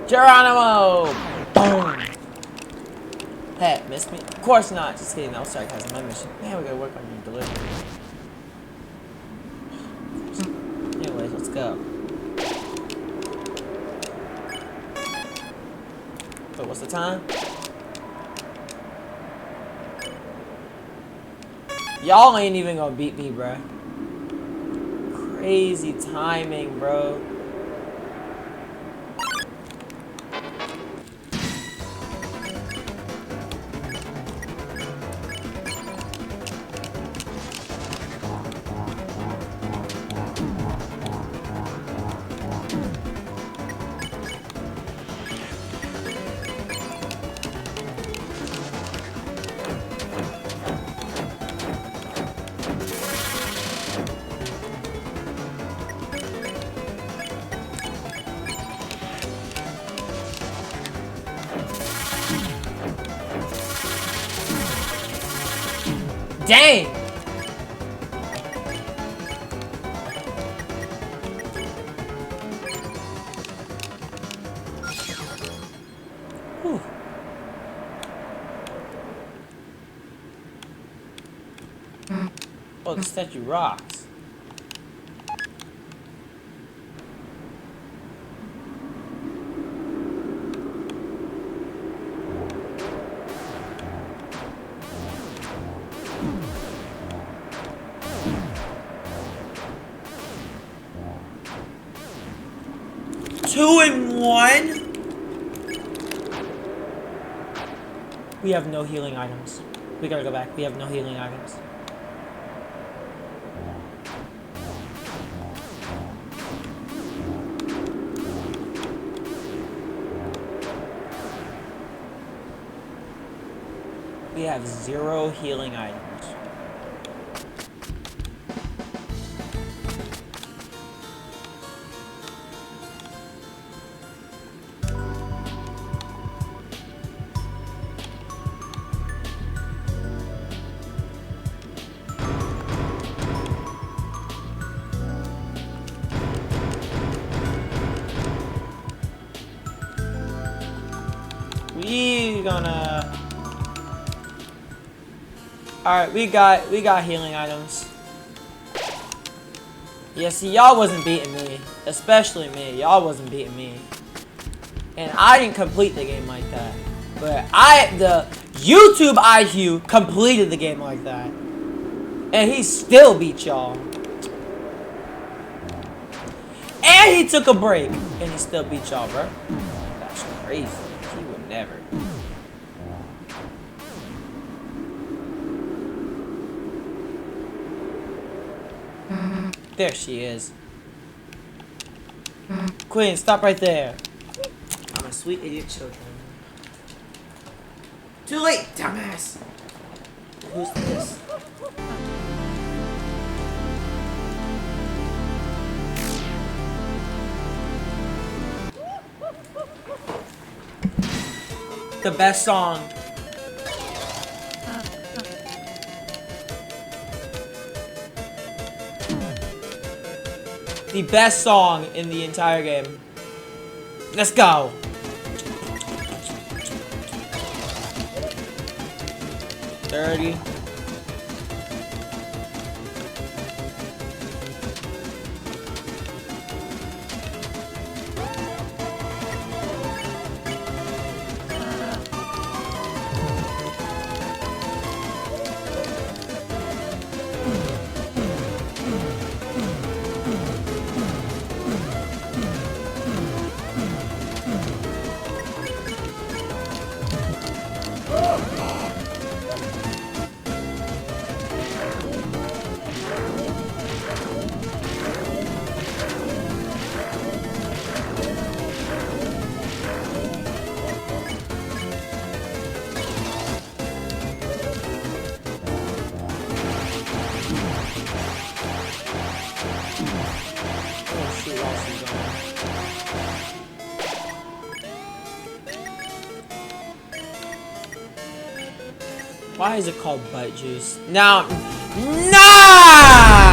Geronimo! Boom! Hey, missed me? Of course not. Just kidding. That was sarcasm. My mission. Man, we gotta work on your delivery. Anyways, let's go. So what's the time? Y'all ain't even gonna beat me, bro. Crazy timing, bro. Dang! Whew. Oh, the statue rocks. Two in one? We have no healing items. We gotta go back. We have no healing items. We have 0 healing items. We gonna. Alright, we got healing items. Yeah, see, y'all wasn't beating me. Especially me. Y'all wasn't beating me. And I didn't complete the game like that. But the YouTube IQ completed the game like that. And he still beat y'all. And he took a break. And he still beat y'all, bro. That's crazy. He would never. There she is. Queen, stop right there. I'm a sweet idiot children. Too late, dumbass. Who's this? The best song. The best song in the entire game. Let's go. $30. Why is it called butt juice? Now, nah!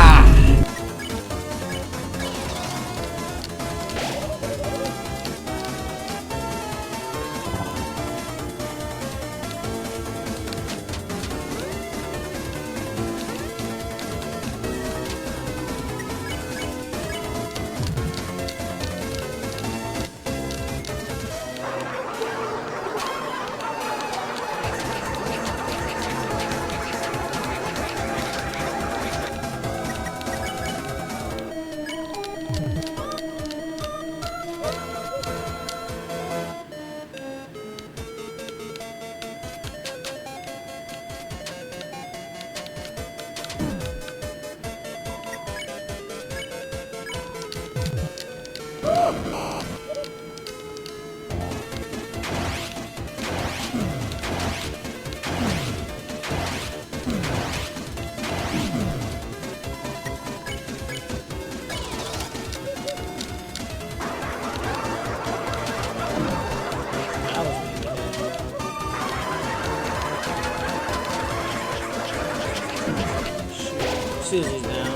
Susie's now.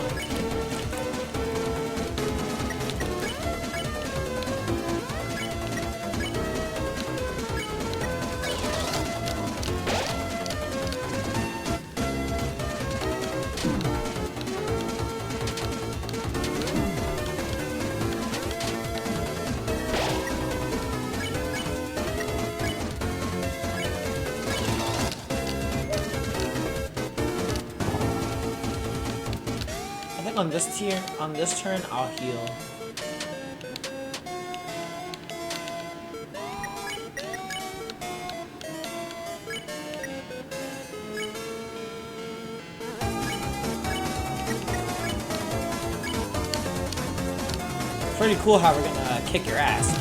On this tier, on this turn, I'll heal. Pretty cool how we're gonna kick your ass.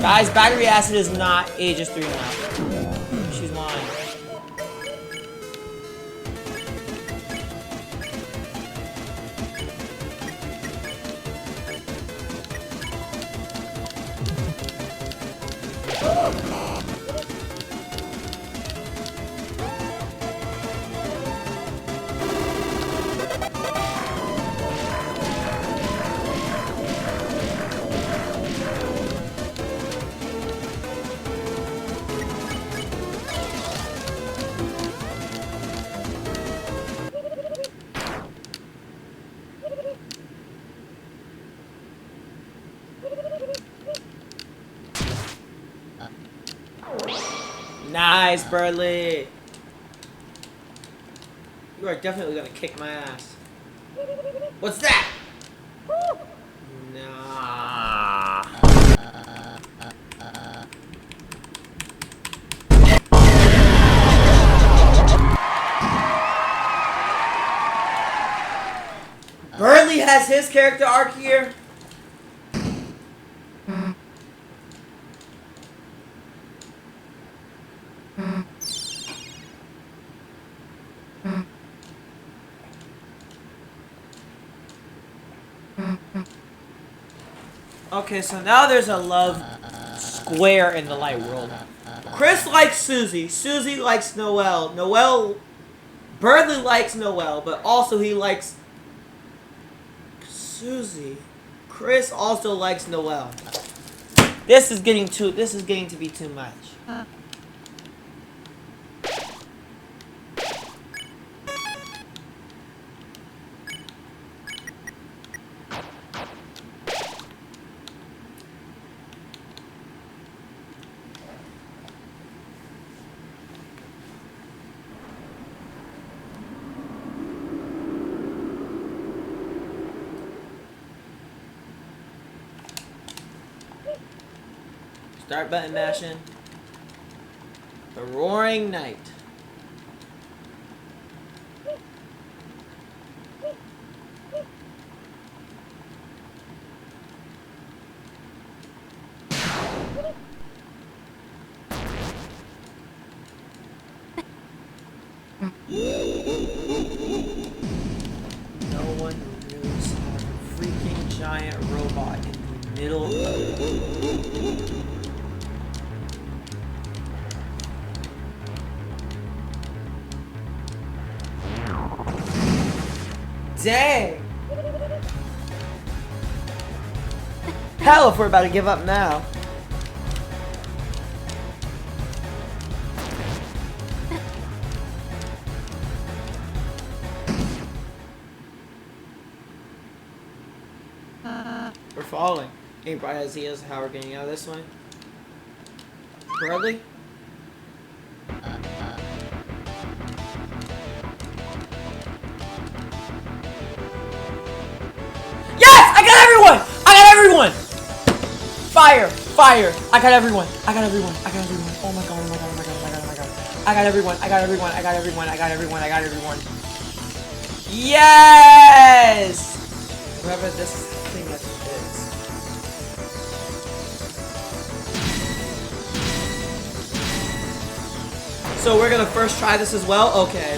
Guys, battery acid is not ages 3 and up. She's lying. Nice, Burley. You are definitely gonna kick my ass. What's that? Nah. Burley has his character arc here. Okay, so now there's a love square in the light world. Chris likes Susie. Susie likes Noelle. Burley likes Noelle, but also he likes Susie. Chris also likes Noelle. This is getting to be too much. Start button mashing. The Roaring Night. No one really saw a freaking giant robot in the middle of Dang! Hell if we're about to give up now. We're falling. Any bright ideas how we're getting out of this one? Bradley? Yes! I got everyone! I got everyone! Fire! Fire! I got everyone! I got everyone! I got everyone! Oh my god, oh my god, oh my god, oh my god, oh my god. I got everyone! I got everyone! I got everyone! I got everyone! I got everyone! Yes! Whoever this thing is. So we're gonna first try this as well? Okay.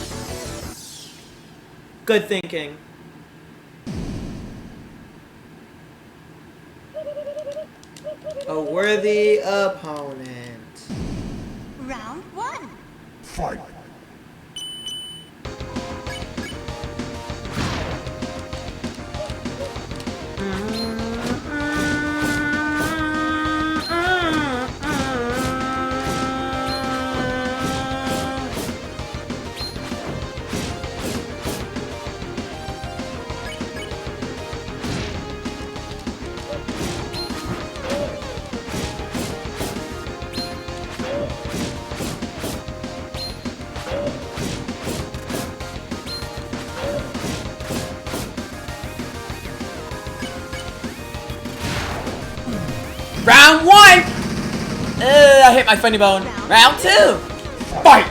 Good thinking. A worthy opponent. Round 1. Fight. Round 1! I hit my funny bone. Round 2! Fight!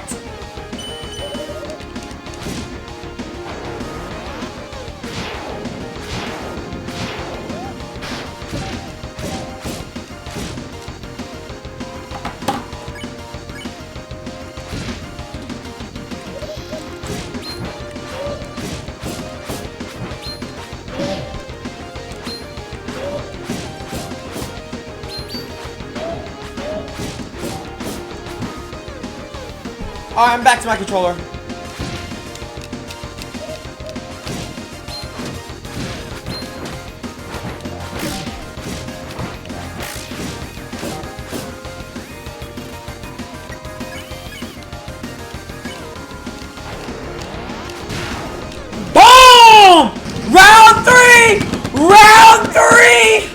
Alright, I'm back to my controller. Boom! Round 3! Round 3!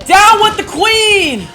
Down with the queen!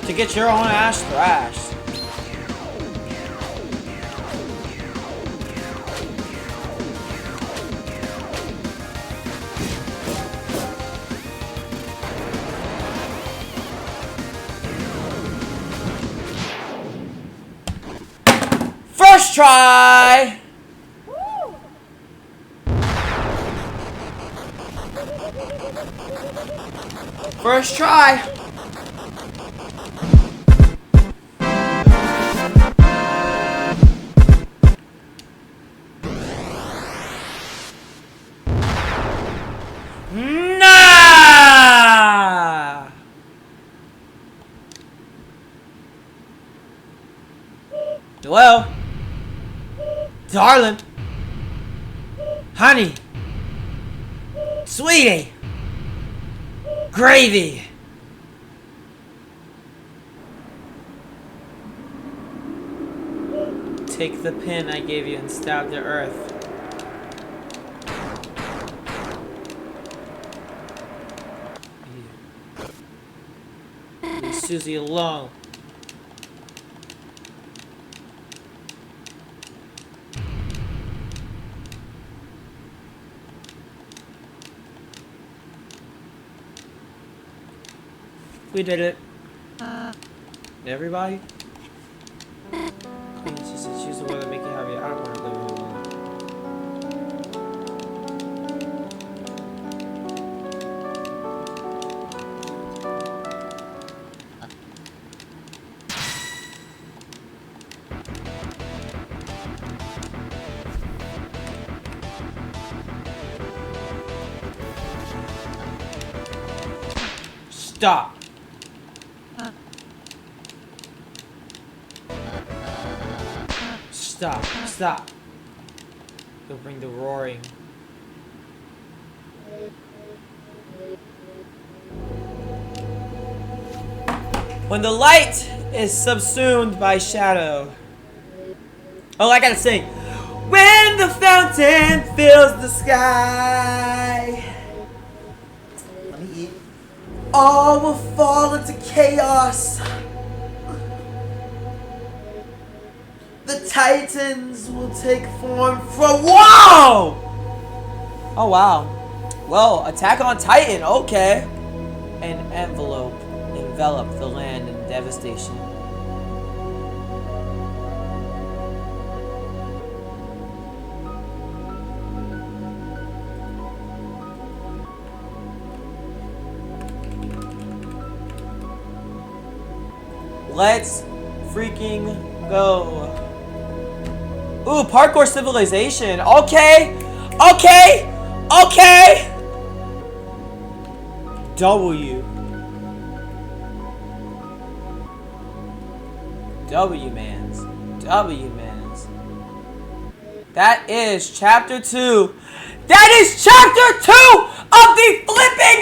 To get your own ass thrashed. First try! First try! Nah! Hello? Darling? Honey? Sweetie? Gravy? Take the pin I gave you and stab the earth. Leave Susie alone. We did it. Everybody? Queen, she said she's the one that make you happy. I don't want to live with her. Stop. Stop. Stop. You'll bring the roaring. When the light is subsumed by shadow. Oh, I gotta sing. When the fountain fills the sky. Let me eat. All will fall into chaos. The Titans will take form from. Whoa! Oh, wow. Well, Attack on Titan, okay. An envelope enveloped the land in devastation. Let's freaking go. Ooh, parkour civilization. Okay. Okay. Okay. W. W-mans. W-mans. That is chapter 2. That is chapter 2 of the flipping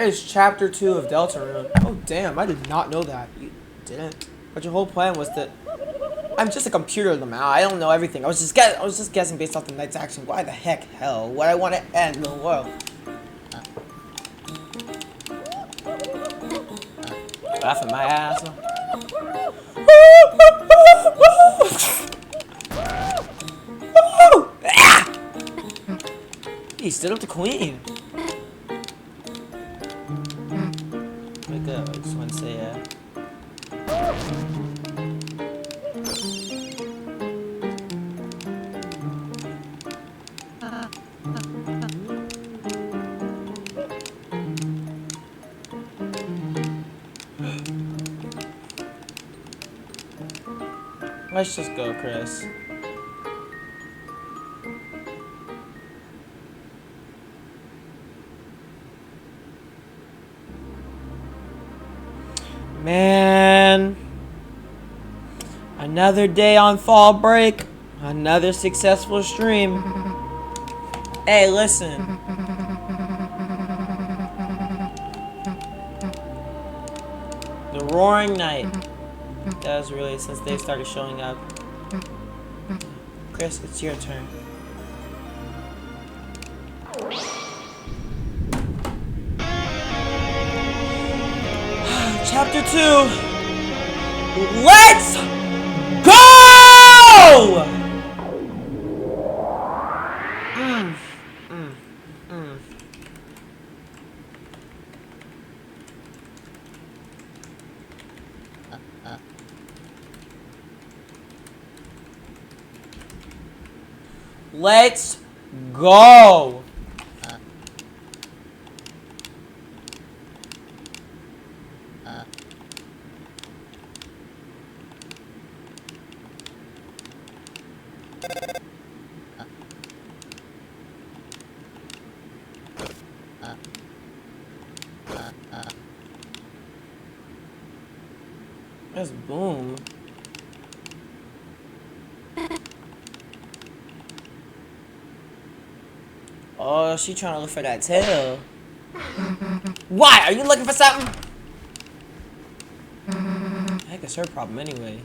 is chapter 2 of Deltarune. Oh damn, I did not know that. You didn't. But your whole plan was that I'm just a computer, Lamau. I don't know everything. I was just guessing based off the night's action. Why the heck hell would I want to end the world? Laughing my ass off. He stood up to Queen. Wake up, I just want to say let's just go, Chris. Man, another day on fall break, another successful stream. Hey, listen. The Roaring Night. That was really since they started showing up. Chris, it's your turn. Chapter 2. Let's go! Let's go! That's boom. Oh, she trying to look for that tail. Why? Are you looking for something? Heck, it's her problem anyway.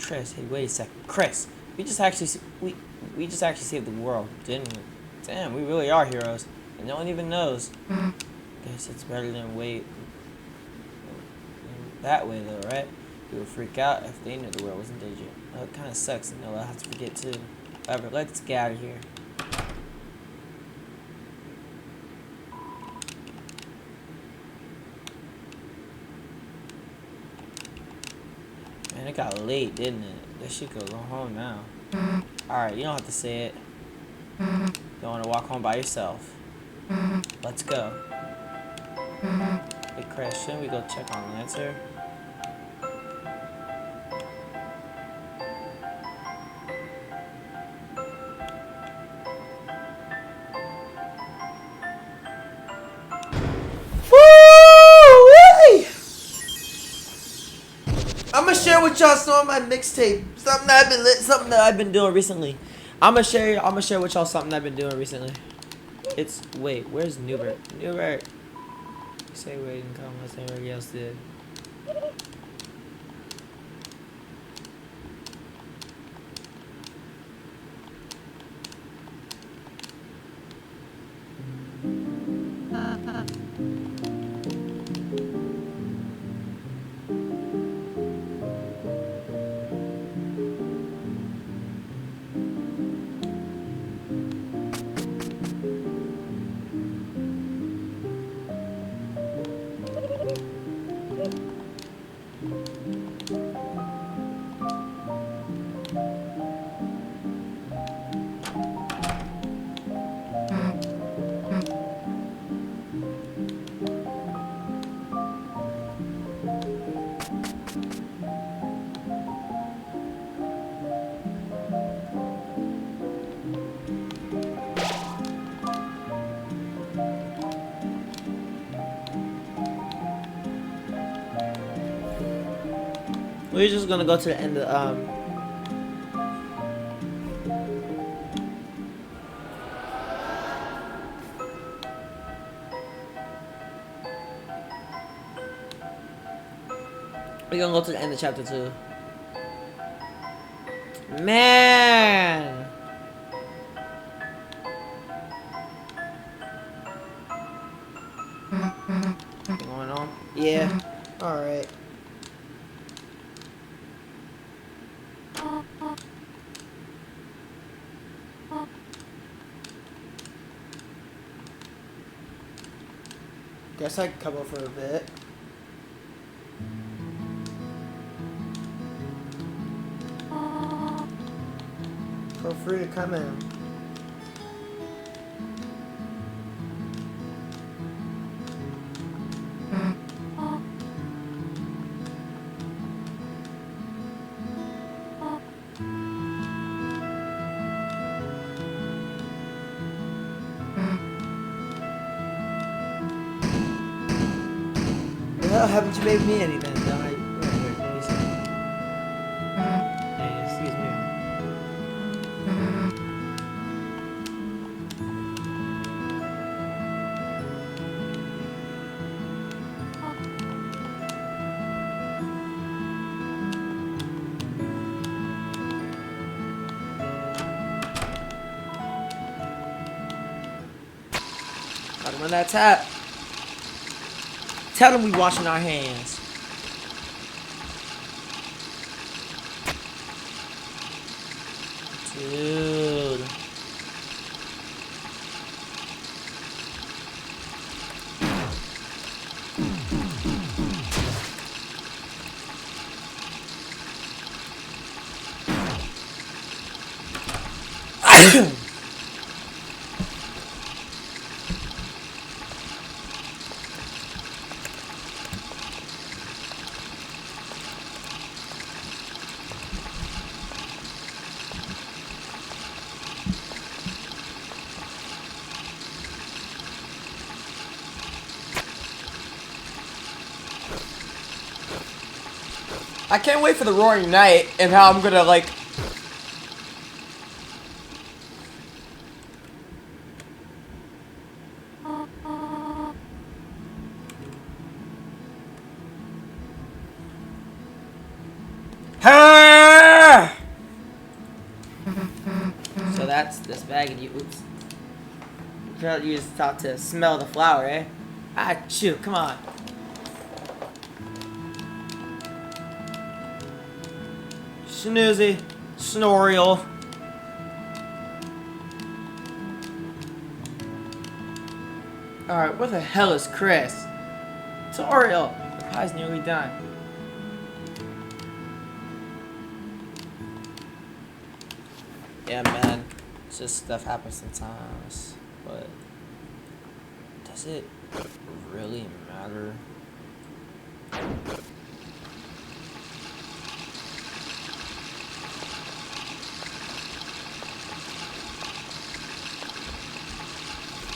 Chris, hey, wait a second. Chris, we just actually saved the world, didn't we? Damn, we really are heroes, and no one even knows. Guess it's better than wait that way though, right? We would freak out if they knew the world was in danger. Oh, it kind of sucks to know I have to forget too. However, let's get out of here. Man, it got late, didn't it? This shit could go home now. Alright, you don't have to say it. Don't want to walk home by yourself. Let's go. Hey, Chris, shouldn't we go check on Lancer? I'm gonna share with y'all some of my mixtape, something that I've been doing recently. I'm gonna share with y'all something I've been doing recently. It's wait, where's Newbert? Newbert, say wait and come unless anybody else did. We're just gonna go to the end of We're gonna go to the end of chapter 2. Man! What's going on? Yeah. Alright. Guess I can come over for a bit. Feel free to come in. Well, haven't you made me anything? Don't I? Wait, let me see. Hey, excuse me. Gotta run that tap. Tell them we washing our hands. Dude. I can't wait for the roaring night and how I'm gonna like. So that's this bag and you. Oops. You just thought to smell the flower, eh? Ah, shoot! Come on. Snoozy, Snorial. Alright, what the hell is Chris? Toriel! The pie's nearly done. Yeah, man. It's just stuff happens sometimes. But does it really matter?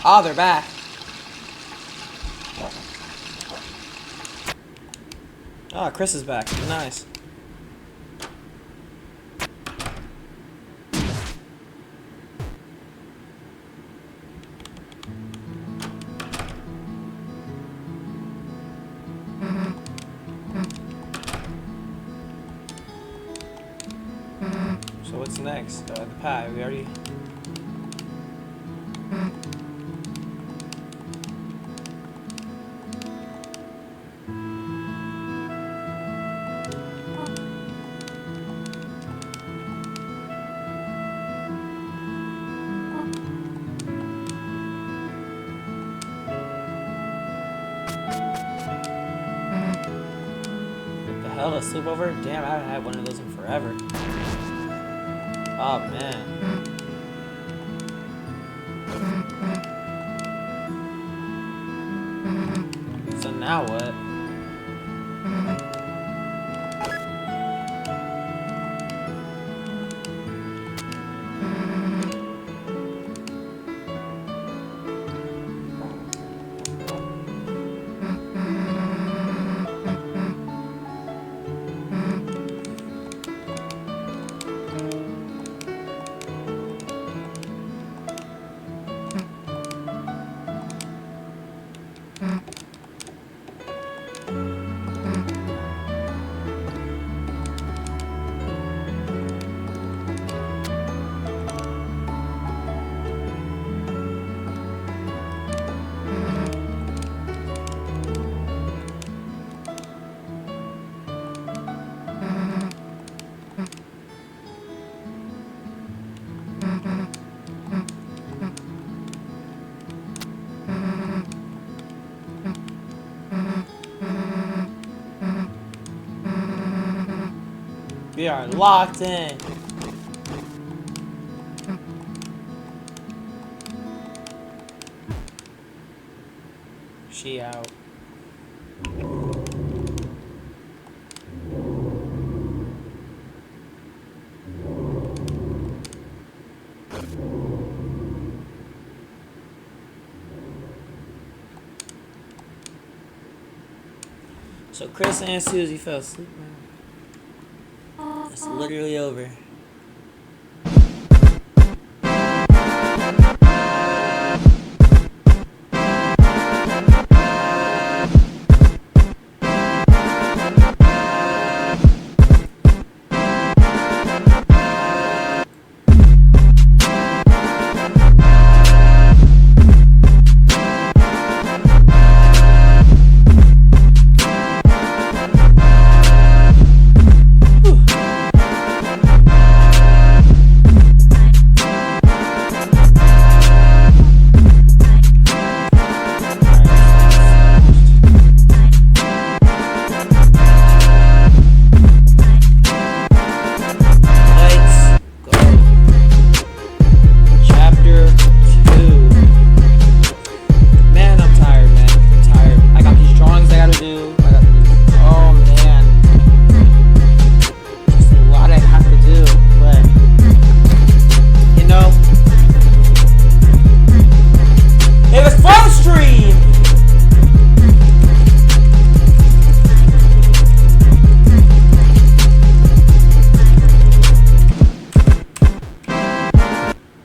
Oh, they're back. Oh, Chris is back. Nice. So what's next? The pie. We already... Hell, a sleepover? Damn, I haven't had one of those in forever. Oh, man. So now what? We are locked in. She out. So Chris and Susie fell asleep. It's literally over.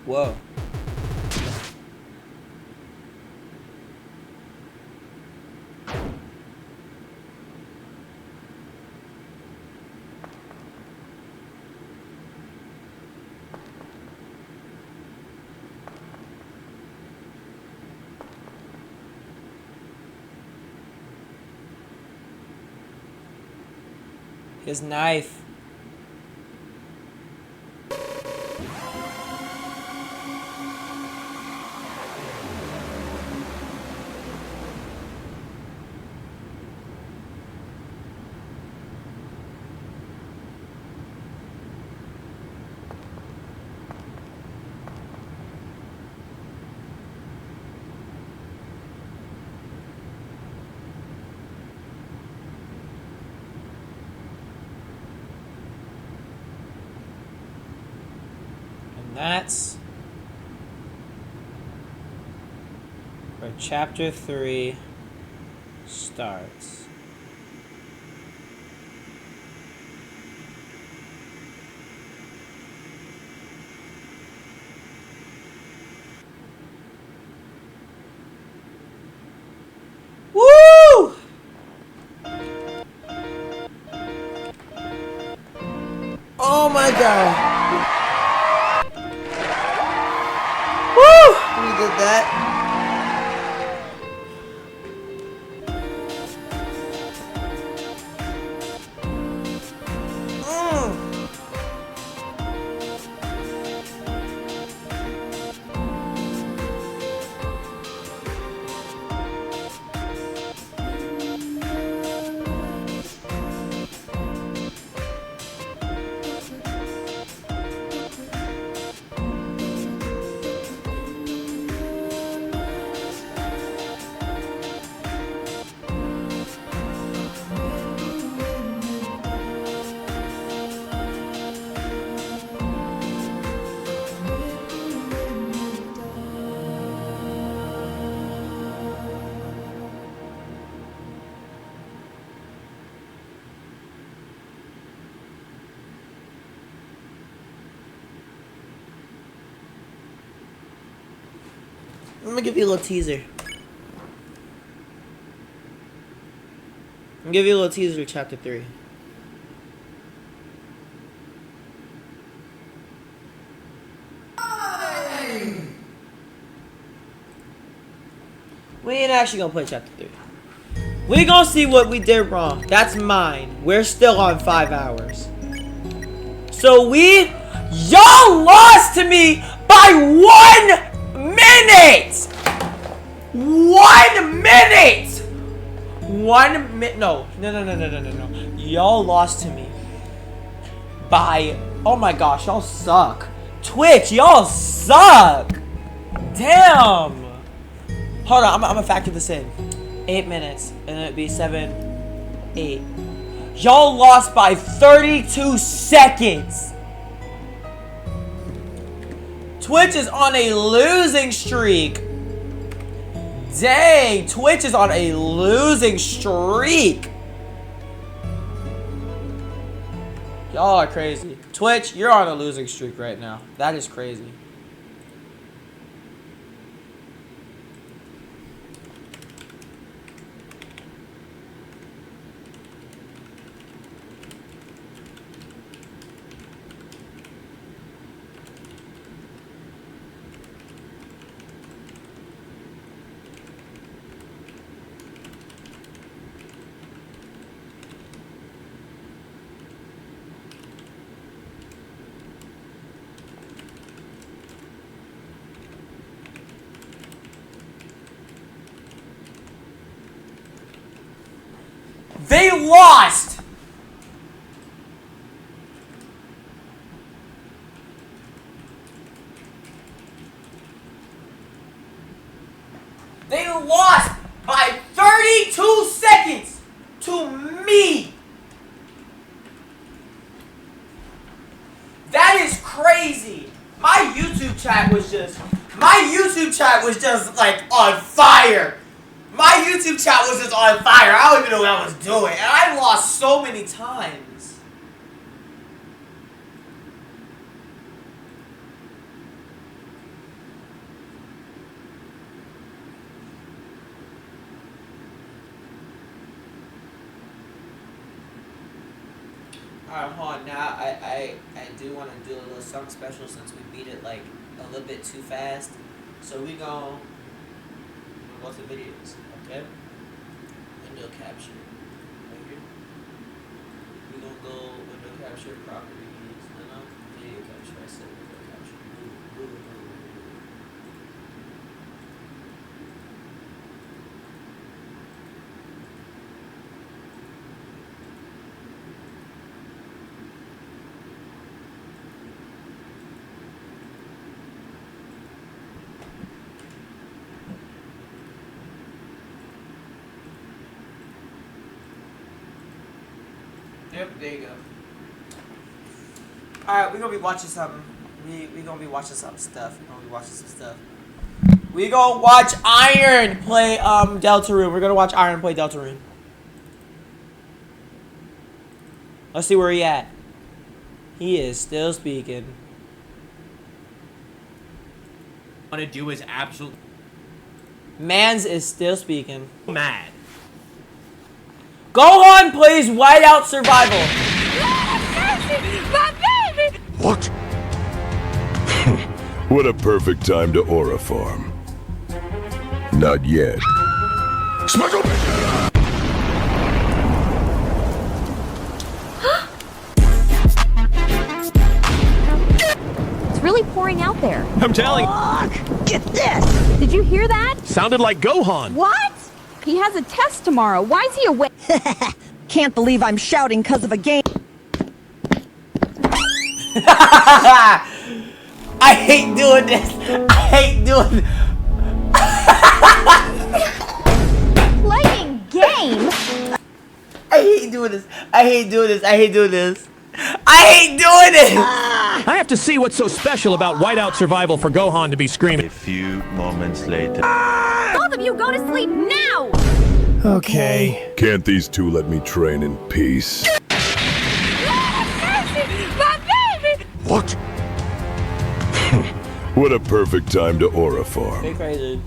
Whoa. His knife. That's where chapter 3 starts. Woo! Oh my god. We did that. I'm gonna give you a little teaser. I'm gonna give you a little teaser to chapter 3. We ain't actually gonna play chapter 3. We gonna see what we did wrong. That's mine. We're still on 5 hours. So y'all lost to me by 1 minute! 1 minute! 1 minute. No. Y'all lost to me by, oh my gosh, y'all suck. Twitch, y'all suck. Damn. Hold on, I'm gonna factor this in. 8 minutes, and it'd be 7, 8. Y'all lost by 32 seconds. Twitch is on a losing streak. Dang, Twitch is on a losing streak. Y'all are crazy. Twitch, you're on a losing streak right now. That is crazy. They lost! They lost by 32 seconds to me! That is crazy! My YouTube chat was just like on fire! My YouTube chat was just on fire. I don't even know what I was doing. And I lost so many times. Alright, hold on. Now, I do want to do a little something special since we beat it like a little bit too fast. So we gonna go to videos. Okay? Window capture. Right here. We're gonna go window capture properties. No, video capture. I said window capture. Ooh. Yep, there you go. Alright, we're gonna be watching something. We're gonna be watching some stuff. We gonna watch Iron play Deltarune. We're gonna watch Iron play Deltarune. Let's see where he at. He is still speaking. Want to do is absolutely Mans is still speaking. mad. Gohan plays Whiteout Survival. What? What a perfect time to aura farm. Not yet. Smuggle! It's really pouring out there. I'm telling. Get this! Did you hear that? Sounded like Gohan. What? He has a test tomorrow. Why is he awake? Can't believe I'm shouting because of a game. I hate doing this. Playing game? I hate doing this. I hate doing this. I have to see what's so special about Whiteout Survival for Gohan to be screaming. A few moments later. Both of you go to sleep now! Okay. Can't these two let me train in peace? What? What a perfect time to aura farm. They crazy.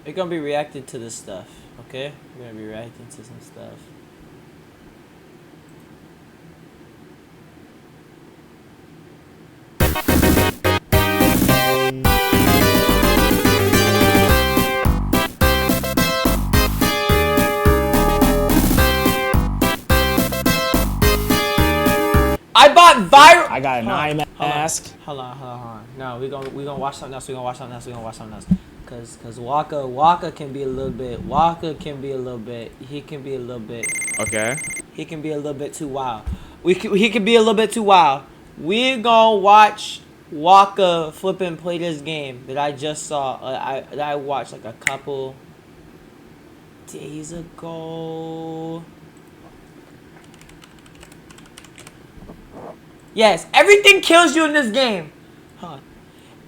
We're gonna be reacting to this stuff, okay? We're gonna be reacting to some stuff. I bought viral. I got an eye mask. Hold on. No, we gonna watch something else. We gonna watch something else. Cause Waka can be a little bit. He can be a little bit. Okay. He can be a little bit too wild. He can be a little bit too wild. We gonna watch Waka flipping play this game that I just saw. That I watched like a couple days ago. Yes, everything kills you in this game. Huh.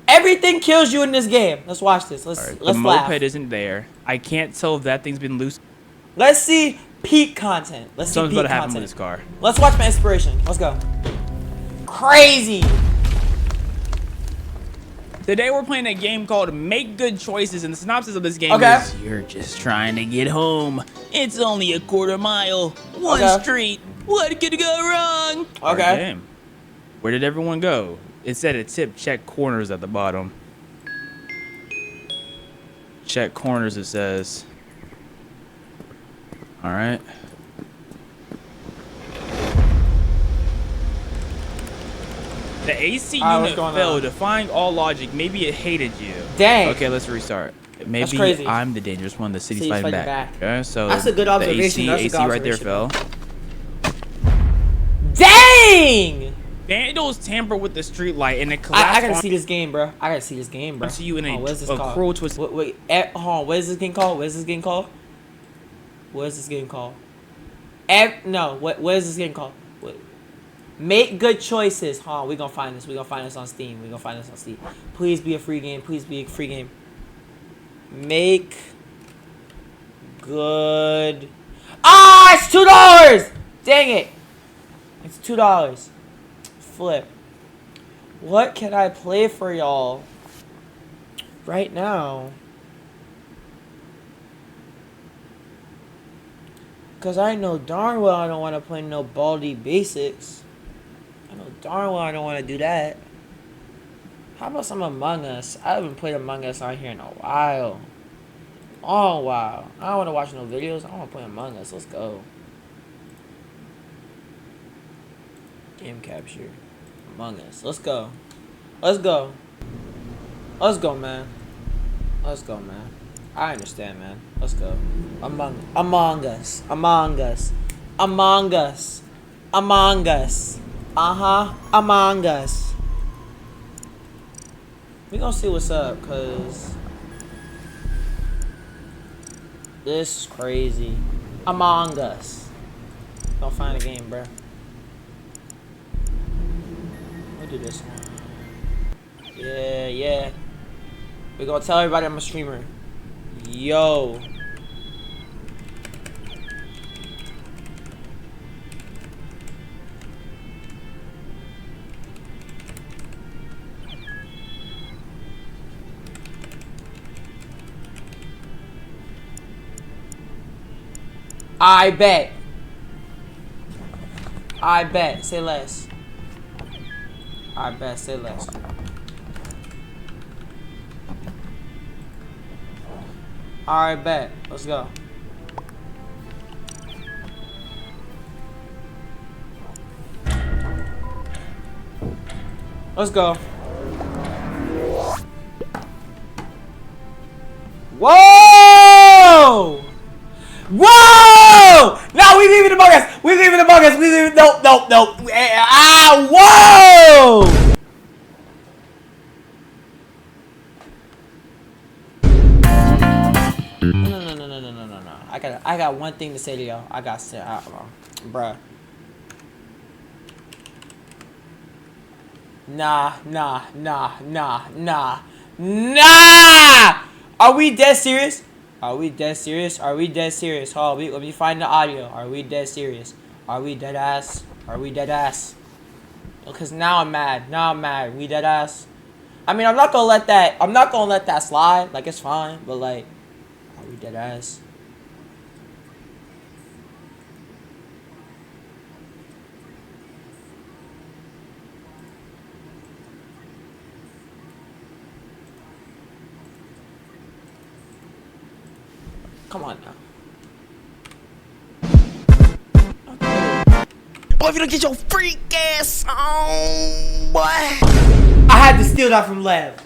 Everything kills you in this game. Let's watch this. Let's The laugh. moped isn't there. I can't tell if that thing's been loose. Let's see peak content. Let's see Something's peak about to happen content. with this car. Let's watch my inspiration. Let's go. Crazy. Today we're playing a game called Make Good Choices, and the synopsis of this game Okay. is you're just trying to get home. It's only a quarter mile, one Okay. street. What could go wrong? Hard Okay. game. Where did everyone go? It said a tip, check corners at the bottom. Check corners, it says. All right. The AC All right, what's unit going failed. on? Defying all logic. Maybe it hated you. Dang. Okay, let's restart. Maybe crazy. I'm the dangerous one. The city's City's fighting fighting back. back. Okay, so That's a good observation. The That's a AC good right there observation. fell. Dang. Vandals tamper with the street light and it I collapsed gotta see this game, bro. Where's onto you in a, what is this a called? cruel twist. Wait, hold on. What is this game called? What is this game called? What is this game called? What? Make good choices. Hold on, we gonna find this. We gonna find this on Steam. Please be a free game. Make good. Ah, it's $2. Dang it! It's $2. Flip. What can I play for y'all right now? Cause I know darn well I don't want to play no Baldi Basics. I know darn well I don't want to do that. How about some Among Us? I haven't played Among Us out here in a while. Oh wow. I don't want to watch no videos. I want to play Among Us. Let's go. Game capture. Among Us. Let's go. Let's go, man. I understand, man. Let's go. Among Us. Among Us. We gonna see what's up, cause this is crazy. Among Us. Don't find a game, bro. We'll do this one. Yeah. We gonna tell everybody I'm a streamer. Yo. I bet. Say less. I bet. Say less. Alright, bet. Let's go. Let's go. Whoa! Whoa! No, we leaving Among Us. Nope. Whoa! No. I got one thing to say to y'all. Bruh. Nah. Are we dead serious? Hold on, let me find the audio. Are we dead serious? Are we dead ass? Because now I'm mad. We dead ass. I mean, I'm not gonna let that slide. Like, it's fine, but like, Are we dead ass? Come on now. Boy, if you don't get your freak ass on, boy. I had to steal that from Lev.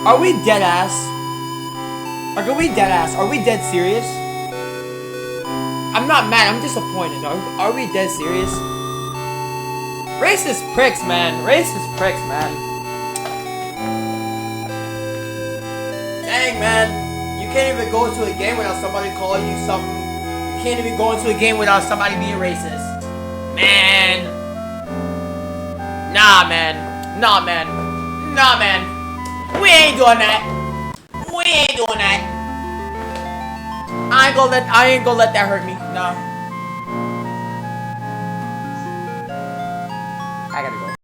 Are we dead ass? Like, are we dead ass? Are we dead serious? I'm not mad, I'm disappointed. Are we dead serious? Racist pricks, man. Racist pricks, man. Dang, man. You can't even go into a game without somebody calling you something. You can't even go into a game without somebody being racist. Man. Nah, man. Nah, man. Nah, man. We ain't doing that. We ain't doing that. I ain't gonna let that hurt me. Nah.